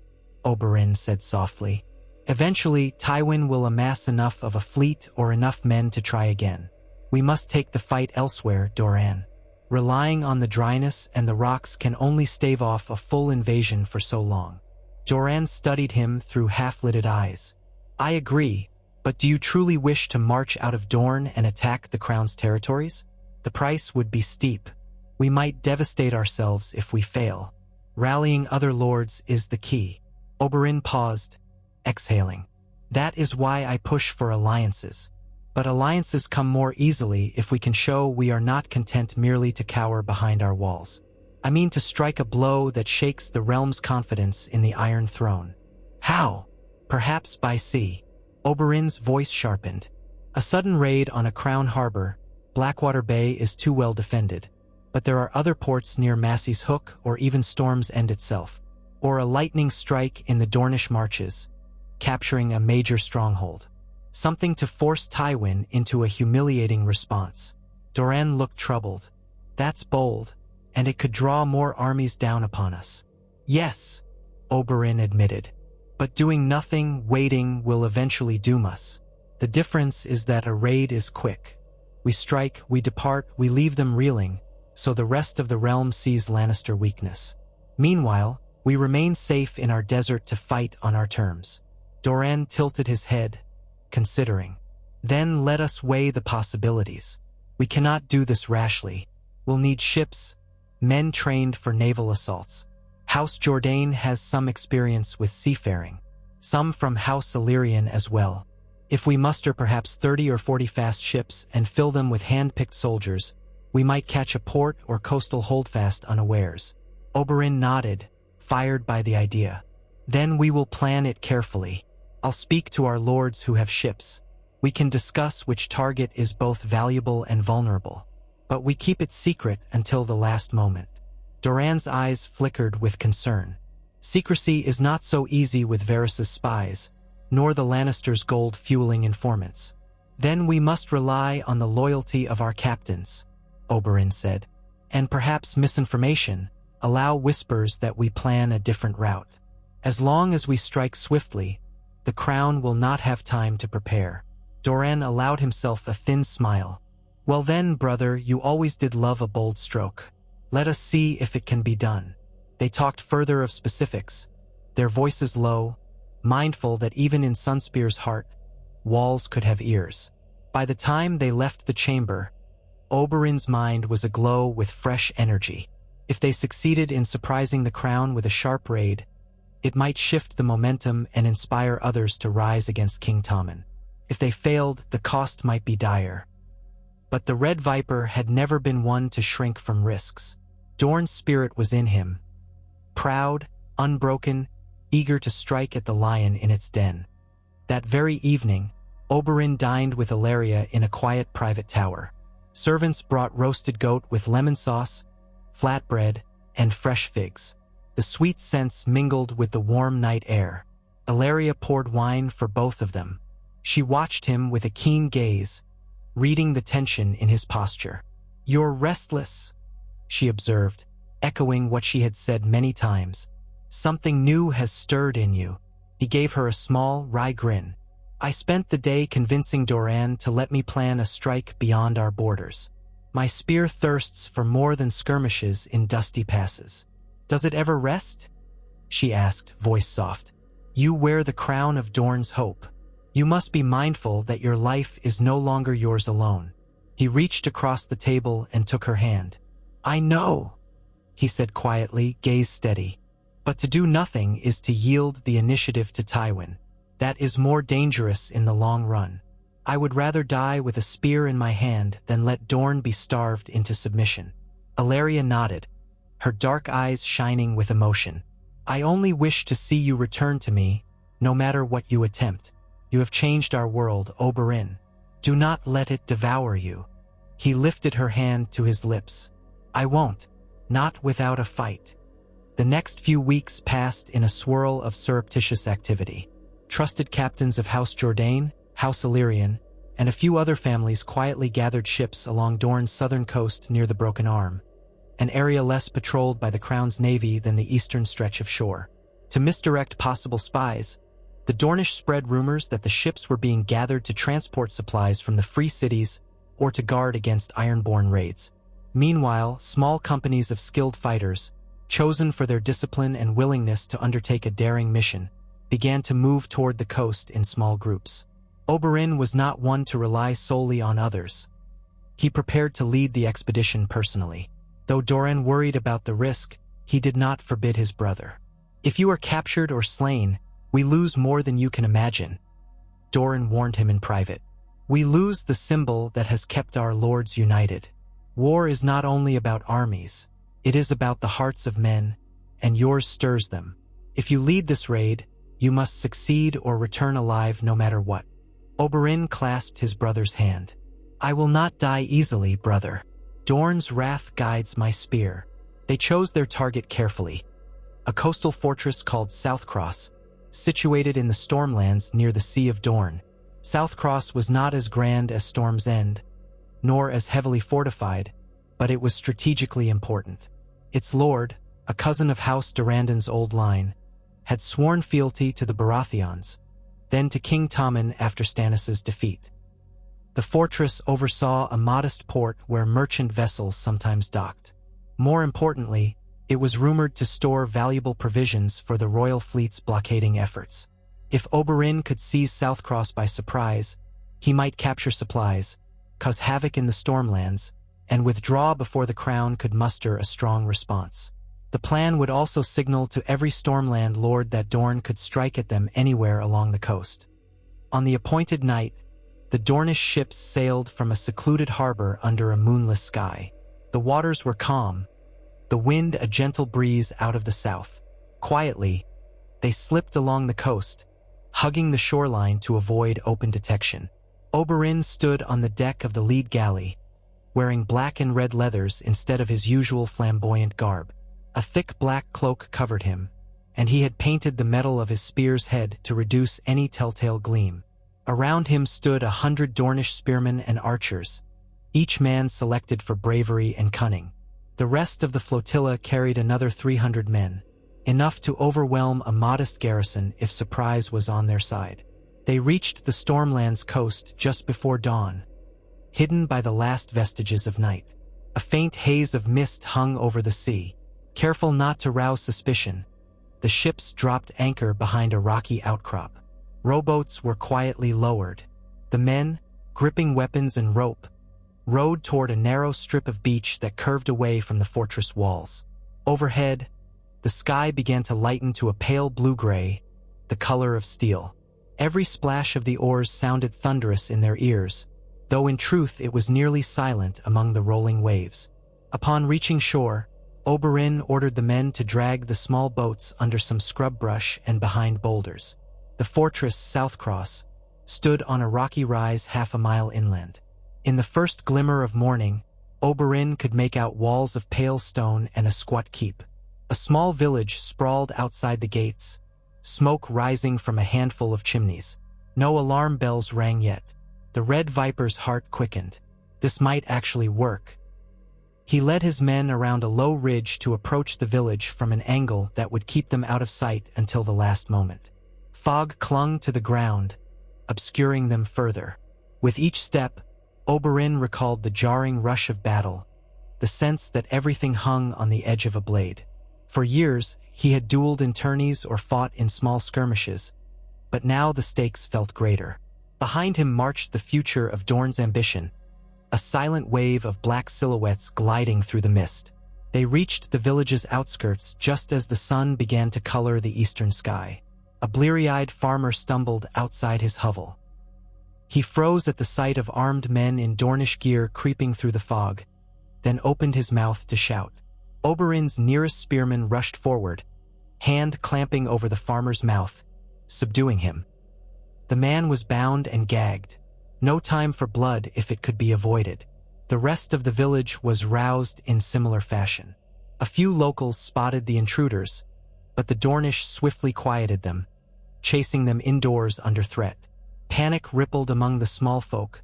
Oberyn said softly. "Eventually, Tywin will amass enough of a fleet or enough men to try again. We must take the fight elsewhere, Doran. Relying on the dryness and the rocks can only stave off a full invasion for so long." Doran studied him through half-lidded eyes. "I agree, but do you truly wish to march out of Dorne and attack the Crown's territories? The price would be steep. We might devastate ourselves if we fail. Rallying other lords is the key." Oberyn paused, exhaling. "That is why I push for alliances. But alliances come more easily if we can show we are not content merely to cower behind our walls. I mean to strike a blow that shakes the realm's confidence in the Iron Throne." "How?" "Perhaps by sea." Oberyn's voice sharpened. "A sudden raid on a crown harbor, Blackwater Bay, is too well defended. But there are other ports near Massey's Hook or even Storm's End itself. Or a lightning strike in the Dornish marches, capturing a major stronghold. Something to force Tywin into a humiliating response." Doran looked troubled. "That's bold, and it could draw more armies down upon us." "Yes," Oberyn admitted. "But doing nothing, waiting, will eventually doom us. The difference is that a raid is quick. We strike, we depart, we leave them reeling, so the rest of the realm sees Lannister weakness. Meanwhile, we remain safe in our desert to fight on our terms." Doran tilted his head, considering. "Then let us weigh the possibilities. We cannot do this rashly. We'll need ships, men trained for naval assaults. House Jourdain has some experience with seafaring, some from House Illyrian as well. If we muster perhaps 30 or 40 fast ships and fill them with hand-picked soldiers, we might catch a port or coastal holdfast unawares." Oberyn nodded, fired by the idea. "Then we will plan it carefully. I'll speak to our lords who have ships. We can discuss which target is both valuable and vulnerable. But we keep it secret until the last moment." Doran's eyes flickered with concern. Secrecy is not so easy with Varys' spies, nor the Lannisters' gold-fueling informants. "Then we must rely on the loyalty of our captains," Oberyn said. "And perhaps misinformation, allow whispers that we plan a different route. As long as we strike swiftly, the Crown will not have time to prepare." Doran allowed himself a thin smile. "Well then, brother, you always did love a bold stroke. Let us see if it can be done." They talked further of specifics, their voices low, mindful that even in Sunspear's heart, walls could have ears. By the time they left the chamber, Oberyn's mind was aglow with fresh energy. If they succeeded in surprising the Crown with a sharp raid, it might shift the momentum and inspire others to rise against King Tommen. If they failed, the cost might be dire. But the Red Viper had never been one to shrink from risks. Dorne's spirit was in him, proud, unbroken, eager to strike at the lion in its den. That very evening, Oberyn dined with Ilaria in a quiet private tower. Servants brought roasted goat with lemon sauce, flatbread, and fresh figs. The sweet scents mingled with the warm night air. Ilaria poured wine for both of them. She watched him with a keen gaze, reading the tension in his posture. "You're restless," she observed, echoing what she had said many times. "Something new has stirred in you." He gave her a small, wry grin. "I spent the day convincing Doran to let me plan a strike beyond our borders. My spear thirsts for more than skirmishes in dusty passes." "Does it ever rest?" she asked, voice soft. "You wear the crown of Dorne's hope. You must be mindful that your life is no longer yours alone." He reached across the table and took her hand. "I know," he said quietly, gaze steady. "But to do nothing is to yield the initiative to Tywin. That is more dangerous in the long run. I would rather die with a spear in my hand than let Dorne be starved into submission." Ilaria nodded, her dark eyes shining with emotion. "I only wish to see you return to me, no matter what you attempt. You have changed our world, Oberyn. Do not let it devour you." He lifted her hand to his lips. "I won't, not without a fight." The next few weeks passed in a swirl of surreptitious activity. Trusted captains of House Jourdain, House Illyrian, and a few other families quietly gathered ships along Dorne's southern coast near the Broken Arm, an area less patrolled by the Crown's navy than the eastern stretch of shore. To misdirect possible spies, the Dornish spread rumors that the ships were being gathered to transport supplies from the free cities or to guard against Ironborn raids. Meanwhile, small companies of skilled fighters, chosen for their discipline and willingness to undertake a daring mission, began to move toward the coast in small groups. Oberyn was not one to rely solely on others. He prepared to lead the expedition personally. Though Doran worried about the risk, he did not forbid his brother. "If you are captured or slain, we lose more than you can imagine," Doran warned him in private. "We lose the symbol that has kept our lords united. War is not only about armies, it is about the hearts of men, and yours stirs them. If you lead this raid, you must succeed or return alive no matter what." Oberyn clasped his brother's hand. "I will not die easily, brother. Dorne's wrath guides my spear." They chose their target carefully, a coastal fortress called Southcross, situated in the Stormlands near the Sea of Dorne. Southcross was not as grand as Storm's End, nor as heavily fortified, but it was strategically important. Its lord, a cousin of House Durrandon's old line, had sworn fealty to the Baratheons, then to King Tommen after Stannis' defeat. The fortress oversaw a modest port where merchant vessels sometimes docked. More importantly, it was rumored to store valuable provisions for the royal fleet's blockading efforts. If Oberyn could seize Southcross by surprise, he might capture supplies, cause havoc in the Stormlands, and withdraw before the Crown could muster a strong response. The plan would also signal to every Stormland lord that Dorne could strike at them anywhere along the coast. On the appointed night, the Dornish ships sailed from a secluded harbor under a moonless sky. The waters were calm, the wind a gentle breeze out of the south. Quietly, they slipped along the coast, hugging the shoreline to avoid open detection. Oberyn stood on the deck of the lead galley, wearing black and red leathers instead of his usual flamboyant garb. A thick black cloak covered him, and he had painted the metal of his spear's head to reduce any telltale gleam. Around him stood 100 Dornish spearmen and archers, each man selected for bravery and cunning. The rest of the flotilla carried another 300 men, enough to overwhelm a modest garrison if surprise was on their side. They reached the Stormlands coast just before dawn, hidden by the last vestiges of night. A faint haze of mist hung over the sea. Careful not to rouse suspicion, the ships dropped anchor behind a rocky outcrop. Rowboats were quietly lowered. The men, gripping weapons and rope, rowed toward a narrow strip of beach that curved away from the fortress walls. Overhead, the sky began to lighten to a pale blue-gray, the color of steel. Every splash of the oars sounded thunderous in their ears, though in truth it was nearly silent among the rolling waves. Upon reaching shore, Oberyn ordered the men to drag the small boats under some scrub brush and behind boulders. The fortress, Southcross, stood on a rocky rise half a mile inland. In the first glimmer of morning, Oberyn could make out walls of pale stone and a squat keep. A small village sprawled outside the gates, smoke rising from a handful of chimneys. No alarm bells rang yet. The Red Viper's heart quickened. This might actually work. He led his men around a low ridge to approach the village from an angle that would keep them out of sight until the last moment. Fog clung to the ground, obscuring them further. With each step, Oberyn recalled the jarring rush of battle, the sense that everything hung on the edge of a blade. For years, he had dueled in tourneys or fought in small skirmishes, but now the stakes felt greater. Behind him marched the future of Dorne's ambition, a silent wave of black silhouettes gliding through the mist. They reached the village's outskirts just as the sun began to color the eastern sky. A bleary-eyed farmer stumbled outside his hovel. He froze at the sight of armed men in Dornish gear creeping through the fog, then opened his mouth to shout. Oberyn's nearest spearman rushed forward, hand clamping over the farmer's mouth, subduing him. The man was bound and gagged. No time for blood if it could be avoided. The rest of the village was roused in similar fashion. A few locals spotted the intruders, but the Dornish swiftly quieted them, chasing them indoors under threat. Panic rippled among the small folk,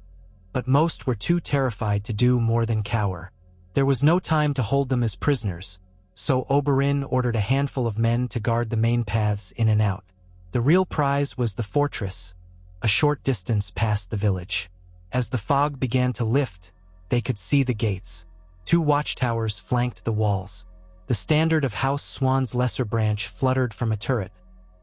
but most were too terrified to do more than cower. There was no time to hold them as prisoners, so Oberyn ordered a handful of men to guard the main paths in and out. The real prize was the fortress, a short distance past the village. As the fog began to lift, they could see the gates. 2 watchtowers flanked the walls. The standard of House Swan's lesser branch fluttered from a turret,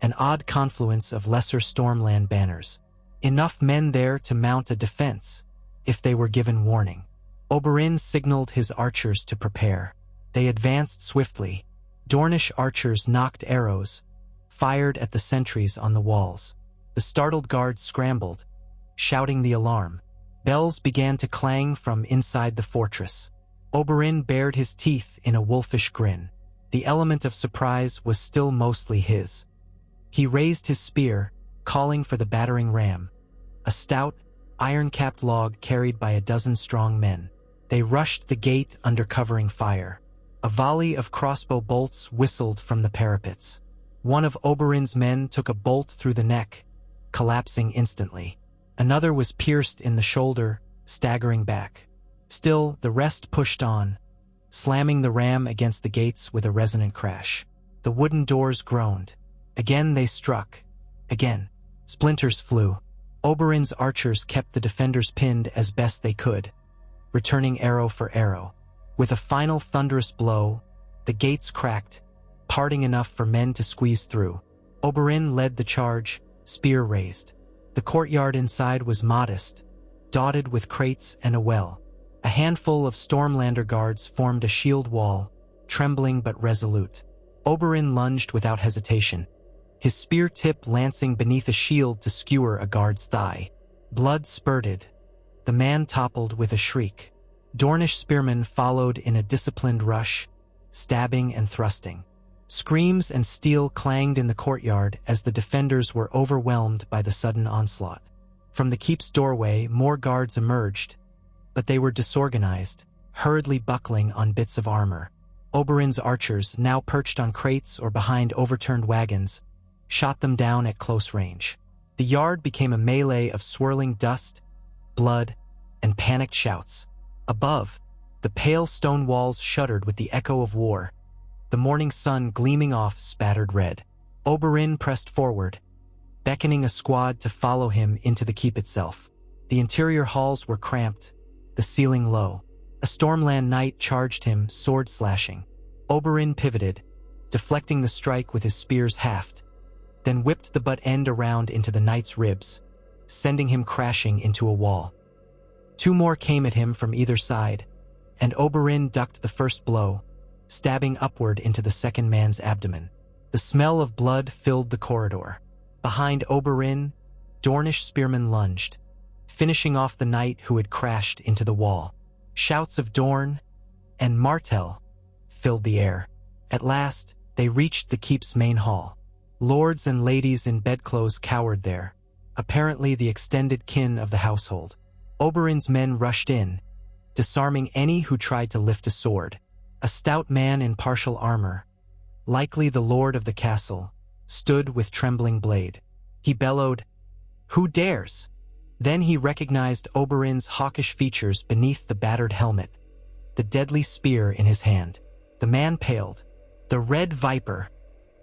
an odd confluence of lesser Stormland banners. Enough men there to mount a defense, if they were given warning. Oberyn signaled his archers to prepare. They advanced swiftly. Dornish archers knocked arrows, fired at the sentries on the walls. The startled guards scrambled, shouting the alarm. Bells began to clang from inside the fortress. Oberyn bared his teeth in a wolfish grin. The element of surprise was still mostly his. He raised his spear, calling for the battering ram, a stout, iron-capped log carried by a dozen strong men. They rushed the gate under covering fire. A volley of crossbow bolts whistled from the parapets. One of Oberyn's men took a bolt through the neck, collapsing instantly. Another was pierced in the shoulder, staggering back. Still, the rest pushed on, slamming the ram against the gates with a resonant crash. The wooden doors groaned. Again they struck. Again. Splinters flew. Oberyn's archers kept the defenders pinned as best they could, returning arrow for arrow. With a final thunderous blow, the gates cracked, parting enough for men to squeeze through. Oberyn led the charge, spear raised. The courtyard inside was modest, dotted with crates and a well. A handful of Stormlander guards formed a shield wall, trembling but resolute. Oberyn lunged without hesitation, his spear tip lancing beneath a shield to skewer a guard's thigh. Blood spurted. The man toppled with a shriek. Dornish spearmen followed in a disciplined rush, stabbing and thrusting. Screams and steel clanged in the courtyard as the defenders were overwhelmed by the sudden onslaught. From the keep's doorway, more guards emerged, but they were disorganized, hurriedly buckling on bits of armor. Oberyn's archers, now perched on crates or behind overturned wagons, shot them down at close range. The yard became a melee of swirling dust, blood, and panicked shouts. Above, the pale stone walls shuddered with the echo of war, the morning sun gleaming off spattered red. Oberyn pressed forward, beckoning a squad to follow him into the keep itself. The interior halls were cramped, the ceiling low. A Stormland knight charged him, sword slashing. Oberyn pivoted, deflecting the strike with his spear's haft, then whipped the butt end around into the knight's ribs, sending him crashing into a wall. 2 more came at him from either side, and Oberyn ducked the first blow, stabbing upward into the second man's abdomen. The smell of blood filled the corridor. Behind Oberyn, Dornish spearmen lunged, finishing off the knight who had crashed into the wall. Shouts of Dorne and Martell filled the air. At last, they reached the keep's main hall. Lords and ladies in bedclothes cowered there, apparently the extended kin of the household. Oberyn's men rushed in, disarming any who tried to lift a sword. A stout man in partial armor, likely the lord of the castle, stood with trembling blade. He bellowed, "Who dares?" Then he recognized Oberyn's hawkish features beneath the battered helmet, the deadly spear in his hand. The man paled. "The Red Viper."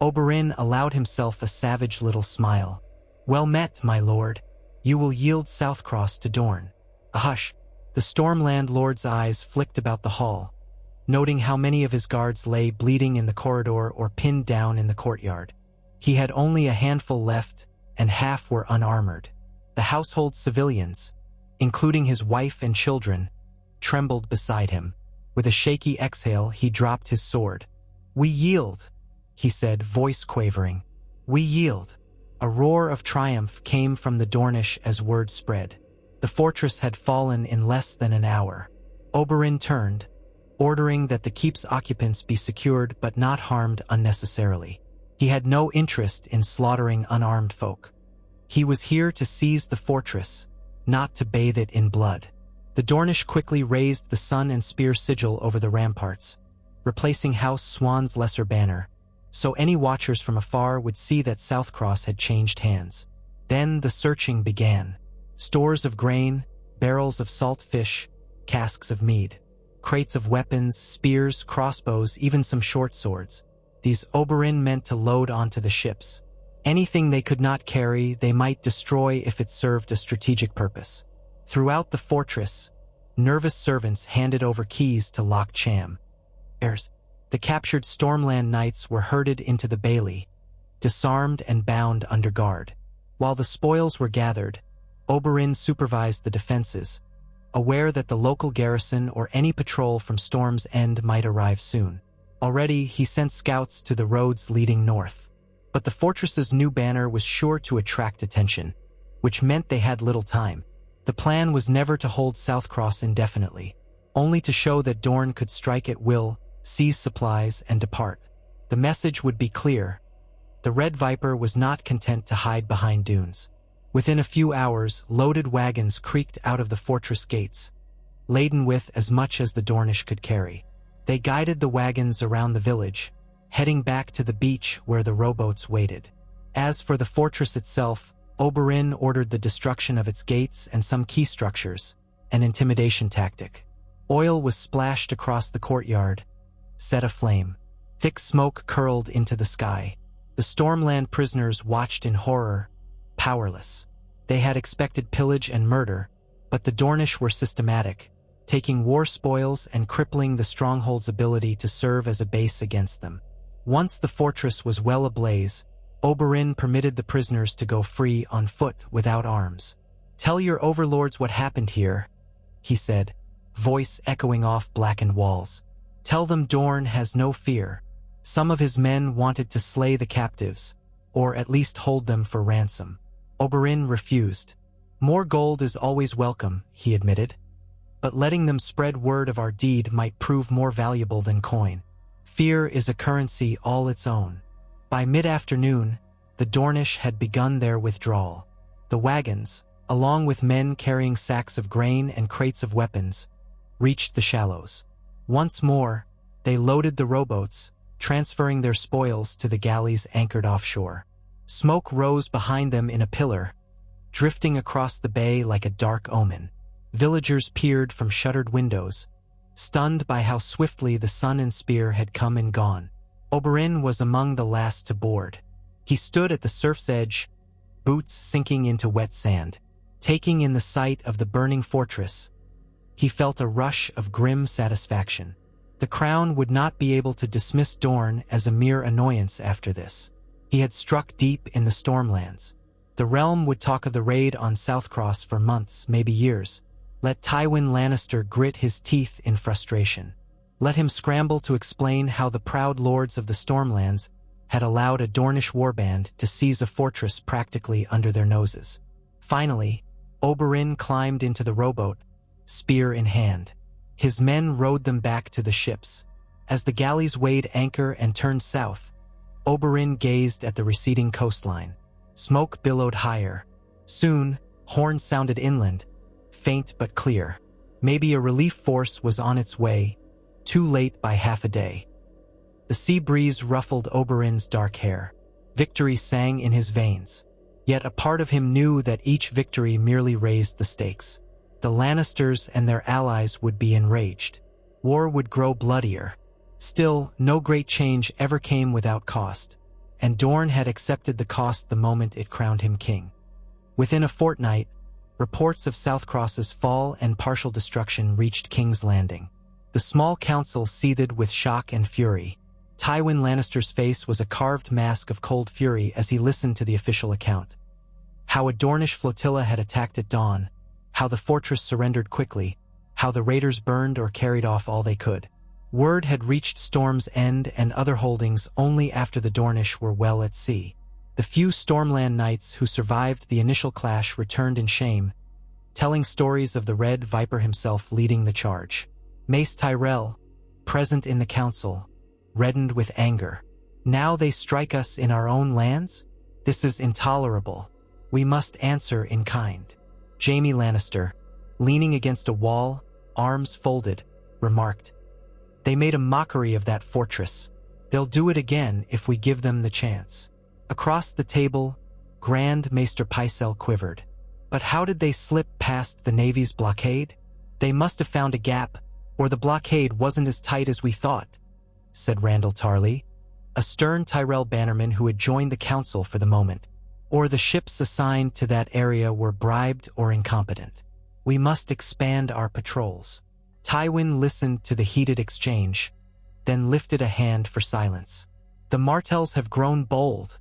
Oberyn allowed himself a savage little smile. "Well met, my lord. You will yield Southcross to Dorne." A hush. The Stormland Lord's eyes flicked about the hall, noting how many of his guards lay bleeding in the corridor or pinned down in the courtyard. He had only a handful left, and half were unarmored. The household civilians, including his wife and children, trembled beside him. With a shaky exhale, he dropped his sword. "We yield," he said, voice quavering. "We yield." A roar of triumph came from the Dornish as word spread. The fortress had fallen in less than an hour. Oberyn turned, ordering that the keep's occupants be secured but not harmed unnecessarily. He had no interest in slaughtering unarmed folk. He was here to seize the fortress, not to bathe it in blood. The Dornish quickly raised the sun and spear sigil over the ramparts, replacing House Swan's lesser banner, so any watchers from afar would see that Southcross had changed hands. Then the searching began. Stores of grain, barrels of salt fish, casks of mead, crates of weapons, spears, crossbows, even some short swords. These Oberyn meant to load onto the ships. Anything they could not carry, they might destroy if it served a strategic purpose. Throughout the fortress, nervous servants handed over keys to locked cham. The captured Stormland knights were herded into the bailey, disarmed and bound under guard. While the spoils were gathered, Oberyn supervised the defenses, aware that the local garrison or any patrol from Storm's End might arrive soon. Already, he sent scouts to the roads leading north. But the fortress's new banner was sure to attract attention, which meant they had little time. The plan was never to hold Southcross indefinitely, only to show that Dorne could strike at will, seize supplies, and depart. The message would be clear. The Red Viper was not content to hide behind dunes. Within a few hours, loaded wagons creaked out of the fortress gates, laden with as much as the Dornish could carry. They guided the wagons around the village, heading back to the beach where the rowboats waited. As for the fortress itself, Oberyn ordered the destruction of its gates and some key structures, an intimidation tactic. Oil was splashed across the courtyard, set aflame. Thick smoke curled into the sky. The Stormland prisoners watched in horror, powerless. They had expected pillage and murder, but the Dornish were systematic, taking war spoils and crippling the stronghold's ability to serve as a base against them. Once the fortress was well ablaze, Oberyn permitted the prisoners to go free on foot without arms. "Tell your overlords what happened here," he said, voice echoing off blackened walls. "Tell them Dorne has no fear." Some of his men wanted to slay the captives, or at least hold them for ransom. Oberyn refused. "More gold is always welcome," he admitted, "but letting them spread word of our deed might prove more valuable than coin. Fear is a currency all its own." By mid-afternoon, the Dornish had begun their withdrawal. The wagons, along with men carrying sacks of grain and crates of weapons, reached the shallows. Once more, they loaded the rowboats, transferring their spoils to the galleys anchored offshore. Smoke rose behind them in a pillar, drifting across the bay like a dark omen. Villagers peered from shuttered windows, stunned by how swiftly the sun and spear had come and gone. Oberyn was among the last to board. He stood at the surf's edge, boots sinking into wet sand. Taking in the sight of the burning fortress, he felt a rush of grim satisfaction. The crown would not be able to dismiss Dorne as a mere annoyance after this. He had struck deep in the Stormlands. The realm would talk of the raid on Southcross for months, maybe years. Let Tywin Lannister grit his teeth in frustration. Let him scramble to explain how the proud lords of the Stormlands had allowed a Dornish warband to seize a fortress practically under their noses. Finally, Oberyn climbed into the rowboat, spear in hand. His men rowed them back to the ships. As the galleys weighed anchor and turned south, Oberyn gazed at the receding coastline. Smoke billowed higher, Soon, horns sounded inland, faint but clear. Maybe a relief force was on its way, too late by half a day. The sea breeze ruffled Oberyn's dark hair. Victory sang in his veins. Yet a part of him knew that each victory merely raised the stakes. The Lannisters and their allies would be enraged. War would grow bloodier. Still, no great change ever came without cost, and Dorne had accepted the cost the moment it crowned him king. Within a fortnight, reports of Southcross's fall and partial destruction reached King's Landing. The small council seethed with shock and fury. Tywin Lannister's face was a carved mask of cold fury as he listened to the official account. How a Dornish flotilla had attacked at dawn, how the fortress surrendered quickly, how the raiders burned or carried off all they could. Word had reached Storm's End and other holdings only after the Dornish were well at sea. The few Stormland knights who survived the initial clash returned in shame, telling stories of the Red Viper himself leading the charge. Mace Tyrell, present in the council, reddened with anger. Now they strike us in our own lands? This is intolerable. We must answer in kind. Jaime Lannister, leaning against a wall, arms folded, remarked, "They made a mockery of that fortress. They'll do it again if we give them the chance." Across the table, Grand Maester Pycelle quivered. But how did they slip past the Navy's blockade? They must have found a gap, or the blockade wasn't as tight as we thought, said Randall Tarley, a stern Tyrell bannerman who had joined the council for the moment. Or the ships assigned to that area were bribed or incompetent. We must expand our patrols. Tywin listened to the heated exchange, then lifted a hand for silence. "The Martells have grown bold,"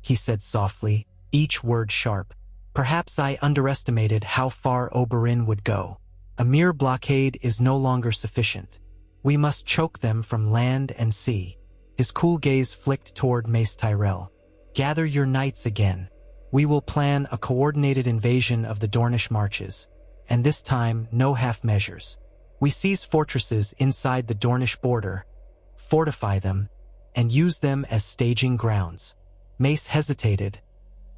he said softly, each word sharp. "Perhaps I underestimated how far Oberyn would go. A mere blockade is no longer sufficient. We must choke them from land and sea." His cool gaze flicked toward Mace Tyrell. "Gather your knights again. We will plan a coordinated invasion of the Dornish marches, and this time no half measures. We seize fortresses inside the Dornish border, fortify them, and use them as staging grounds." Mace hesitated,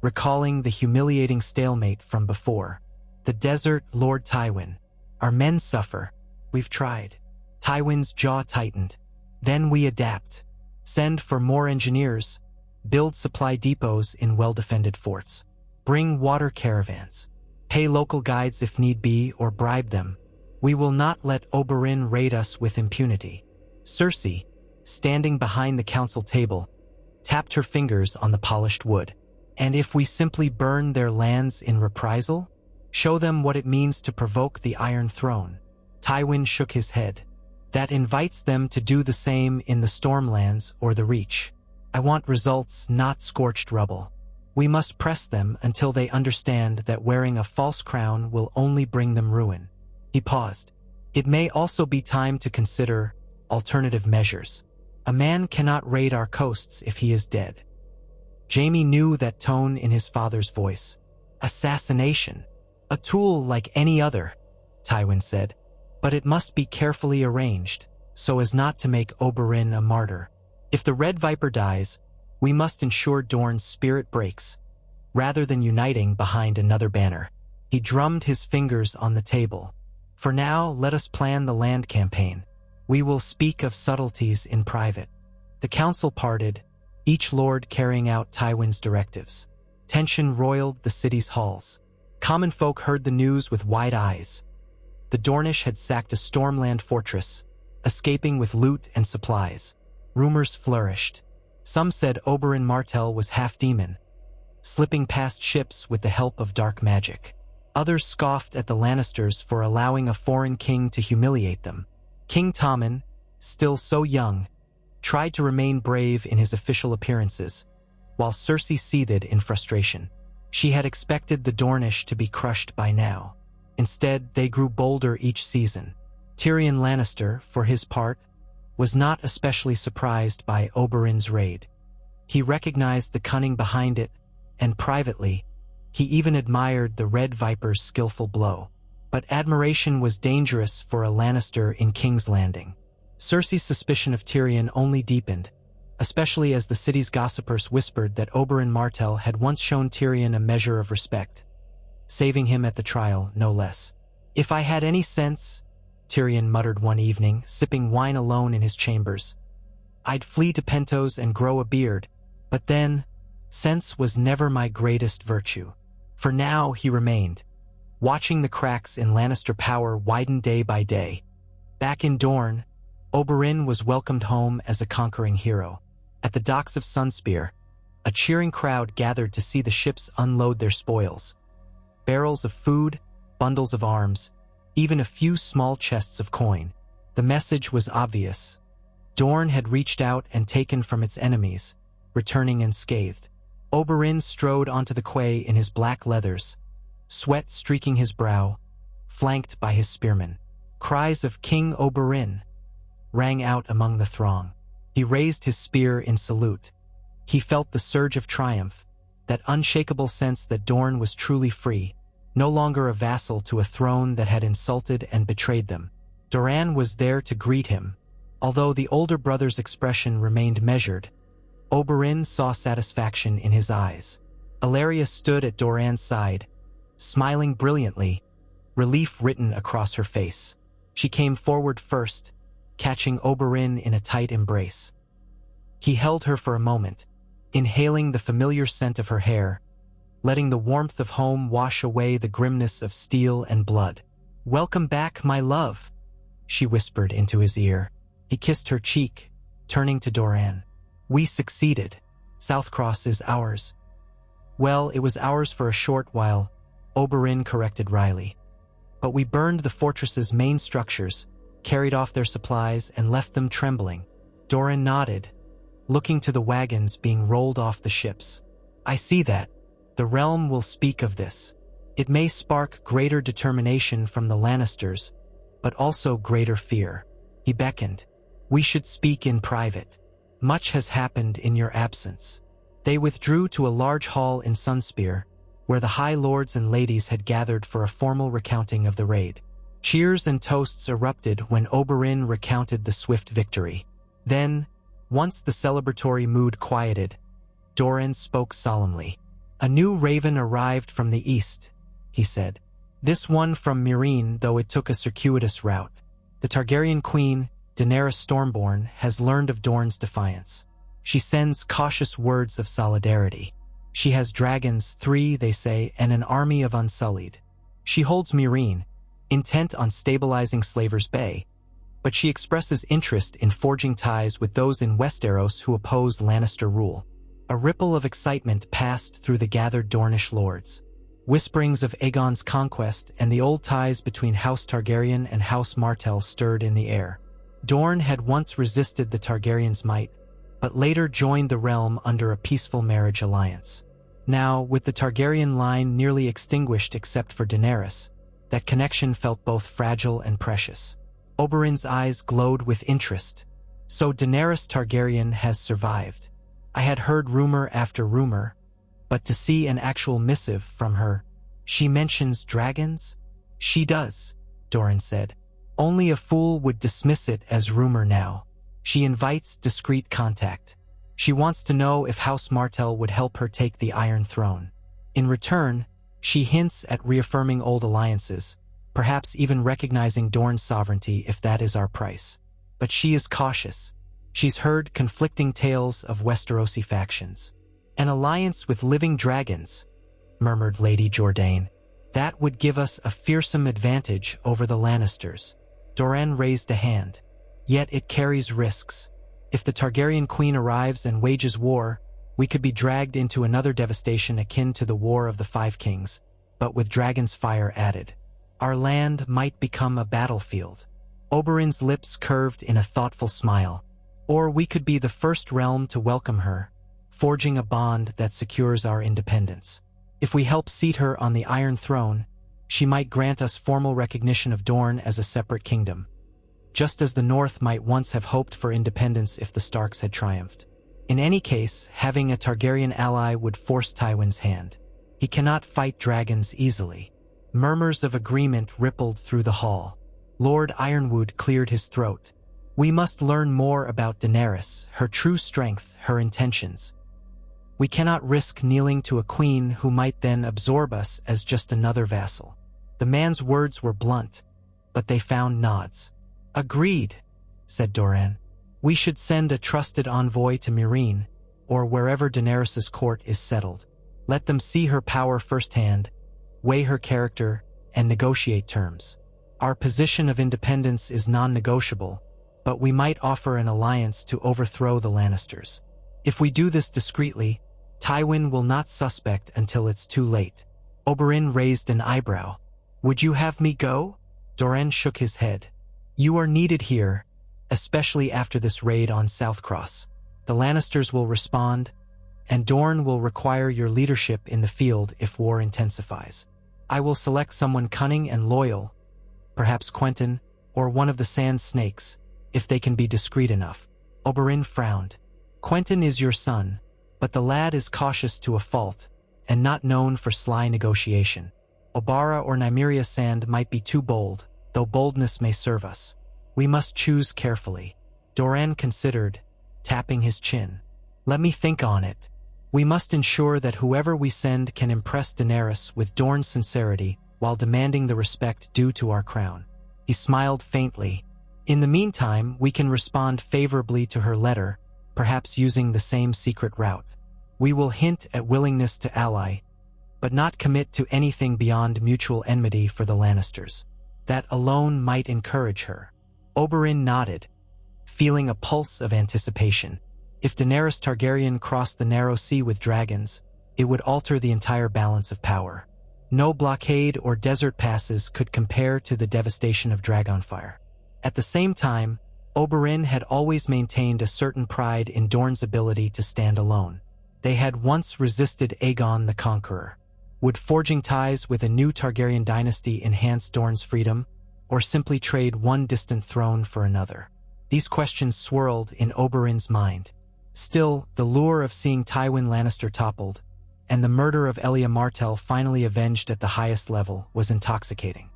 recalling the humiliating stalemate from before. "The desert, Lord Tywin. Our men suffer. We've tried." Tywin's jaw tightened. "Then we adapt. Send for more engineers. Build supply depots in well-defended forts. Bring water caravans. Pay local guides if need be or bribe them. We will not let Oberyn raid us with impunity." Cersei, standing behind the council table, tapped her fingers on the polished wood. "And if we simply burn their lands in reprisal? Show them what it means to provoke the Iron Throne?" Tywin shook his head. "That invites them to do the same in the Stormlands or the Reach. I want results, not scorched rubble. We must press them until they understand that wearing a false crown will only bring them ruin." He paused. "It may also be time to consider alternative measures. A man cannot raid our coasts if he is dead." Jaime knew that tone in his father's voice. "Assassination. A tool like any other," Tywin said. "But it must be carefully arranged, so as not to make Oberyn a martyr. If the Red Viper dies, we must ensure Dorne's spirit breaks, rather than uniting behind another banner." He drummed his fingers on the table. "For now, let us plan the land campaign. We will speak of subtleties in private." The council parted, each lord carrying out Tywin's directives. Tension roiled the city's halls. Common folk heard the news with wide eyes. The Dornish had sacked a Stormland fortress, escaping with loot and supplies. Rumors flourished. Some said Oberyn Martell was half-demon, slipping past ships with the help of dark magic. Others scoffed at the Lannisters for allowing a foreign king to humiliate them. King Tommen, still so young, tried to remain brave in his official appearances, while Cersei seethed in frustration. She had expected the Dornish to be crushed by now. Instead, they grew bolder each season. Tyrion Lannister, for his part, was not especially surprised by Oberyn's raid. He recognized the cunning behind it, and privately, he even admired the Red Viper's skillful blow. But admiration was dangerous for a Lannister in King's Landing. Cersei's suspicion of Tyrion only deepened, especially as the city's gossipers whispered that Oberyn Martell had once shown Tyrion a measure of respect. saving him at the trial, no less. "If I had any sense," Tyrion muttered one evening, sipping wine alone in his chambers, "I'd flee to Pentos and grow a beard, but then, sense was never my greatest virtue." For now he remained, watching the cracks in Lannister power widen day by day. Back in Dorne, Oberyn was welcomed home as a conquering hero. At the docks of Sunspear, a cheering crowd gathered to see the ships unload their spoils. Barrels of food, bundles of arms, even a few small chests of coin. The message was obvious. Dorne had reached out and taken from its enemies, returning unscathed. Oberyn strode onto the quay in his black leathers, sweat streaking his brow, flanked by his spearmen. Cries of "King Oberyn" rang out among the throng. He raised his spear in salute. He felt the surge of triumph, that unshakable sense that Dorne was truly free, no longer a vassal to a throne that had insulted and betrayed them. Doran was there to greet him. Although the older brother's expression remained measured, Oberyn saw satisfaction in his eyes. Ilaria stood at Doran's side, smiling brilliantly, relief written across her face. She came forward first, catching Oberyn in a tight embrace. He held her for a moment, inhaling the familiar scent of her hair, letting the warmth of home wash away the grimness of steel and blood. "Welcome back, my love," she whispered into his ear. He kissed her cheek, turning to Doran. "We succeeded. Southcross is ours." "Well, it was ours for a short while," Oberyn corrected wryly. "But we burned the fortress's main structures, carried off their supplies, and left them trembling." Doran nodded, looking to the wagons being rolled off the ships. "I see that. The realm will speak of this. It may spark greater determination from the Lannisters, but also greater fear." He beckoned. "We should speak in private. Much has happened in your absence." They withdrew to a large hall in Sunspear, where the high lords and ladies had gathered for a formal recounting of the raid. Cheers and toasts erupted when Oberyn recounted the swift victory. Then, once the celebratory mood quieted, Doran spoke solemnly. "A new raven arrived from the east," he said. "This one from Meereen, though it took a circuitous route. The Targaryen queen, Daenerys Stormborn, has learned of Dorne's defiance. She sends cautious words of solidarity. She has dragons, 3, they say, and an army of Unsullied. She holds Meereen, intent on stabilizing Slaver's Bay, but she expresses interest in forging ties with those in Westeros who oppose Lannister rule." A ripple of excitement passed through the gathered Dornish lords. Whisperings of Aegon's conquest and the old ties between House Targaryen and House Martell stirred in the air. Dorne had once resisted the Targaryens' might, but later joined the realm under a peaceful marriage alliance. Now, with the Targaryen line nearly extinguished except for Daenerys, that connection felt both fragile and precious. Oberyn's eyes glowed with interest. "So Daenerys Targaryen has survived. I had heard rumor after rumor, but to see an actual missive from her." "She mentions dragons?" "She does," Doran said. "Only a fool would dismiss it as rumor now. She invites discreet contact. She wants to know if House Martell would help her take the Iron Throne. In return, she hints at reaffirming old alliances, perhaps even recognizing Dorne's sovereignty if that is our price. But she is cautious. She's heard conflicting tales of Westerosi factions. An alliance with living dragons," murmured Lady Jourdain. "That would give us a fearsome advantage over the Lannisters." Doran raised a hand. "Yet it carries risks. If the Targaryen queen arrives and wages war, we could be dragged into another devastation akin to the War of the Five Kings, but with dragon's fire added. Our land might become a battlefield." Oberyn's lips curved in a thoughtful smile. "Or we could be the first realm to welcome her, forging a bond that secures our independence. If we help seat her on the Iron Throne, she might grant us formal recognition of Dorne as a separate kingdom, just as the North might once have hoped for independence if the Starks had triumphed. In any case, having a Targaryen ally would force Tywin's hand. He cannot fight dragons easily." Murmurs of agreement rippled through the hall. Lord Ironwood cleared his throat. "We must learn more about Daenerys, her true strength, her intentions. We cannot risk kneeling to a queen who might then absorb us as just another vassal." The man's words were blunt, but they found nods. "Agreed," said Doran. "We should send a trusted envoy to Meereen, or wherever Daenerys's court is settled. Let them see her power firsthand, weigh her character, and negotiate terms. Our position of independence is non-negotiable, but we might offer an alliance to overthrow the Lannisters. If we do this discreetly, Tywin will not suspect until it's too late." Oberyn raised an eyebrow. "Would you have me go?" Doran shook his head. "You are needed here, especially after this raid on Southcross. The Lannisters will respond, and Dorne will require your leadership in the field if war intensifies. I will select someone cunning and loyal, perhaps Quentyn, or one of the Sand Snakes, if they can be discreet enough." Oberyn frowned. "Quentyn is your son, but the lad is cautious to a fault, and not known for sly negotiation. Obara or Nymeria Sand might be too bold, though boldness may serve us. We must choose carefully." Doran considered, tapping his chin. "Let me think on it. We must ensure that whoever we send can impress Daenerys with Dorne's sincerity while demanding the respect due to our crown." He smiled faintly. "In the meantime, we can respond favorably to her letter, perhaps using the same secret route. We will hint at willingness to ally, but not commit to anything beyond mutual enmity for the Lannisters. That alone might encourage her." Oberyn nodded, feeling a pulse of anticipation. If Daenerys Targaryen crossed the narrow sea with dragons, it would alter the entire balance of power. No blockade or desert passes could compare to the devastation of Dragonfire. At the same time, Oberyn had always maintained a certain pride in Dorne's ability to stand alone. They had once resisted Aegon the Conqueror. Would forging ties with a new Targaryen dynasty enhance Dorne's freedom, or simply trade one distant throne for another? These questions swirled in Oberyn's mind. Still, the lure of seeing Tywin Lannister toppled, and the murder of Elia Martell finally avenged at the highest level, was intoxicating.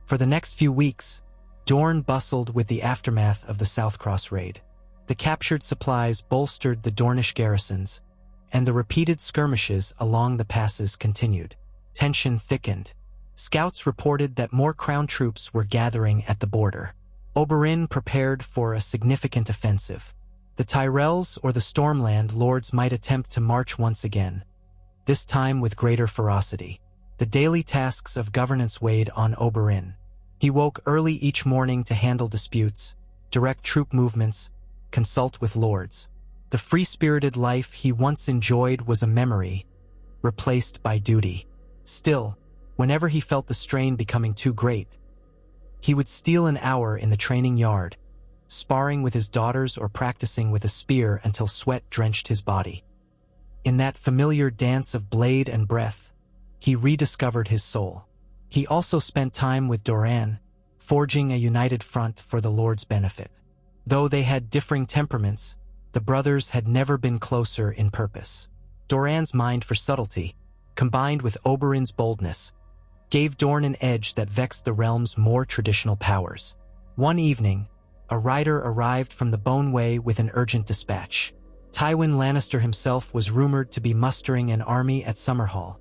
For the next few weeks, Dorne bustled with the aftermath of the Southcross raid. The captured supplies bolstered the Dornish garrisons, and the repeated skirmishes along the passes continued. Tension thickened. Scouts reported that more crown troops were gathering at the border. Oberyn prepared for a significant offensive. The Tyrells or the Stormland lords might attempt to march once again, this time with greater ferocity. The daily tasks of governance weighed on Oberyn. He woke early each morning to handle disputes, direct troop movements, consult with lords. The free-spirited life he once enjoyed was a memory, replaced by duty. Still, whenever he felt the strain becoming too great, he would steal an hour in the training yard, sparring with his daughters or practicing with a spear until sweat drenched his body. In that familiar dance of blade and breath, he rediscovered his soul. He also spent time with Doran, forging a united front for the Lord's benefit. Though they had differing temperaments, the brothers had never been closer in purpose. Doran's mind for subtlety, combined with Oberyn's boldness, gave Dorne an edge that vexed the realm's more traditional powers. One evening, a rider arrived from the Bone Way with an urgent dispatch. Tywin Lannister himself was rumored to be mustering an army at Summerhall,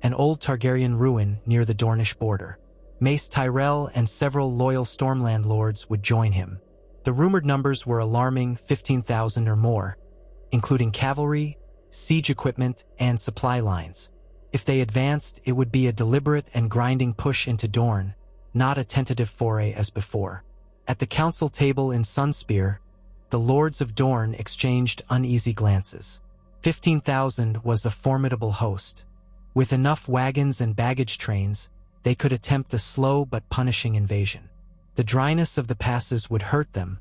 an old Targaryen ruin near the Dornish border. Mace Tyrell and several loyal Stormland lords would join him. The rumored numbers were alarming, 15,000 or more, including cavalry, siege equipment, and supply lines. If they advanced, it would be a deliberate and grinding push into Dorne, not a tentative foray as before. At the council table in Sunspear, the lords of Dorne exchanged uneasy glances. 15,000 was a formidable host. With enough wagons and baggage trains, they could attempt a slow but punishing invasion. The dryness of the passes would hurt them,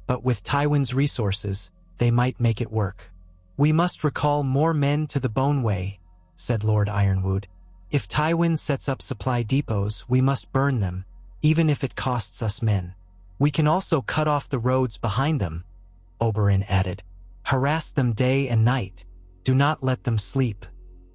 but with Tywin's resources, they might make it work. "We must recall more men to the Bone Way," said Lord Ironwood. "If Tywin sets up supply depots, we must burn them, even if it costs us men. We can also cut off the roads behind them," Oberyn added. "Harass them day and night. Do not let them sleep.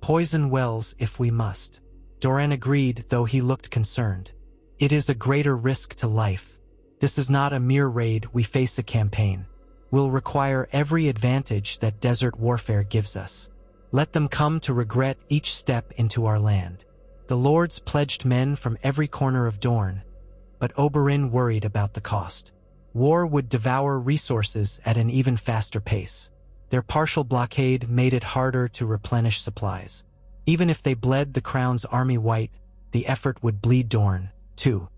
Poison wells if we must." Doran agreed, though he looked concerned. "It is a greater risk to life. This is not a mere raid, we face a campaign. We'll require every advantage that desert warfare gives us." Let them come to regret each step into our land. The lords pledged men from every corner of Dorne, but Oberyn worried about the cost. War would devour resources at an even faster pace. Their partial blockade made it harder to replenish supplies. Even if they bled the crown's army white, the effort would bleed Dorne, too.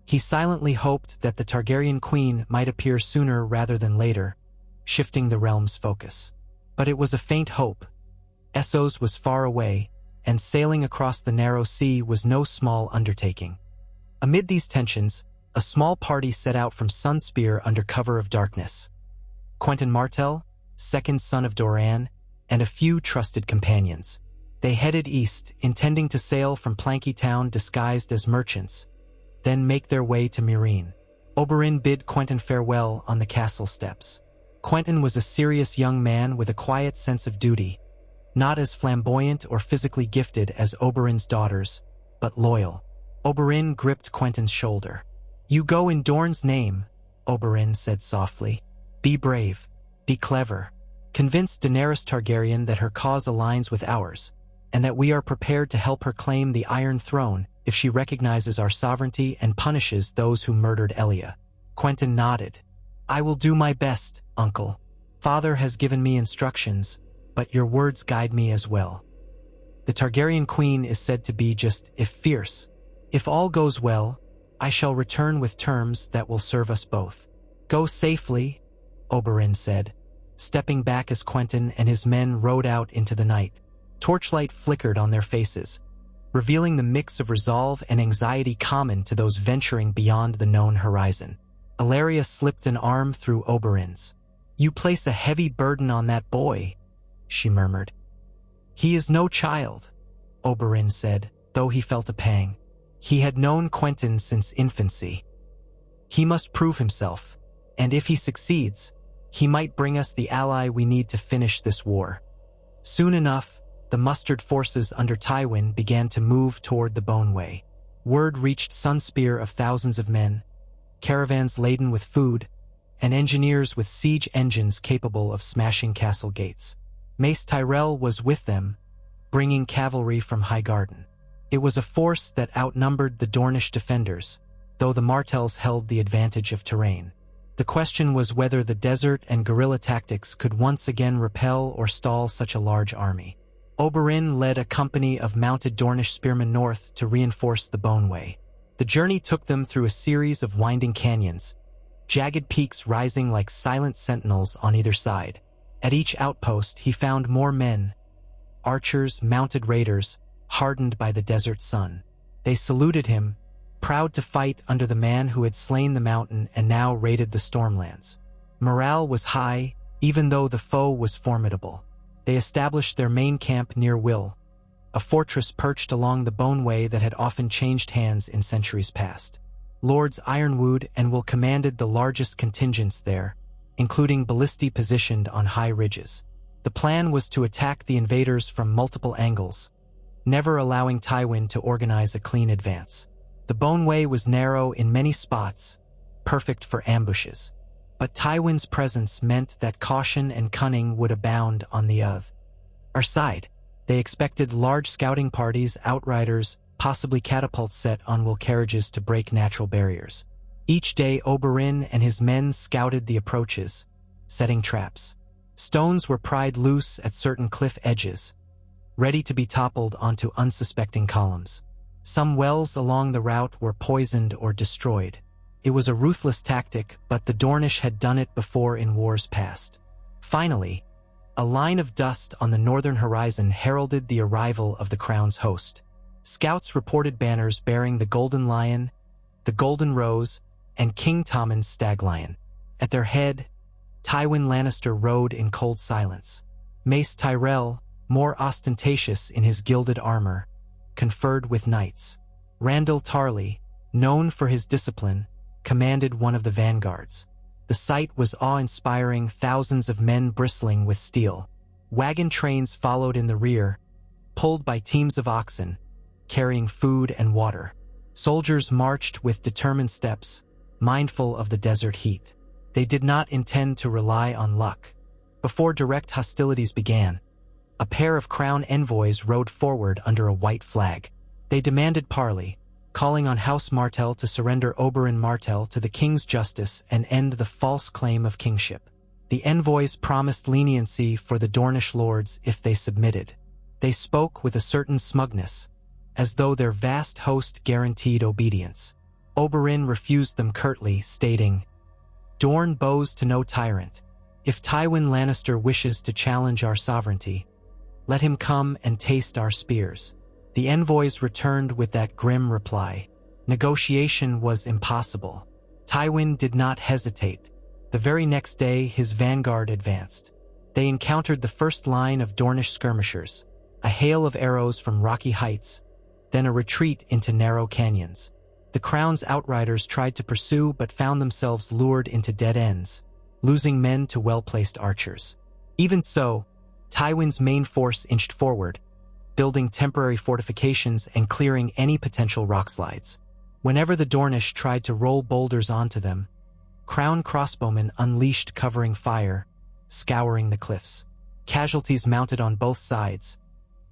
He silently hoped that the Targaryen queen might appear sooner rather than later, shifting the realm's focus. But it was a faint hope. Essos was far away, and sailing across the narrow sea was no small undertaking. Amid these tensions, a small party set out from Sunspear under cover of darkness. Quentyn Martell, second son of Doran, and a few trusted companions. They headed east, intending to sail from Planky Town disguised as merchants, then make their way to Meereen. Oberyn bid Quentyn farewell on the castle steps. Quentyn was a serious young man with a quiet sense of duty, not as flamboyant or physically gifted as Oberyn's daughters, but loyal. Oberyn gripped Quentyn's shoulder. "You go in Dorne's name," Oberyn said softly. "Be brave. Be clever. Convince Daenerys Targaryen that her cause aligns with ours, and that we are prepared to help her claim the Iron Throne if she recognizes our sovereignty and punishes those who murdered Elia." Quentyn nodded. "I will do my best, uncle. Father has given me instructions, but your words guide me as well. The Targaryen queen is said to be just if fierce. If all goes well, I shall return with terms that will serve us both." "Go safely," Oberyn said, stepping back as Quentyn and his men rode out into the night. Torchlight flickered on their faces, revealing the mix of resolve and anxiety common to those venturing beyond the known horizon. Ilaria slipped an arm through Oberyn's. "You place a heavy burden on that boy," she murmured. "He is no child," Oberyn said, though he felt a pang. He had known Quentyn since infancy. "He must prove himself, and if he succeeds, he might bring us the ally we need to finish this war." Soon enough, the mustered forces under Tywin began to move toward the Boneway. Word reached Sunspear of thousands of men, caravans laden with food, and engineers with siege engines capable of smashing castle gates. Mace Tyrell was with them, bringing cavalry from Highgarden. It was a force that outnumbered the Dornish defenders, though the Martells held the advantage of terrain. The question was whether the desert and guerrilla tactics could once again repel or stall such a large army. Oberyn led a company of mounted Dornish spearmen north to reinforce the Boneway. The journey took them through a series of winding canyons, jagged peaks rising like silent sentinels on either side. At each outpost he found more men, archers, mounted raiders, hardened by the desert sun. They saluted him, proud to fight under the man who had slain the mountain and now raided the Stormlands. Morale was high, even though the foe was formidable. They established their main camp near Will, a fortress perched along the Boneway that had often changed hands in centuries past. Lords Ironwood and Will commanded the largest contingents there, including ballistae positioned on high ridges. The plan was to attack the invaders from multiple angles, never allowing Tywin to organize a clean advance. The Boneway was narrow in many spots, perfect for ambushes. But Tywin's presence meant that caution and cunning would abound on the other side. They expected large scouting parties, outriders, possibly catapults set on wool carriages to break natural barriers. Each day Oberyn and his men scouted the approaches, setting traps. Stones were pried loose at certain cliff edges, ready to be toppled onto unsuspecting columns. Some wells along the route were poisoned or destroyed. It was a ruthless tactic, but the Dornish had done it before in wars past. Finally, a line of dust on the northern horizon heralded the arrival of the crown's host. Scouts reported banners bearing the Golden Lion, the Golden Rose, and King Tommen's Stag Lion. At their head, Tywin Lannister rode in cold silence. Mace Tyrell, more ostentatious in his gilded armor, conferred with knights. Randall Tarley, known for his discipline, commanded one of the vanguards. The sight was awe-inspiring, thousands of men bristling with steel. Wagon trains followed in the rear, pulled by teams of oxen, carrying food and water. Soldiers marched with determined steps, mindful of the desert heat. They did not intend to rely on luck. Before direct hostilities began, A pair of crown envoys rode forward under a white flag. They demanded parley, calling on House Martell to surrender Oberyn Martell to the king's justice and end the false claim of kingship. The envoys promised leniency for the Dornish lords if they submitted. They spoke with a certain smugness, as though their vast host guaranteed obedience. Oberyn refused them curtly, stating, "Dorne bows to no tyrant. If Tywin Lannister wishes to challenge our sovereignty, let him come and taste our spears." The envoys returned with that grim reply. Negotiation was impossible. Tywin did not hesitate. The very next day, his vanguard advanced. They encountered the first line of Dornish skirmishers, a hail of arrows from rocky heights, then a retreat into narrow canyons. The Crown's outriders tried to pursue but found themselves lured into dead ends, losing men to well-placed archers. Even so, Tywin's main force inched forward, building temporary fortifications and clearing any potential rockslides. Whenever the Dornish tried to roll boulders onto them, Crown crossbowmen unleashed covering fire, scouring the cliffs. Casualties mounted on both sides,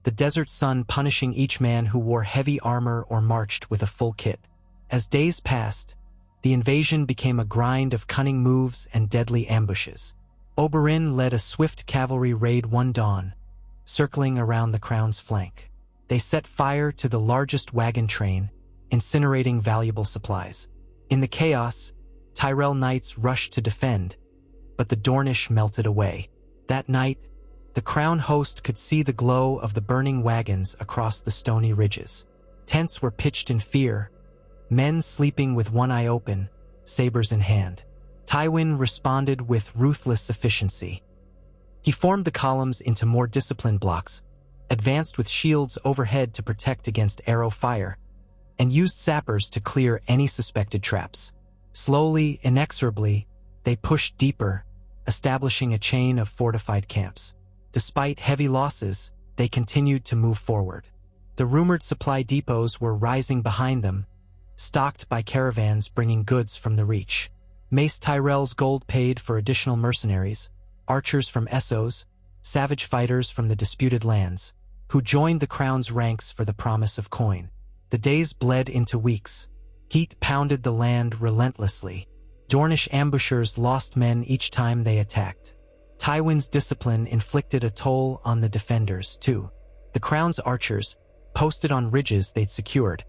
the desert sun punishing each man who wore heavy armor or marched with a full kit. As days passed, the invasion became a grind of cunning moves and deadly ambushes. Oberyn led a swift cavalry raid one dawn, circling around the Crown's flank. They set fire to the largest wagon train, incinerating valuable supplies. In the chaos, Tyrell knights rushed to defend, but the Dornish melted away. That night, the Crown host could see the glow of the burning wagons across the stony ridges. Tents were pitched in fear, men sleeping with one eye open, sabers in hand. Tywin responded with ruthless efficiency. He formed the columns into more disciplined blocks, advanced with shields overhead to protect against arrow fire, and used sappers to clear any suspected traps. Slowly, inexorably, they pushed deeper, establishing a chain of fortified camps. Despite heavy losses, they continued to move forward. The rumored supply depots were rising behind them, stocked by caravans bringing goods from the Reach. Mace Tyrell's gold paid for additional mercenaries, archers from Essos, savage fighters from the disputed lands, who joined the Crown's ranks for the promise of coin. The days bled into weeks. Heat pounded the land relentlessly. Dornish ambushers lost men each time they attacked. Tywin's discipline inflicted a toll on the defenders, too. The Crown's archers, posted on ridges they'd secured,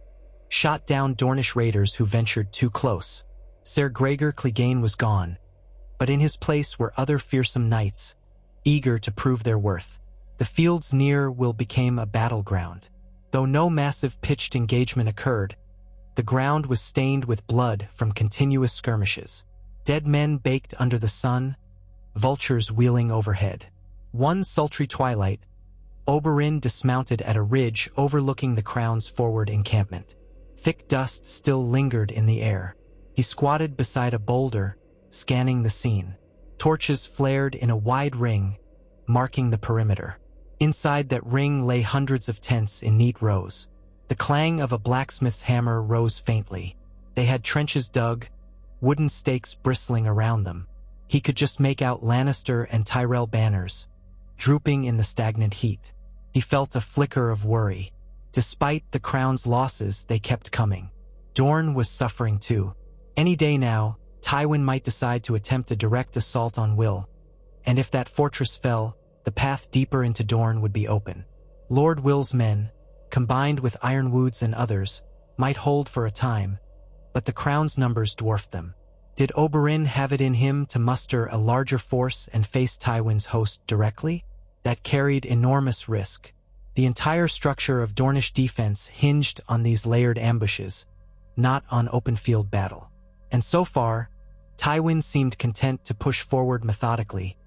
shot down Dornish raiders who ventured too close. Ser Gregor Clegane was gone, but in his place were other fearsome knights, eager to prove their worth. The fields near Will became a battleground. Though no massive pitched engagement occurred, the ground was stained with blood from continuous skirmishes. Dead men baked under the sun, vultures wheeling overhead. One sultry twilight, Oberyn dismounted at a ridge overlooking the Crown's forward encampment. Thick dust still lingered in the air. He squatted beside a boulder, scanning the scene. Torches flared in a wide ring, marking the perimeter. Inside that ring lay hundreds of tents in neat rows. The clang of a blacksmith's hammer rose faintly. They had trenches dug, wooden stakes bristling around them. He could just make out Lannister and Tyrell banners, drooping in the stagnant heat. He felt a flicker of worry. Despite the Crown's losses, they kept coming. Dorne was suffering too. Any day now, Tywin might decide to attempt a direct assault on Will, and if that fortress fell, the path deeper into Dorne would be open. Lord Will's men, combined with Ironwood's and others, might hold for a time, but the Crown's numbers dwarfed them. Did Oberyn have it in him to muster a larger force and face Tywin's host directly? That carried enormous risk. The entire structure of Dornish defense hinged on these layered ambushes, not on open field battle. And so far, Tywin seemed content to push forward methodically,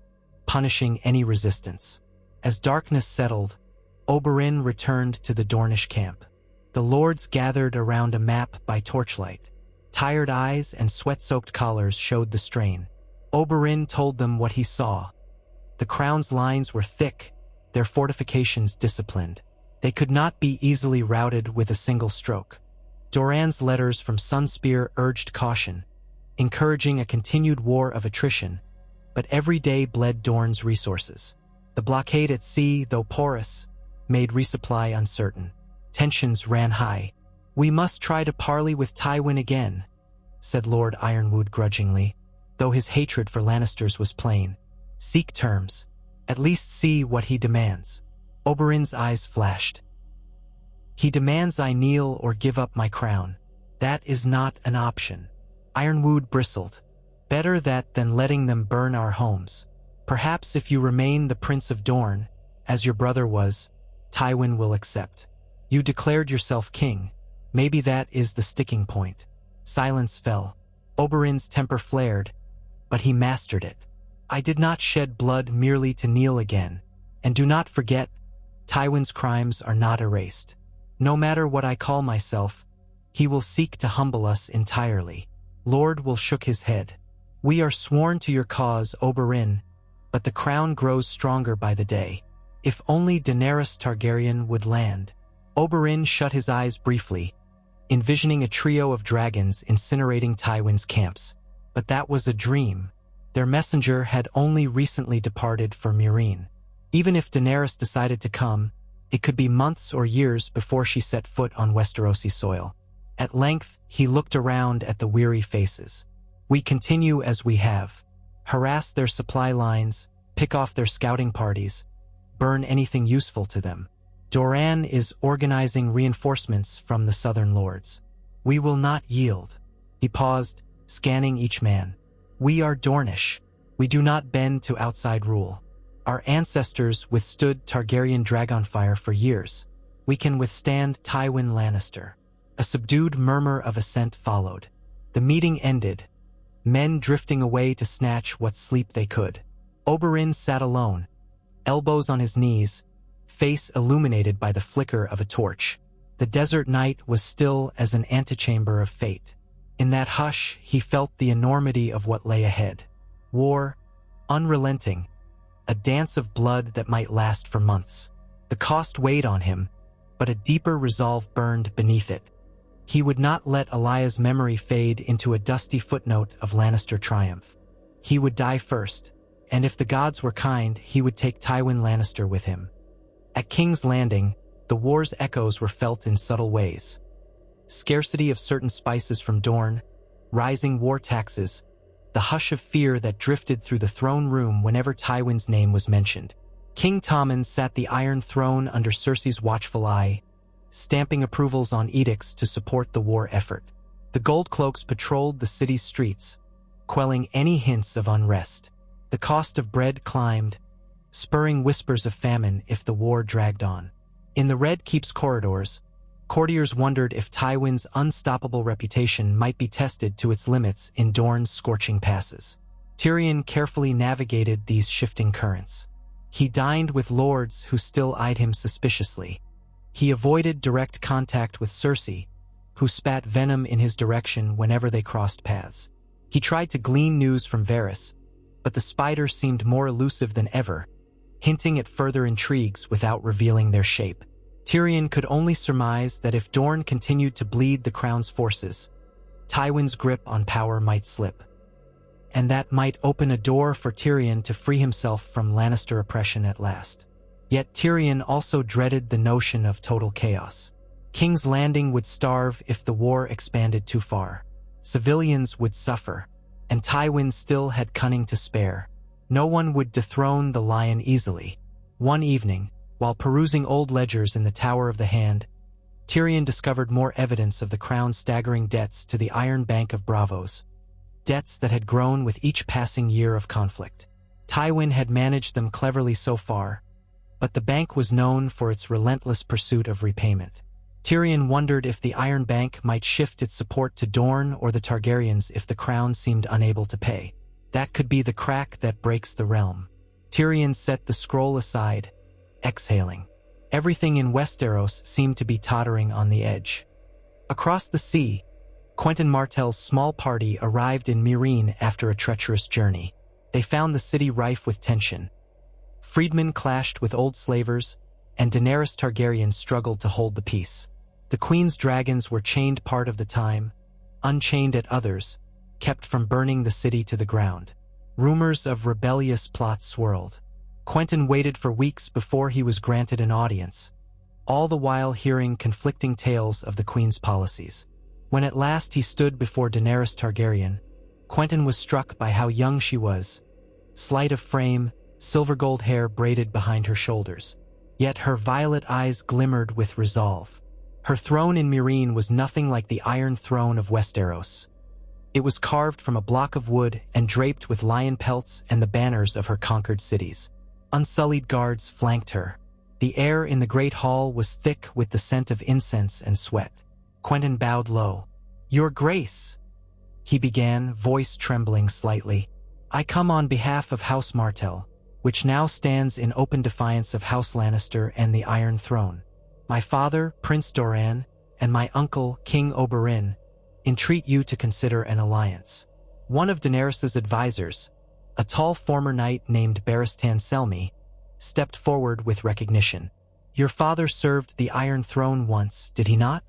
punishing any resistance. As darkness settled, Oberyn returned to the Dornish camp. The lords gathered around a map by torchlight. Tired eyes and sweat-soaked collars showed the strain. Oberyn told them what he saw. The Crown's lines were thick, their fortifications disciplined. They could not be easily routed with a single stroke. Doran's letters from Sunspear urged caution, encouraging a continued war of attrition, but every day bled Dorne's resources. The blockade at sea, though porous, made resupply uncertain. Tensions ran high. "We must try to parley with Tywin again," said Lord Ironwood grudgingly, though his hatred for Lannisters was plain. "Seek terms. At least see what he demands." Oberyn's eyes flashed. "He demands I kneel or give up my crown. That is not an option." Ironwood bristled. "Better that than letting them burn our homes. Perhaps if you remain the Prince of Dorne, as your brother was, Tywin will accept. You declared yourself king. Maybe that is the sticking point." Silence fell. Oberyn's temper flared, but he mastered it. "I did not shed blood merely to kneel again. And do not forget, Tywin's crimes are not erased. No matter what I call myself, he will seek to humble us entirely." Lord Will shook his head. "We are sworn to your cause, Oberyn, but the crown grows stronger by the day. If only Daenerys Targaryen would land." Oberyn shut his eyes briefly, envisioning a trio of dragons incinerating Tywin's camps. But that was a dream. Their messenger had only recently departed for Meereen. Even if Daenerys decided to come, it could be months or years before she set foot on Westerosi soil. At length, he looked around at the weary faces. "We continue as we have. Harass their supply lines, pick off their scouting parties, burn anything useful to them. Doran is organizing reinforcements from the southern lords. We will not yield." He paused, scanning each man. "We are Dornish. We do not bend to outside rule. Our ancestors withstood Targaryen dragonfire for years. We can withstand Tywin Lannister." A subdued murmur of assent followed. The meeting ended, men drifting away to snatch what sleep they could. Oberyn sat alone, elbows on his knees, face illuminated by the flicker of a torch. The desert night was still as an antechamber of fate. In that hush, he felt the enormity of what lay ahead. War, unrelenting, a dance of blood that might last for months. The cost weighed on him, but a deeper resolve burned beneath it. He would not let Elaya's memory fade into a dusty footnote of Lannister triumph. He would die first, and if the gods were kind, he would take Tywin Lannister with him. At King's Landing, the war's echoes were felt in subtle ways. Scarcity of certain spices from Dorne, rising war taxes, the hush of fear that drifted through the throne room whenever Tywin's name was mentioned. King Tommen sat the Iron Throne under Cersei's watchful eye, stamping approvals on edicts to support the war effort. The Goldcloaks patrolled the city's streets, quelling any hints of unrest. The cost of bread climbed, spurring whispers of famine if the war dragged on. In the Red Keep's corridors, courtiers wondered if Tywin's unstoppable reputation might be tested to its limits in Dorne's scorching passes. Tyrion carefully navigated these shifting currents. He dined with lords who still eyed him suspiciously. He avoided direct contact with Cersei, who spat venom in his direction whenever they crossed paths. He tried to glean news from Varys, but the spider seemed more elusive than ever, hinting at further intrigues without revealing their shape. Tyrion could only surmise that if Dorne continued to bleed the crown's forces, Tywin's grip on power might slip. And that might open a door for Tyrion to free himself from Lannister oppression at last. Yet Tyrion also dreaded the notion of total chaos. King's Landing would starve if the war expanded too far. Civilians would suffer, and Tywin still had cunning to spare. No one would dethrone the lion easily. One evening, while perusing old ledgers in the Tower of the Hand, Tyrion discovered more evidence of the crown's staggering debts to the Iron Bank of Bravos, debts that had grown with each passing year of conflict. Tywin had managed them cleverly so far, but the bank was known for its relentless pursuit of repayment. Tyrion wondered if the Iron Bank might shift its support to Dorne or the Targaryens if the crown seemed unable to pay. That could be the crack that breaks the realm. Tyrion set the scroll aside, exhaling. Everything in Westeros seemed to be tottering on the edge. Across the sea, Quentyn Martell's small party arrived in Meereen after a treacherous journey. They found the city rife with tension. Freedmen clashed with old slavers, and Daenerys Targaryen struggled to hold the peace. The Queen's dragons were chained part of the time, unchained at others, kept from burning the city to the ground. Rumors of rebellious plots swirled. Quentyn waited for weeks before he was granted an audience, all the while hearing conflicting tales of the queen's policies. When at last he stood before Daenerys Targaryen, Quentyn was struck by how young she was, slight of frame, silver gold hair braided behind her shoulders. Yet her violet eyes glimmered with resolve. Her throne in Meereen was nothing like the Iron Throne of Westeros. It was carved from a block of wood and draped with lion pelts and the banners of her conquered cities. Unsullied guards flanked her. The air in the great hall was thick with the scent of incense and sweat. Quentyn bowed low. "Your Grace," he began, voice trembling slightly. "I come on behalf of House Martell, which now stands in open defiance of House Lannister and the Iron Throne. My father, Prince Doran, and my uncle, King Oberyn, entreat you to consider an alliance." One of Daenerys's advisors, a tall former knight named Barristan Selmy, stepped forward with recognition. "Your father served the Iron Throne once, did he not?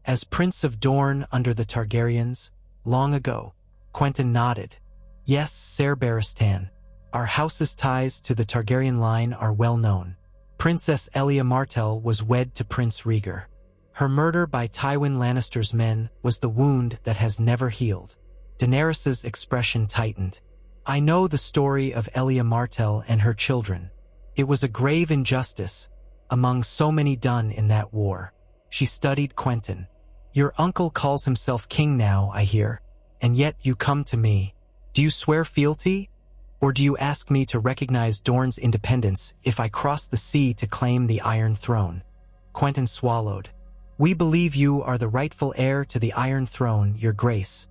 As Prince of Dorne under the Targaryens, long ago." Quentyn nodded. "Yes, Ser Barristan. Our house's ties to the Targaryen line are well known. Princess Elia Martell was wed to Prince Rhaegar. Her murder by Tywin Lannister's men was the wound that has never healed." Daenerys's expression tightened. "I know the story of Elia Martell and her children. It was a grave injustice, among so many done in that war." She studied Quentyn. "Your uncle calls himself king now, I hear, and yet you come to me. Do you swear fealty? Or do you ask me to recognize Dorne's independence if I cross the sea to claim the Iron Throne?" Quentyn swallowed. "We believe you are the rightful heir to the Iron Throne, Your Grace,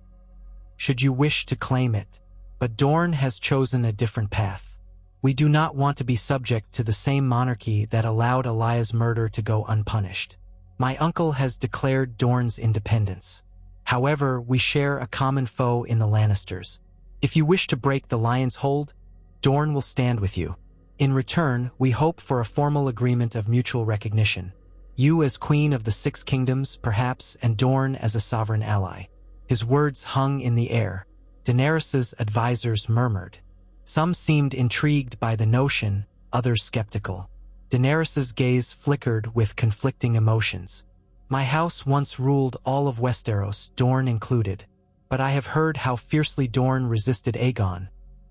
should you wish to claim it. But Dorne has chosen a different path. We do not want to be subject to the same monarchy that allowed Elia's murder to go unpunished. My uncle has declared Dorne's independence. However, we share a common foe in the Lannisters. If you wish to break the Lion's hold, Dorne will stand with you. In return, we hope for a formal agreement of mutual recognition. You as Queen of the Six Kingdoms, perhaps, and Dorne as a sovereign ally." His words hung in the air. Daenerys's advisors murmured. Some seemed intrigued by the notion, others skeptical. Daenerys's gaze flickered with conflicting emotions. "My house once ruled all of Westeros, Dorne included. But I have heard how fiercely Dorne resisted Aegon,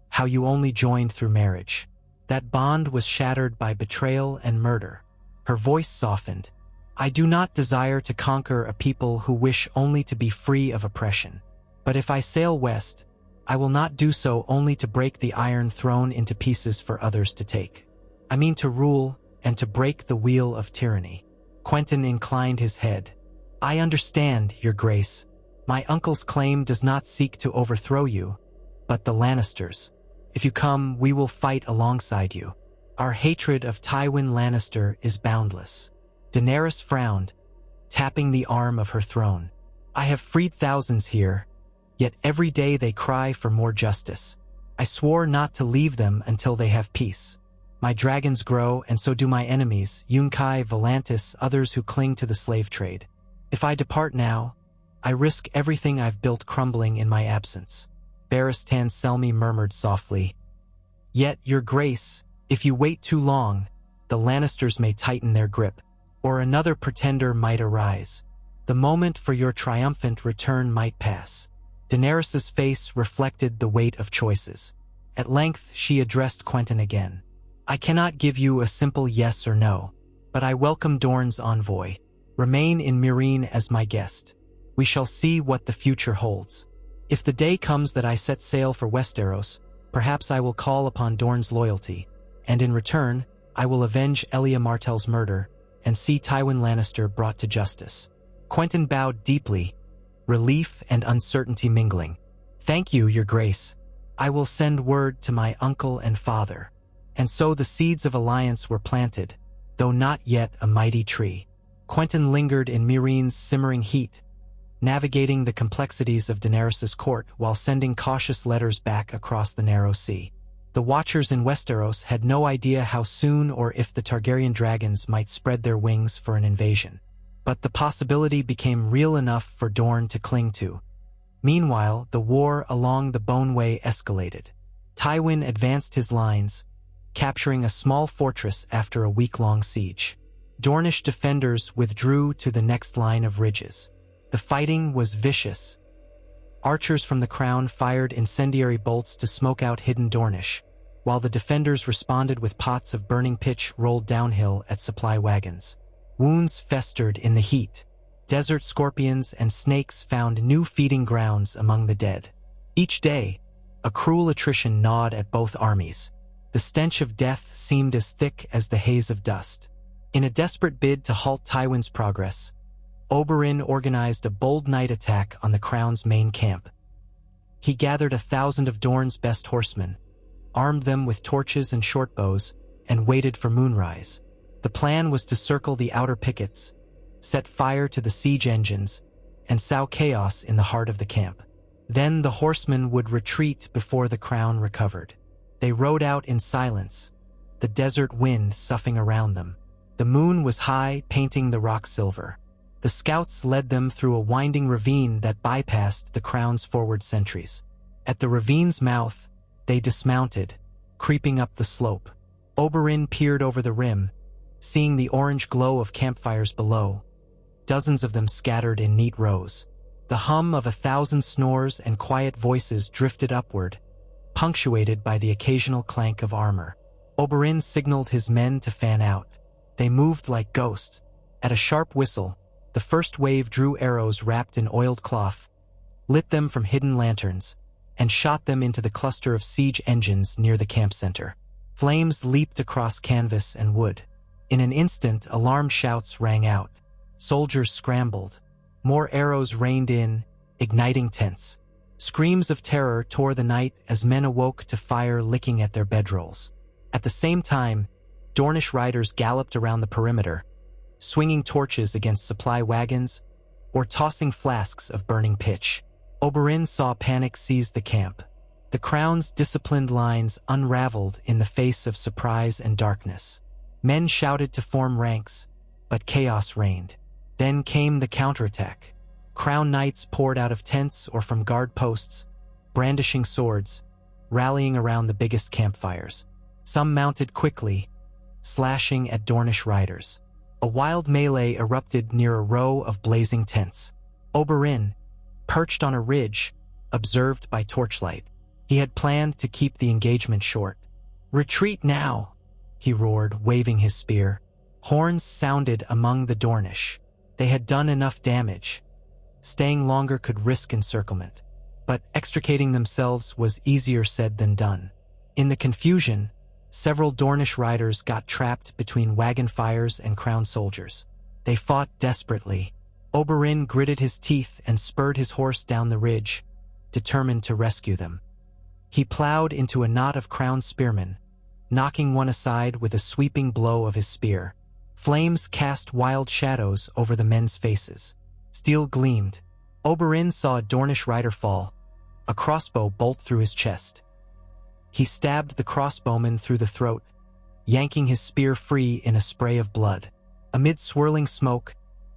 how you only joined through marriage. That bond was shattered by betrayal and murder." Her voice softened. "I do not desire to conquer a people who wish only to be free of oppression. But if I sail west, I will not do so only to break the Iron Throne into pieces for others to take. I mean to rule and to break the wheel of tyranny." Quentyn inclined his head. "I understand, Your Grace. My uncle's claim does not seek to overthrow you, but the Lannisters. If you come, we will fight alongside you. Our hatred of Tywin Lannister is boundless." Daenerys frowned, tapping the arm of her throne. "I have freed thousands here, yet every day they cry for more justice. I swore not to leave them until they have peace. My dragons grow, and so do my enemies, Yunkai, Volantis, others who cling to the slave trade. If I depart now, I risk everything I've built crumbling in my absence." Barristan Selmy murmured softly. "Yet, Your Grace, if you wait too long, the Lannisters may tighten their grip, or another pretender might arise. The moment for your triumphant return might pass." Daenerys's face reflected the weight of choices. At length she addressed Quentyn again. "I cannot give you a simple yes or no, but I welcome Dorne's envoy. Remain in Meereen as my guest. We shall see what the future holds. If the day comes that I set sail for Westeros, perhaps I will call upon Dorne's loyalty, and in return, I will avenge Elia Martell's murder and see Tywin Lannister brought to justice." Quentyn bowed deeply, relief and uncertainty mingling. "Thank you, Your Grace. I will send word to my uncle and father." And so the seeds of alliance were planted, though not yet a mighty tree. Quentyn lingered in Meereen's simmering heat, navigating the complexities of Daenerys's court while sending cautious letters back across the narrow sea. The Watchers in Westeros had no idea how soon or if the Targaryen dragons might spread their wings for an invasion. But the possibility became real enough for Dorne to cling to. Meanwhile, the war along the Boneway escalated. Tywin advanced his lines, capturing a small fortress after a week-long siege. Dornish defenders withdrew to the next line of ridges. The fighting was vicious. Archers from the crown fired incendiary bolts to smoke out hidden Dornish, while the defenders responded with pots of burning pitch rolled downhill at supply wagons. Wounds festered in the heat. Desert scorpions and snakes found new feeding grounds among the dead. Each day, a cruel attrition gnawed at both armies. The stench of death seemed as thick as the haze of dust. In a desperate bid to halt Tywin's progress, Oberyn organized a bold night attack on the crown's main camp. He gathered 1,000 of Dorne's best horsemen, armed them with torches and shortbows, and waited for moonrise. The plan was to circle the outer pickets, set fire to the siege engines, and sow chaos in the heart of the camp. Then the horsemen would retreat before the crown recovered. They rode out in silence, the desert wind soughing around them. The moon was high, painting the rock silver. The scouts led them through a winding ravine that bypassed the crown's forward sentries. At the ravine's mouth, they dismounted, creeping up the slope. Oberyn peered over the rim, seeing the orange glow of campfires below, dozens of them scattered in neat rows. The hum of 1,000 snores and quiet voices drifted upward, punctuated by the occasional clank of armor. Oberyn signaled his men to fan out. They moved like ghosts. At a sharp whistle, the first wave drew arrows wrapped in oiled cloth, lit them from hidden lanterns, and shot them into the cluster of siege engines near the camp center. Flames leaped across canvas and wood. In an instant, alarmed shouts rang out. Soldiers scrambled. More arrows rained in, igniting tents. Screams of terror tore the night as men awoke to fire licking at their bedrolls. At the same time, Dornish riders galloped around the perimeter, swinging torches against supply wagons or tossing flasks of burning pitch. Oberyn saw panic seize the camp. The crown's disciplined lines unraveled in the face of surprise and darkness. Men shouted to form ranks, but chaos reigned. Then came the counterattack. Crown knights poured out of tents or from guard posts, brandishing swords, rallying around the biggest campfires. Some mounted quickly, slashing at Dornish riders. A wild melee erupted near a row of blazing tents. Oberyn, perched on a ridge, observed by torchlight. He had planned to keep the engagement short. "Retreat now," he roared, waving his spear. Horns sounded among the Dornish. They had done enough damage. Staying longer could risk encirclement, but extricating themselves was easier said than done. In the confusion, several Dornish riders got trapped between wagon fires and crown soldiers. They fought desperately. Oberyn gritted his teeth and spurred his horse down the ridge, determined to rescue them. He plowed into a knot of crown spearmen, knocking one aside with a sweeping blow of his spear. Flames cast wild shadows over the men's faces. Steel gleamed. Oberyn saw a Dornish rider fall, a crossbow bolt through his chest. He stabbed the crossbowman through the throat, yanking his spear free in a spray of blood. Amid swirling smoke,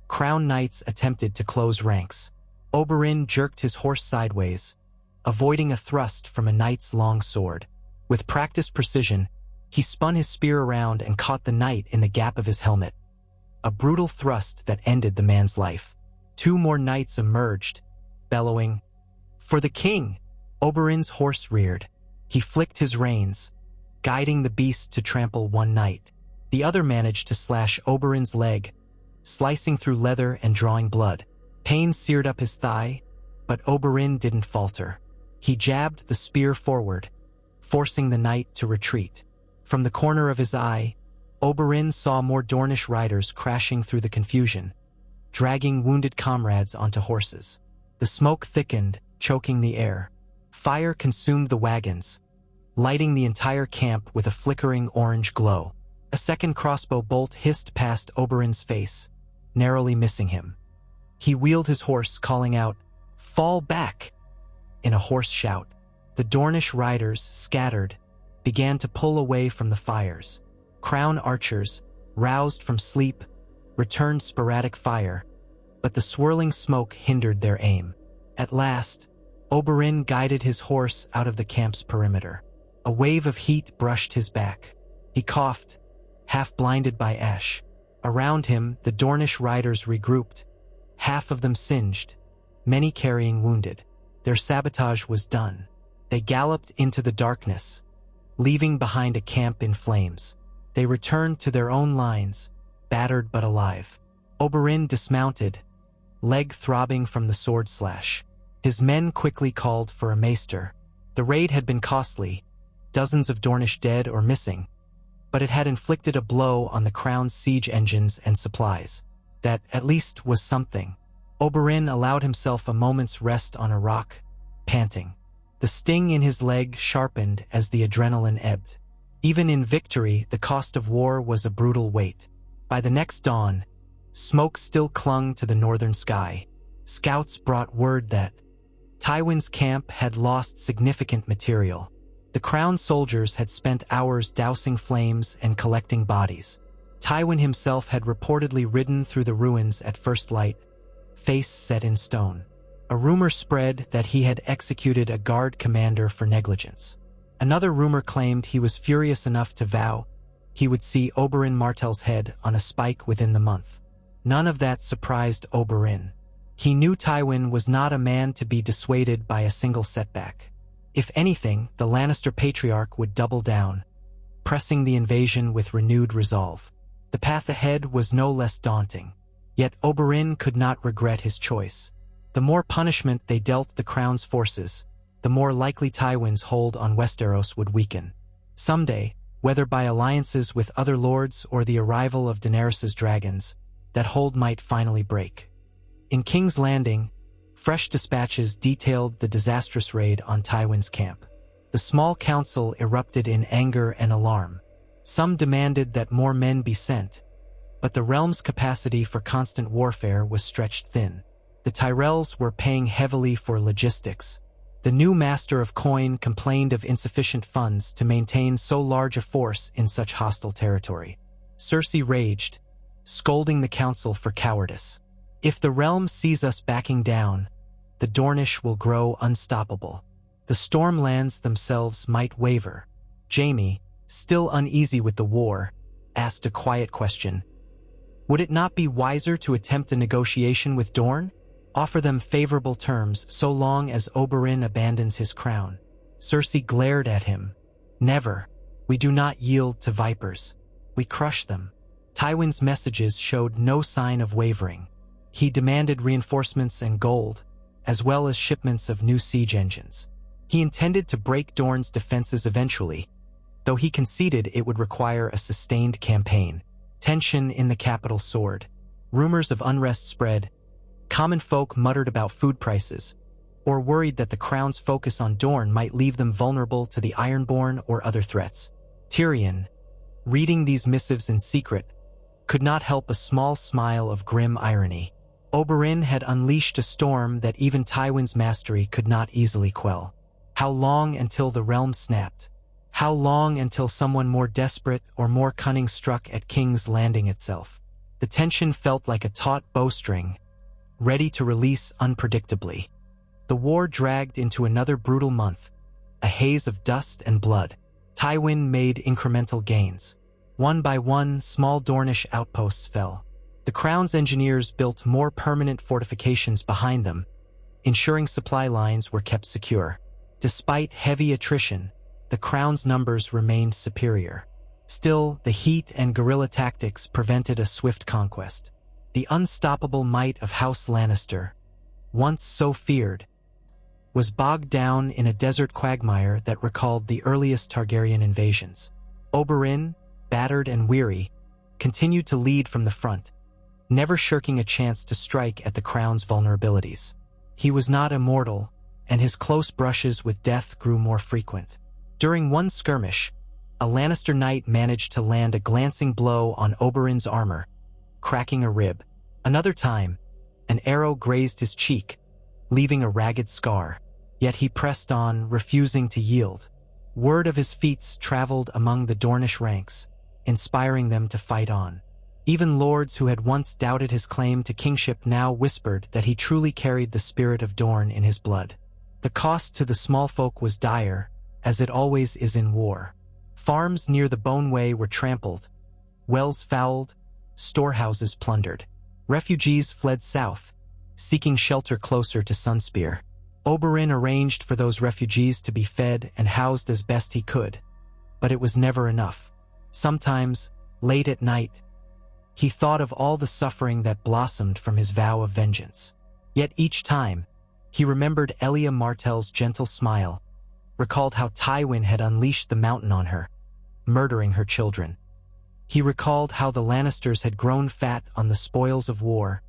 crown knights attempted to close ranks. Oberyn jerked his horse sideways, avoiding a thrust from a knight's long sword. With practiced precision, he spun his spear around and caught the knight in the gap of his helmet. A brutal thrust that ended the man's life. 2 more knights emerged, bellowing, "For the king!" Oberyn's horse reared. He flicked his reins, guiding the beast to trample one knight. The other managed to slash Oberyn's leg, slicing through leather and drawing blood. Pain seared up his thigh, but Oberyn didn't falter. He jabbed the spear forward, forcing the knight to retreat. From the corner of his eye, Oberyn saw more Dornish riders crashing through the confusion, dragging wounded comrades onto horses. The smoke thickened, choking the air. Fire consumed the wagons, lighting the entire camp with a flickering orange glow. A second crossbow bolt hissed past Oberyn's face, narrowly missing him. He wheeled his horse, calling out, "Fall back!" in a hoarse shout. The Dornish riders, scattered, began to pull away from the fires. Crown archers, roused from sleep, returned sporadic fire, but the swirling smoke hindered their aim. At last, Oberyn guided his horse out of the camp's perimeter. A wave of heat brushed his back. He coughed, half blinded by ash. Around him, the Dornish riders regrouped, half of them singed, many carrying wounded. Their sabotage was done. They galloped into the darkness, leaving behind a camp in flames. They returned to their own lines, battered but alive. Oberyn dismounted, leg throbbing from the sword slash. His men quickly called for a maester. The raid had been costly, dozens of Dornish dead or missing, but it had inflicted a blow on the crown's siege engines and supplies. That, at least, was something. Oberyn allowed himself a moment's rest on a rock, panting. The sting in his leg sharpened as the adrenaline ebbed. Even in victory, the cost of war was a brutal weight. By the next dawn, smoke still clung to the northern sky. Scouts brought word that Tywin's camp had lost significant material. The crown soldiers had spent hours dousing flames and collecting bodies. Tywin himself had reportedly ridden through the ruins at first light, face set in stone. A rumor spread that he had executed a guard commander for negligence. Another rumor claimed he was furious enough to vow he would see Oberyn Martell's head on a spike within the month. None of that surprised Oberyn. He knew Tywin was not a man to be dissuaded by a single setback. If anything, the Lannister patriarch would double down, pressing the invasion with renewed resolve. The path ahead was no less daunting. Yet Oberyn could not regret his choice. The more punishment they dealt the crown's forces, the more likely Tywin's hold on Westeros would weaken. Someday, whether by alliances with other lords or the arrival of Daenerys's dragons, that hold might finally break. In King's Landing, fresh dispatches detailed the disastrous raid on Tywin's camp. The small council erupted in anger and alarm. Some demanded that more men be sent, but the realm's capacity for constant warfare was stretched thin. The Tyrells were paying heavily for logistics. The new master of coin complained of insufficient funds to maintain so large a force in such hostile territory. Cersei raged, scolding the council for cowardice. If the realm sees us backing down, the Dornish will grow unstoppable. The Stormlands themselves might waver. Jaime, still uneasy with the war, asked a quiet question. Would it not be wiser to attempt a negotiation with Dorne? Offer them favorable terms so long as Oberyn abandons his crown. Cersei glared at him. Never. We do not yield to vipers. We crush them. Tywin's messages showed no sign of wavering. He demanded reinforcements and gold, as well as shipments of new siege engines. He intended to break Dorne's defenses eventually, though he conceded it would require a sustained campaign. Tension in the capital soared. Rumors of unrest spread. Common folk muttered about food prices, or worried that the crown's focus on Dorne might leave them vulnerable to the Ironborn or other threats. Tyrion, reading these missives in secret, could not help a small smile of grim irony. Oberyn had unleashed a storm that even Tywin's mastery could not easily quell. How long until the realm snapped? How long until someone more desperate or more cunning struck at King's Landing itself? The tension felt like a taut bowstring, ready to release unpredictably. The war dragged into another brutal month, a haze of dust and blood. Tywin made incremental gains. One by one, small Dornish outposts fell. The crown's engineers built more permanent fortifications behind them, ensuring supply lines were kept secure. Despite heavy attrition, the crown's numbers remained superior. Still, the heat and guerrilla tactics prevented a swift conquest. The unstoppable might of House Lannister, once so feared, was bogged down in a desert quagmire that recalled the earliest Targaryen invasions. Oberyn, battered and weary, continued to lead from the front, never shirking a chance to strike at the crown's vulnerabilities. He was not immortal, and his close brushes with death grew more frequent. During one skirmish, a Lannister knight managed to land a glancing blow on Oberyn's armor, cracking a rib. Another time, an arrow grazed his cheek, leaving a ragged scar. Yet he pressed on, refusing to yield. Word of his feats traveled among the Dornish ranks, inspiring them to fight on. Even lords who had once doubted his claim to kingship now whispered that he truly carried the spirit of Dorne in his blood. The cost to the small folk was dire, as it always is in war. Farms near the Boneway were trampled, wells fouled, storehouses plundered. Refugees fled south, seeking shelter closer to Sunspear. Oberyn arranged for those refugees to be fed and housed as best he could, but it was never enough. Sometimes, late at night, he thought of all the suffering that blossomed from his vow of vengeance. Yet each time, he remembered Elia Martell's gentle smile, recalled how Tywin had unleashed the mountain on her, murdering her children. He recalled how the Lannisters had grown fat on the spoils of war,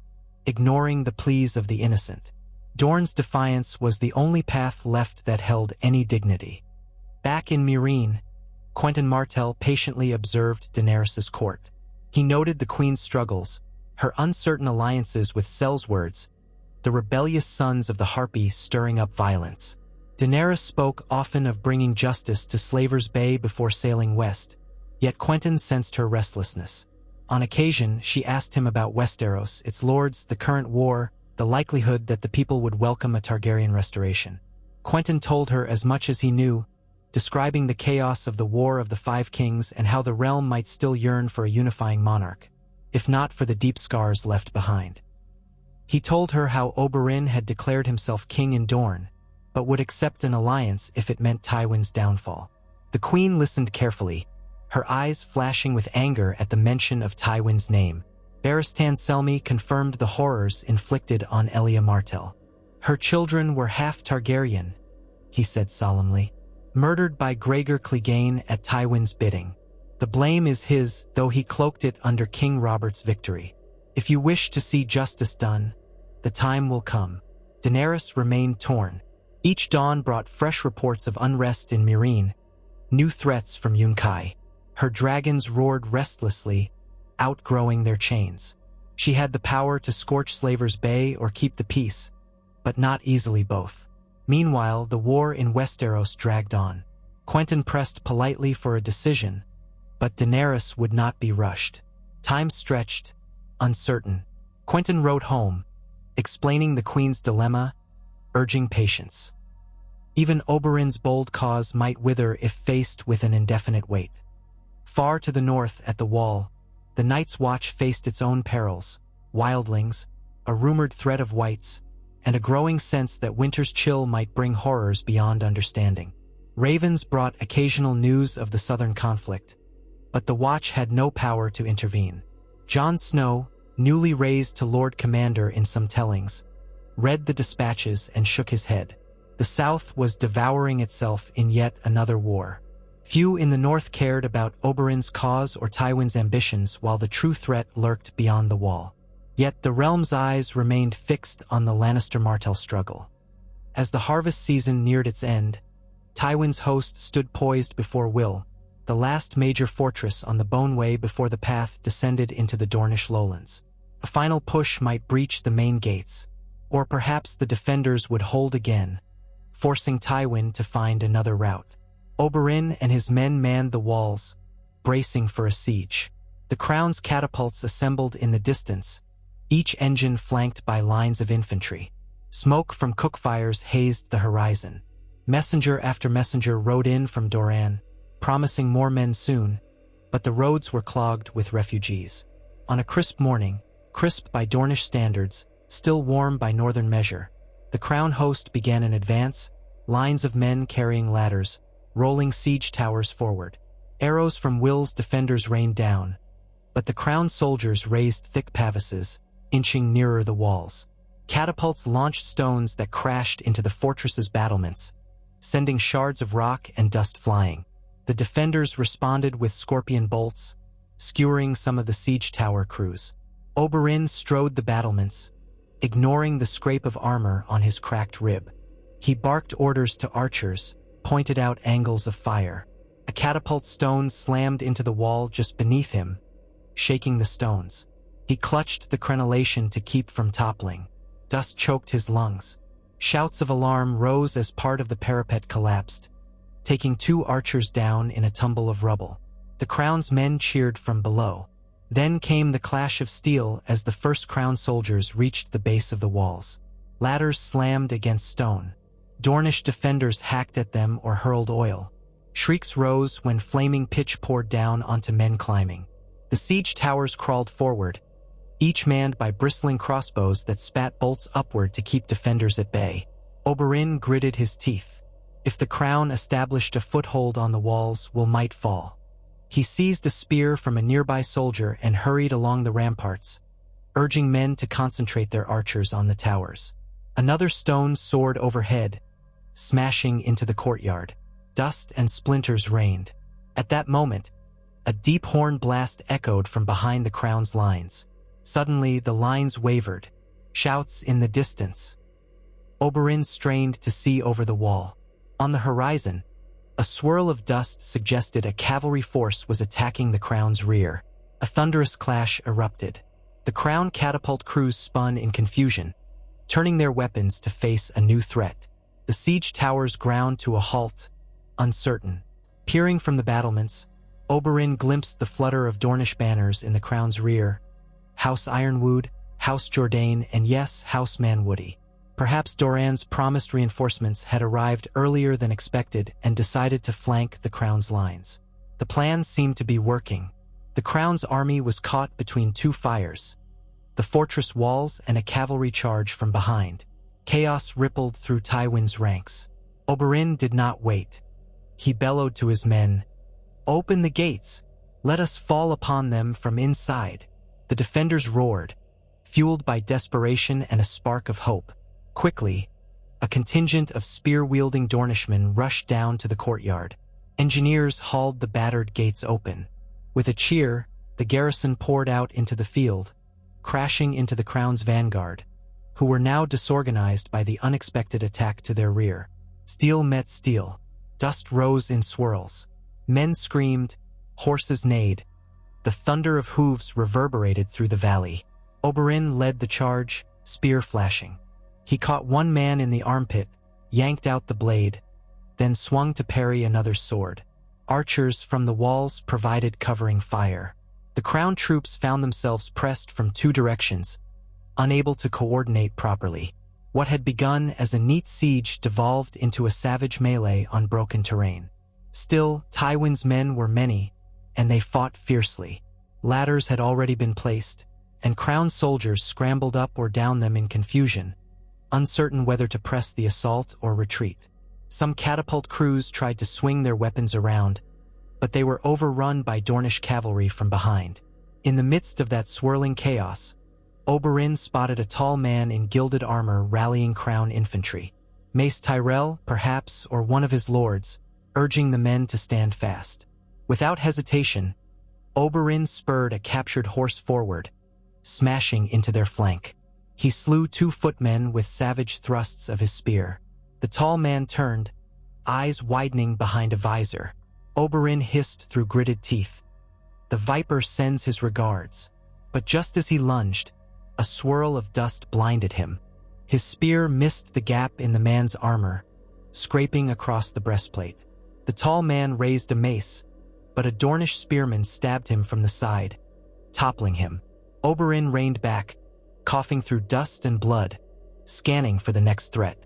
ignoring the pleas of the innocent. Dorne's defiance was the only path left that held any dignity. Back in Meereen, Quentyn Martell patiently observed Daenerys's court. He noted the Queen's struggles, her uncertain alliances with Seleswords, the rebellious sons of the Harpy stirring up violence. Daenerys spoke often of bringing justice to Slaver's Bay before sailing west, yet Quentyn sensed her restlessness. On occasion, she asked him about Westeros, its lords, the current war, the likelihood that the people would welcome a Targaryen restoration. Quentyn told her as much as he knew, describing the chaos of the War of the Five Kings and how the realm might still yearn for a unifying monarch, if not for the deep scars left behind. He told her how Oberyn had declared himself king in Dorne, but would accept an alliance if it meant Tywin's downfall. The Queen listened carefully, her eyes flashing with anger at the mention of Tywin's name. Barristan Selmy confirmed the horrors inflicted on Elia Martell. Her children were half Targaryen, he said solemnly, murdered by Gregor Clegane at Tywin's bidding. The blame is his, though he cloaked it under King Robert's victory. If you wish to see justice done, the time will come. Daenerys remained torn. Each dawn brought fresh reports of unrest in Meereen, new threats from Yunkai. Her dragons roared restlessly, outgrowing their chains. She had the power to scorch Slaver's Bay or keep the peace, but not easily both. Meanwhile, the war in Westeros dragged on. Quentyn pressed politely for a decision, but Daenerys would not be rushed. Time stretched, uncertain. Quentyn wrote home, explaining the Queen's dilemma, urging patience. Even Oberyn's bold cause might wither if faced with an indefinite wait. Far to the north at the Wall, the Night's Watch faced its own perils, wildlings, a rumored threat of whites, and a growing sense that winter's chill might bring horrors beyond understanding. Ravens brought occasional news of the southern conflict, but the Watch had no power to intervene. Jon Snow, newly raised to Lord Commander in some tellings, read the dispatches and shook his head. The South was devouring itself in yet another war. Few in the North cared about Oberyn's cause or Tywin's ambitions, while the true threat lurked beyond the Wall. Yet the realm's eyes remained fixed on the Lannister-Martell struggle. As the harvest season neared its end, Tywin's host stood poised before Will, the last major fortress on the Boneway before the path descended into the Dornish lowlands. A final push might breach the main gates, or perhaps the defenders would hold again, forcing Tywin to find another route. Oberyn and his men manned the walls, bracing for a siege. The Crown's catapults assembled in the distance, each engine flanked by lines of infantry. Smoke from cookfires hazed the horizon. Messenger after messenger rode in from Doran, promising more men soon, but the roads were clogged with refugees. On a crisp morning, crisp by Dornish standards, still warm by northern measure, the Crown host began an advance, lines of men carrying ladders, rolling siege towers forward. Arrows from Will's defenders rained down, but the Crown soldiers raised thick pavises, inching nearer the walls. Catapults launched stones that crashed into the fortress's battlements, sending shards of rock and dust flying. The defenders responded with scorpion bolts, skewering some of the siege tower crews. Oberyn strode the battlements, ignoring the scrape of armor on his cracked rib. He barked orders to archers, pointed out angles of fire. A catapult stone slammed into the wall just beneath him, shaking the stones. He clutched the crenellation to keep from toppling. Dust choked his lungs. Shouts of alarm rose as part of the parapet collapsed, taking 2 archers down in a tumble of rubble. The Crown's men cheered from below. Then came the clash of steel as the first Crown soldiers reached the base of the walls. Ladders slammed against stone. Dornish defenders hacked at them or hurled oil. Shrieks rose when flaming pitch poured down onto men climbing. The siege towers crawled forward, each manned by bristling crossbows that spat bolts upward to keep defenders at bay. Oberyn gritted his teeth. If the crown established a foothold on the walls, Will might fall. He seized a spear from a nearby soldier and hurried along the ramparts, urging men to concentrate their archers on the towers. Another stone soared overhead, smashing into the courtyard. Dust and splinters rained. At that moment, a deep horn blast echoed from behind the crown's lines. Suddenly, the lines wavered. Shouts in the distance. Oberyn strained to see over the wall. On the horizon, a swirl of dust suggested a cavalry force was attacking the crown's rear. A thunderous clash erupted. The crown catapult crews spun in confusion, turning their weapons to face a new threat. The siege towers ground to a halt, uncertain. Peering from the battlements, Oberyn glimpsed the flutter of Dornish banners in the crown's rear. House Ironwood, House Jourdain, and yes, House Manwoody. Perhaps Doran's promised reinforcements had arrived earlier than expected and decided to flank the crown's lines. The plan seemed to be working. The crown's army was caught between two fires, the fortress walls and a cavalry charge from behind. Chaos rippled through Tywin's ranks. Oberyn did not wait. He bellowed to his men, "Open the gates! Let us fall upon them from inside." The defenders roared, fueled by desperation and a spark of hope. Quickly, a contingent of spear-wielding Dornishmen rushed down to the courtyard. Engineers hauled the battered gates open. With a cheer, the garrison poured out into the field, crashing into the crown's vanguard, who were now disorganized by the unexpected attack to their rear. Steel met steel. Dust rose in swirls. Men screamed, horses neighed. The thunder of hooves reverberated through the valley. Oberyn led the charge, spear flashing. He caught one man in the armpit, yanked out the blade, then swung to parry another's sword. Archers from the walls provided covering fire. The crown troops found themselves pressed from two directions, unable to coordinate properly. What had begun as a neat siege devolved into a savage melee on broken terrain. Still, Tywin's men were many, and they fought fiercely. Ladders had already been placed, and crown soldiers scrambled up or down them in confusion, uncertain whether to press the assault or retreat. Some catapult crews tried to swing their weapons around, but they were overrun by Dornish cavalry from behind. In the midst of that swirling chaos, Oberyn spotted a tall man in gilded armor rallying crown infantry. Mace Tyrell, perhaps, or one of his lords, urging the men to stand fast. Without hesitation, Oberyn spurred a captured horse forward, smashing into their flank. He slew two footmen with savage thrusts of his spear. The tall man turned, eyes widening behind a visor. Oberyn hissed through gritted teeth, "The Viper sends his regards." But just as he lunged, a swirl of dust blinded him. His spear missed the gap in the man's armor, scraping across the breastplate. The tall man raised a mace, but a Dornish spearman stabbed him from the side, toppling him. Oberyn reined back, coughing through dust and blood, scanning for the next threat.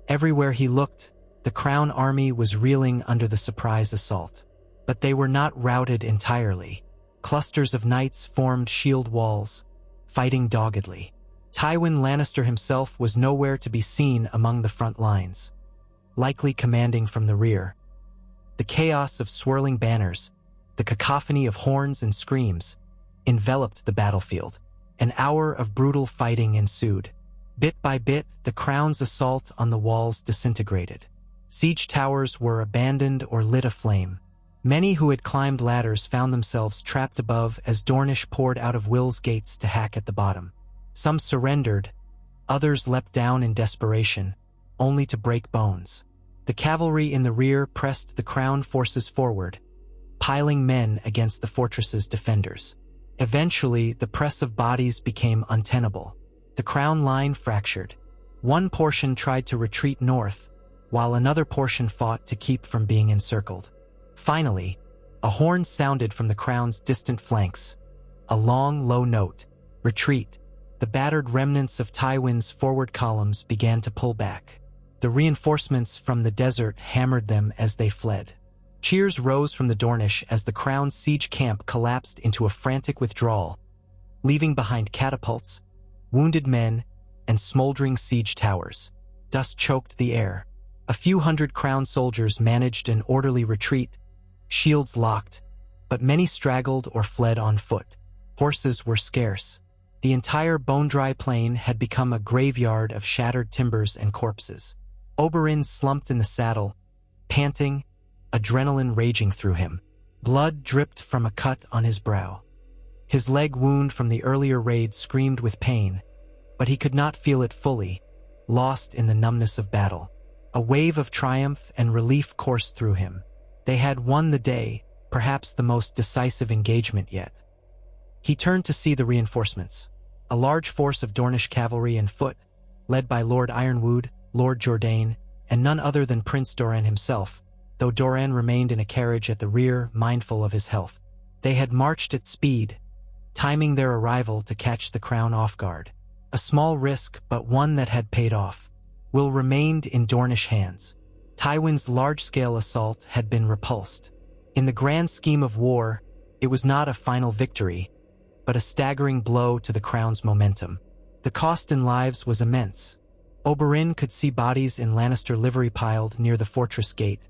Everywhere he looked, the crown army was reeling under the surprise assault. But they were not routed entirely. Clusters of knights formed shield walls, fighting doggedly. Tywin Lannister himself was nowhere to be seen among the front lines, likely commanding from the rear. The chaos of swirling banners, the cacophony of horns and screams, enveloped the battlefield. An hour of brutal fighting ensued. Bit by bit, the crown's assault on the walls disintegrated. Siege towers were abandoned or lit aflame. Many who had climbed ladders found themselves trapped above as Dornish poured out of Will's gates to hack at the bottom. Some surrendered, others leapt down in desperation, only to break bones. The cavalry in the rear pressed the crown forces forward, piling men against the fortress's defenders. Eventually, the press of bodies became untenable. The crown line fractured. One portion tried to retreat north, while another portion fought to keep from being encircled. Finally, a horn sounded from the crown's distant flanks, a long, low note. Retreat. The battered remnants of Tywin's forward columns began to pull back. The reinforcements from the desert hammered them as they fled. Cheers rose from the Dornish as the Crown's siege camp collapsed into a frantic withdrawal, leaving behind catapults, wounded men, and smoldering siege towers. Dust choked the air. A few hundred Crown soldiers managed an orderly retreat, shields locked, but many straggled or fled on foot. Horses were scarce. The entire bone-dry plain had become a graveyard of shattered timbers and corpses. Oberyn slumped in the saddle, panting, adrenaline raging through him. Blood dripped from a cut on his brow. His leg wound from the earlier raid screamed with pain, but he could not feel it fully, lost in the numbness of battle. A wave of triumph and relief coursed through him. They had won the day, perhaps the most decisive engagement yet. He turned to see the reinforcements. A large force of Dornish cavalry and foot, led by Lord Ironwood, Lord Jourdain, and none other than Prince Doran himself, though Doran remained in a carriage at the rear, mindful of his health. They had marched at speed, timing their arrival to catch the Crown off guard. A small risk, but one that had paid off. Will remained in Dornish hands. Tywin's large-scale assault had been repulsed. In the grand scheme of war, it was not a final victory, but a staggering blow to the Crown's momentum. The cost in lives was immense. Oberyn could see bodies in Lannister livery piled near the fortress gate,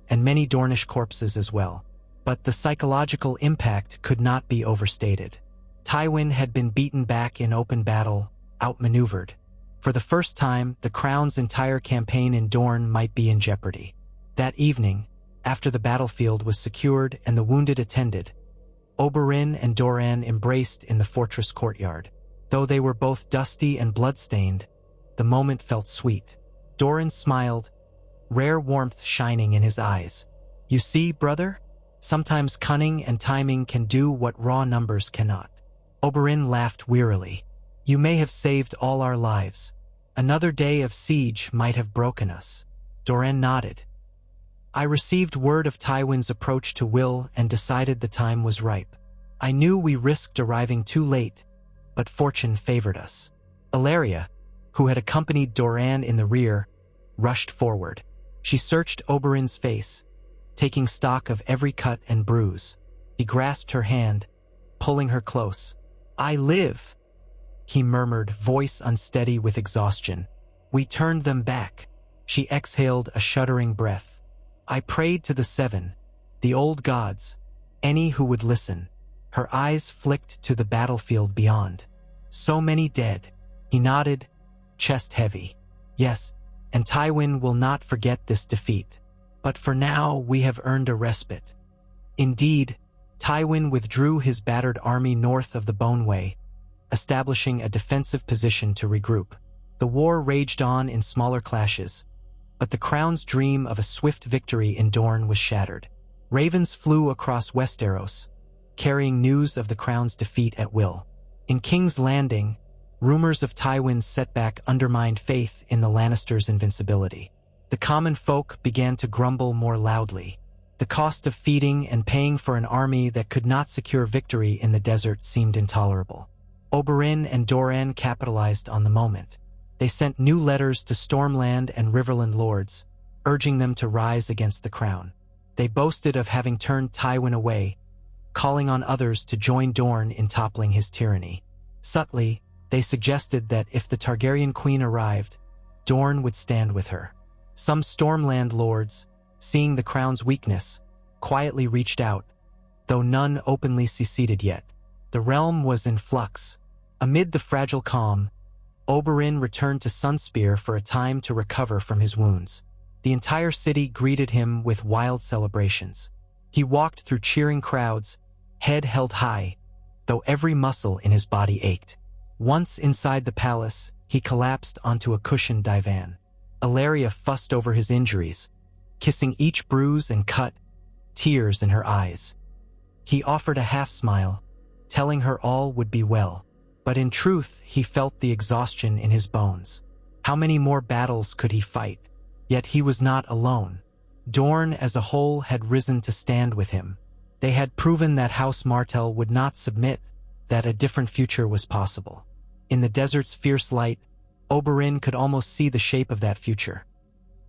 and many Dornish corpses as well. But the psychological impact could not be overstated. Tywin had been beaten back in open battle, outmaneuvered. For the first time, the Crown's entire campaign in Dorne might be in jeopardy. That evening, after the battlefield was secured and the wounded attended, Oberyn and Doran embraced in the fortress courtyard. Though they were both dusty and blood-stained, the moment felt sweet. Doran smiled, rare warmth shining in his eyes. "You see, brother? Sometimes cunning and timing can do what raw numbers cannot." Oberyn laughed wearily. "You may have saved all our lives. Another day of siege might have broken us." Doran nodded. "I received word of Tywin's approach to Will and decided the time was ripe. I knew we risked arriving too late, but fortune favored us." Illyria, who had accompanied Doran in the rear, rushed forward. She searched Oberyn's face, taking stock of every cut and bruise. He grasped her hand, pulling her close. "I live," he murmured, voice unsteady with exhaustion. "We turned them back." She exhaled a shuddering breath. "I prayed to the Seven, the old gods, any who would listen." Her eyes flicked to the battlefield beyond. "So many dead." He nodded, chest heavy. "Yes, and Tywin will not forget this defeat. But for now, we have earned a respite." Indeed, Tywin withdrew his battered army north of the Boneway, establishing a defensive position to regroup. The war raged on in smaller clashes, but the Crown's dream of a swift victory in Dorne was shattered. Ravens flew across Westeros, carrying news of the Crown's defeat at Will. In King's Landing, rumors of Tywin's setback undermined faith in the Lannisters' invincibility. The common folk began to grumble more loudly. The cost of feeding and paying for an army that could not secure victory in the desert seemed intolerable. Oberyn and Doran capitalized on the moment. They sent new letters to Stormland and Riverland lords, urging them to rise against the Crown. They boasted of having turned Tywin away, calling on others to join Dorne in toppling his tyranny. Subtly, they suggested that if the Targaryen queen arrived, Dorne would stand with her. Some Stormland lords, seeing the Crown's weakness, quietly reached out, though none openly seceded yet. The realm was in flux. Amid the fragile calm, Oberyn returned to Sunspear for a time to recover from his wounds. The entire city greeted him with wild celebrations. He walked through cheering crowds, head held high, though every muscle in his body ached. Once inside the palace, he collapsed onto a cushioned divan. Illyria fussed over his injuries, kissing each bruise and cut, tears in her eyes. He offered a half-smile, telling her all would be well. But in truth, he felt the exhaustion in his bones. How many more battles could he fight? Yet he was not alone. Dorne as a whole had risen to stand with him. They had proven that House Martell would not submit, that a different future was possible. In the desert's fierce light, Oberyn could almost see the shape of that future.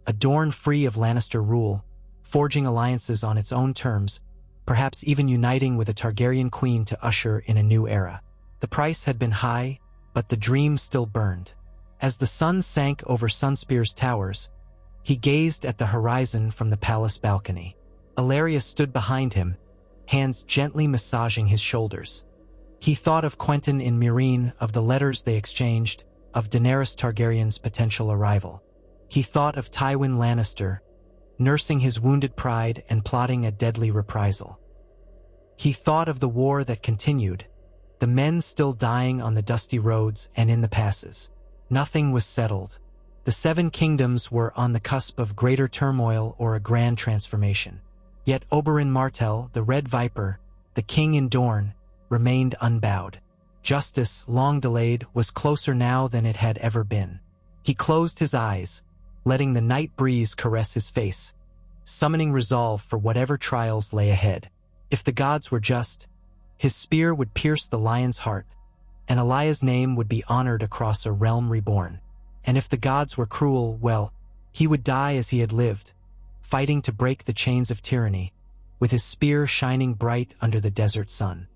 A Dorne free of Lannister rule, forging alliances on its own terms, perhaps even uniting with a Targaryen queen to usher in a new era. The price had been high, but the dream still burned. As the sun sank over Sunspear's towers, he gazed at the horizon from the palace balcony. Ilaria stood behind him, hands gently massaging his shoulders. He thought of Quentyn in Meereen, of the letters they exchanged, of Daenerys Targaryen's potential arrival. He thought of Tywin Lannister, nursing his wounded pride and plotting a deadly reprisal. He thought of the war that continued, the men still dying on the dusty roads and in the passes. Nothing was settled. The Seven Kingdoms were on the cusp of greater turmoil or a grand transformation. Yet Oberyn Martell, the Red Viper, the king in Dorne, remained unbowed. Justice, long delayed, was closer now than it had ever been. He closed his eyes, letting the night breeze caress his face, summoning resolve for whatever trials lay ahead. If the gods were just, his spear would pierce the lion's heart, and Elia's name would be honored across a realm reborn. And if the gods were cruel, well, he would die as he had lived, fighting to break the chains of tyranny, with his spear shining bright under the desert sun.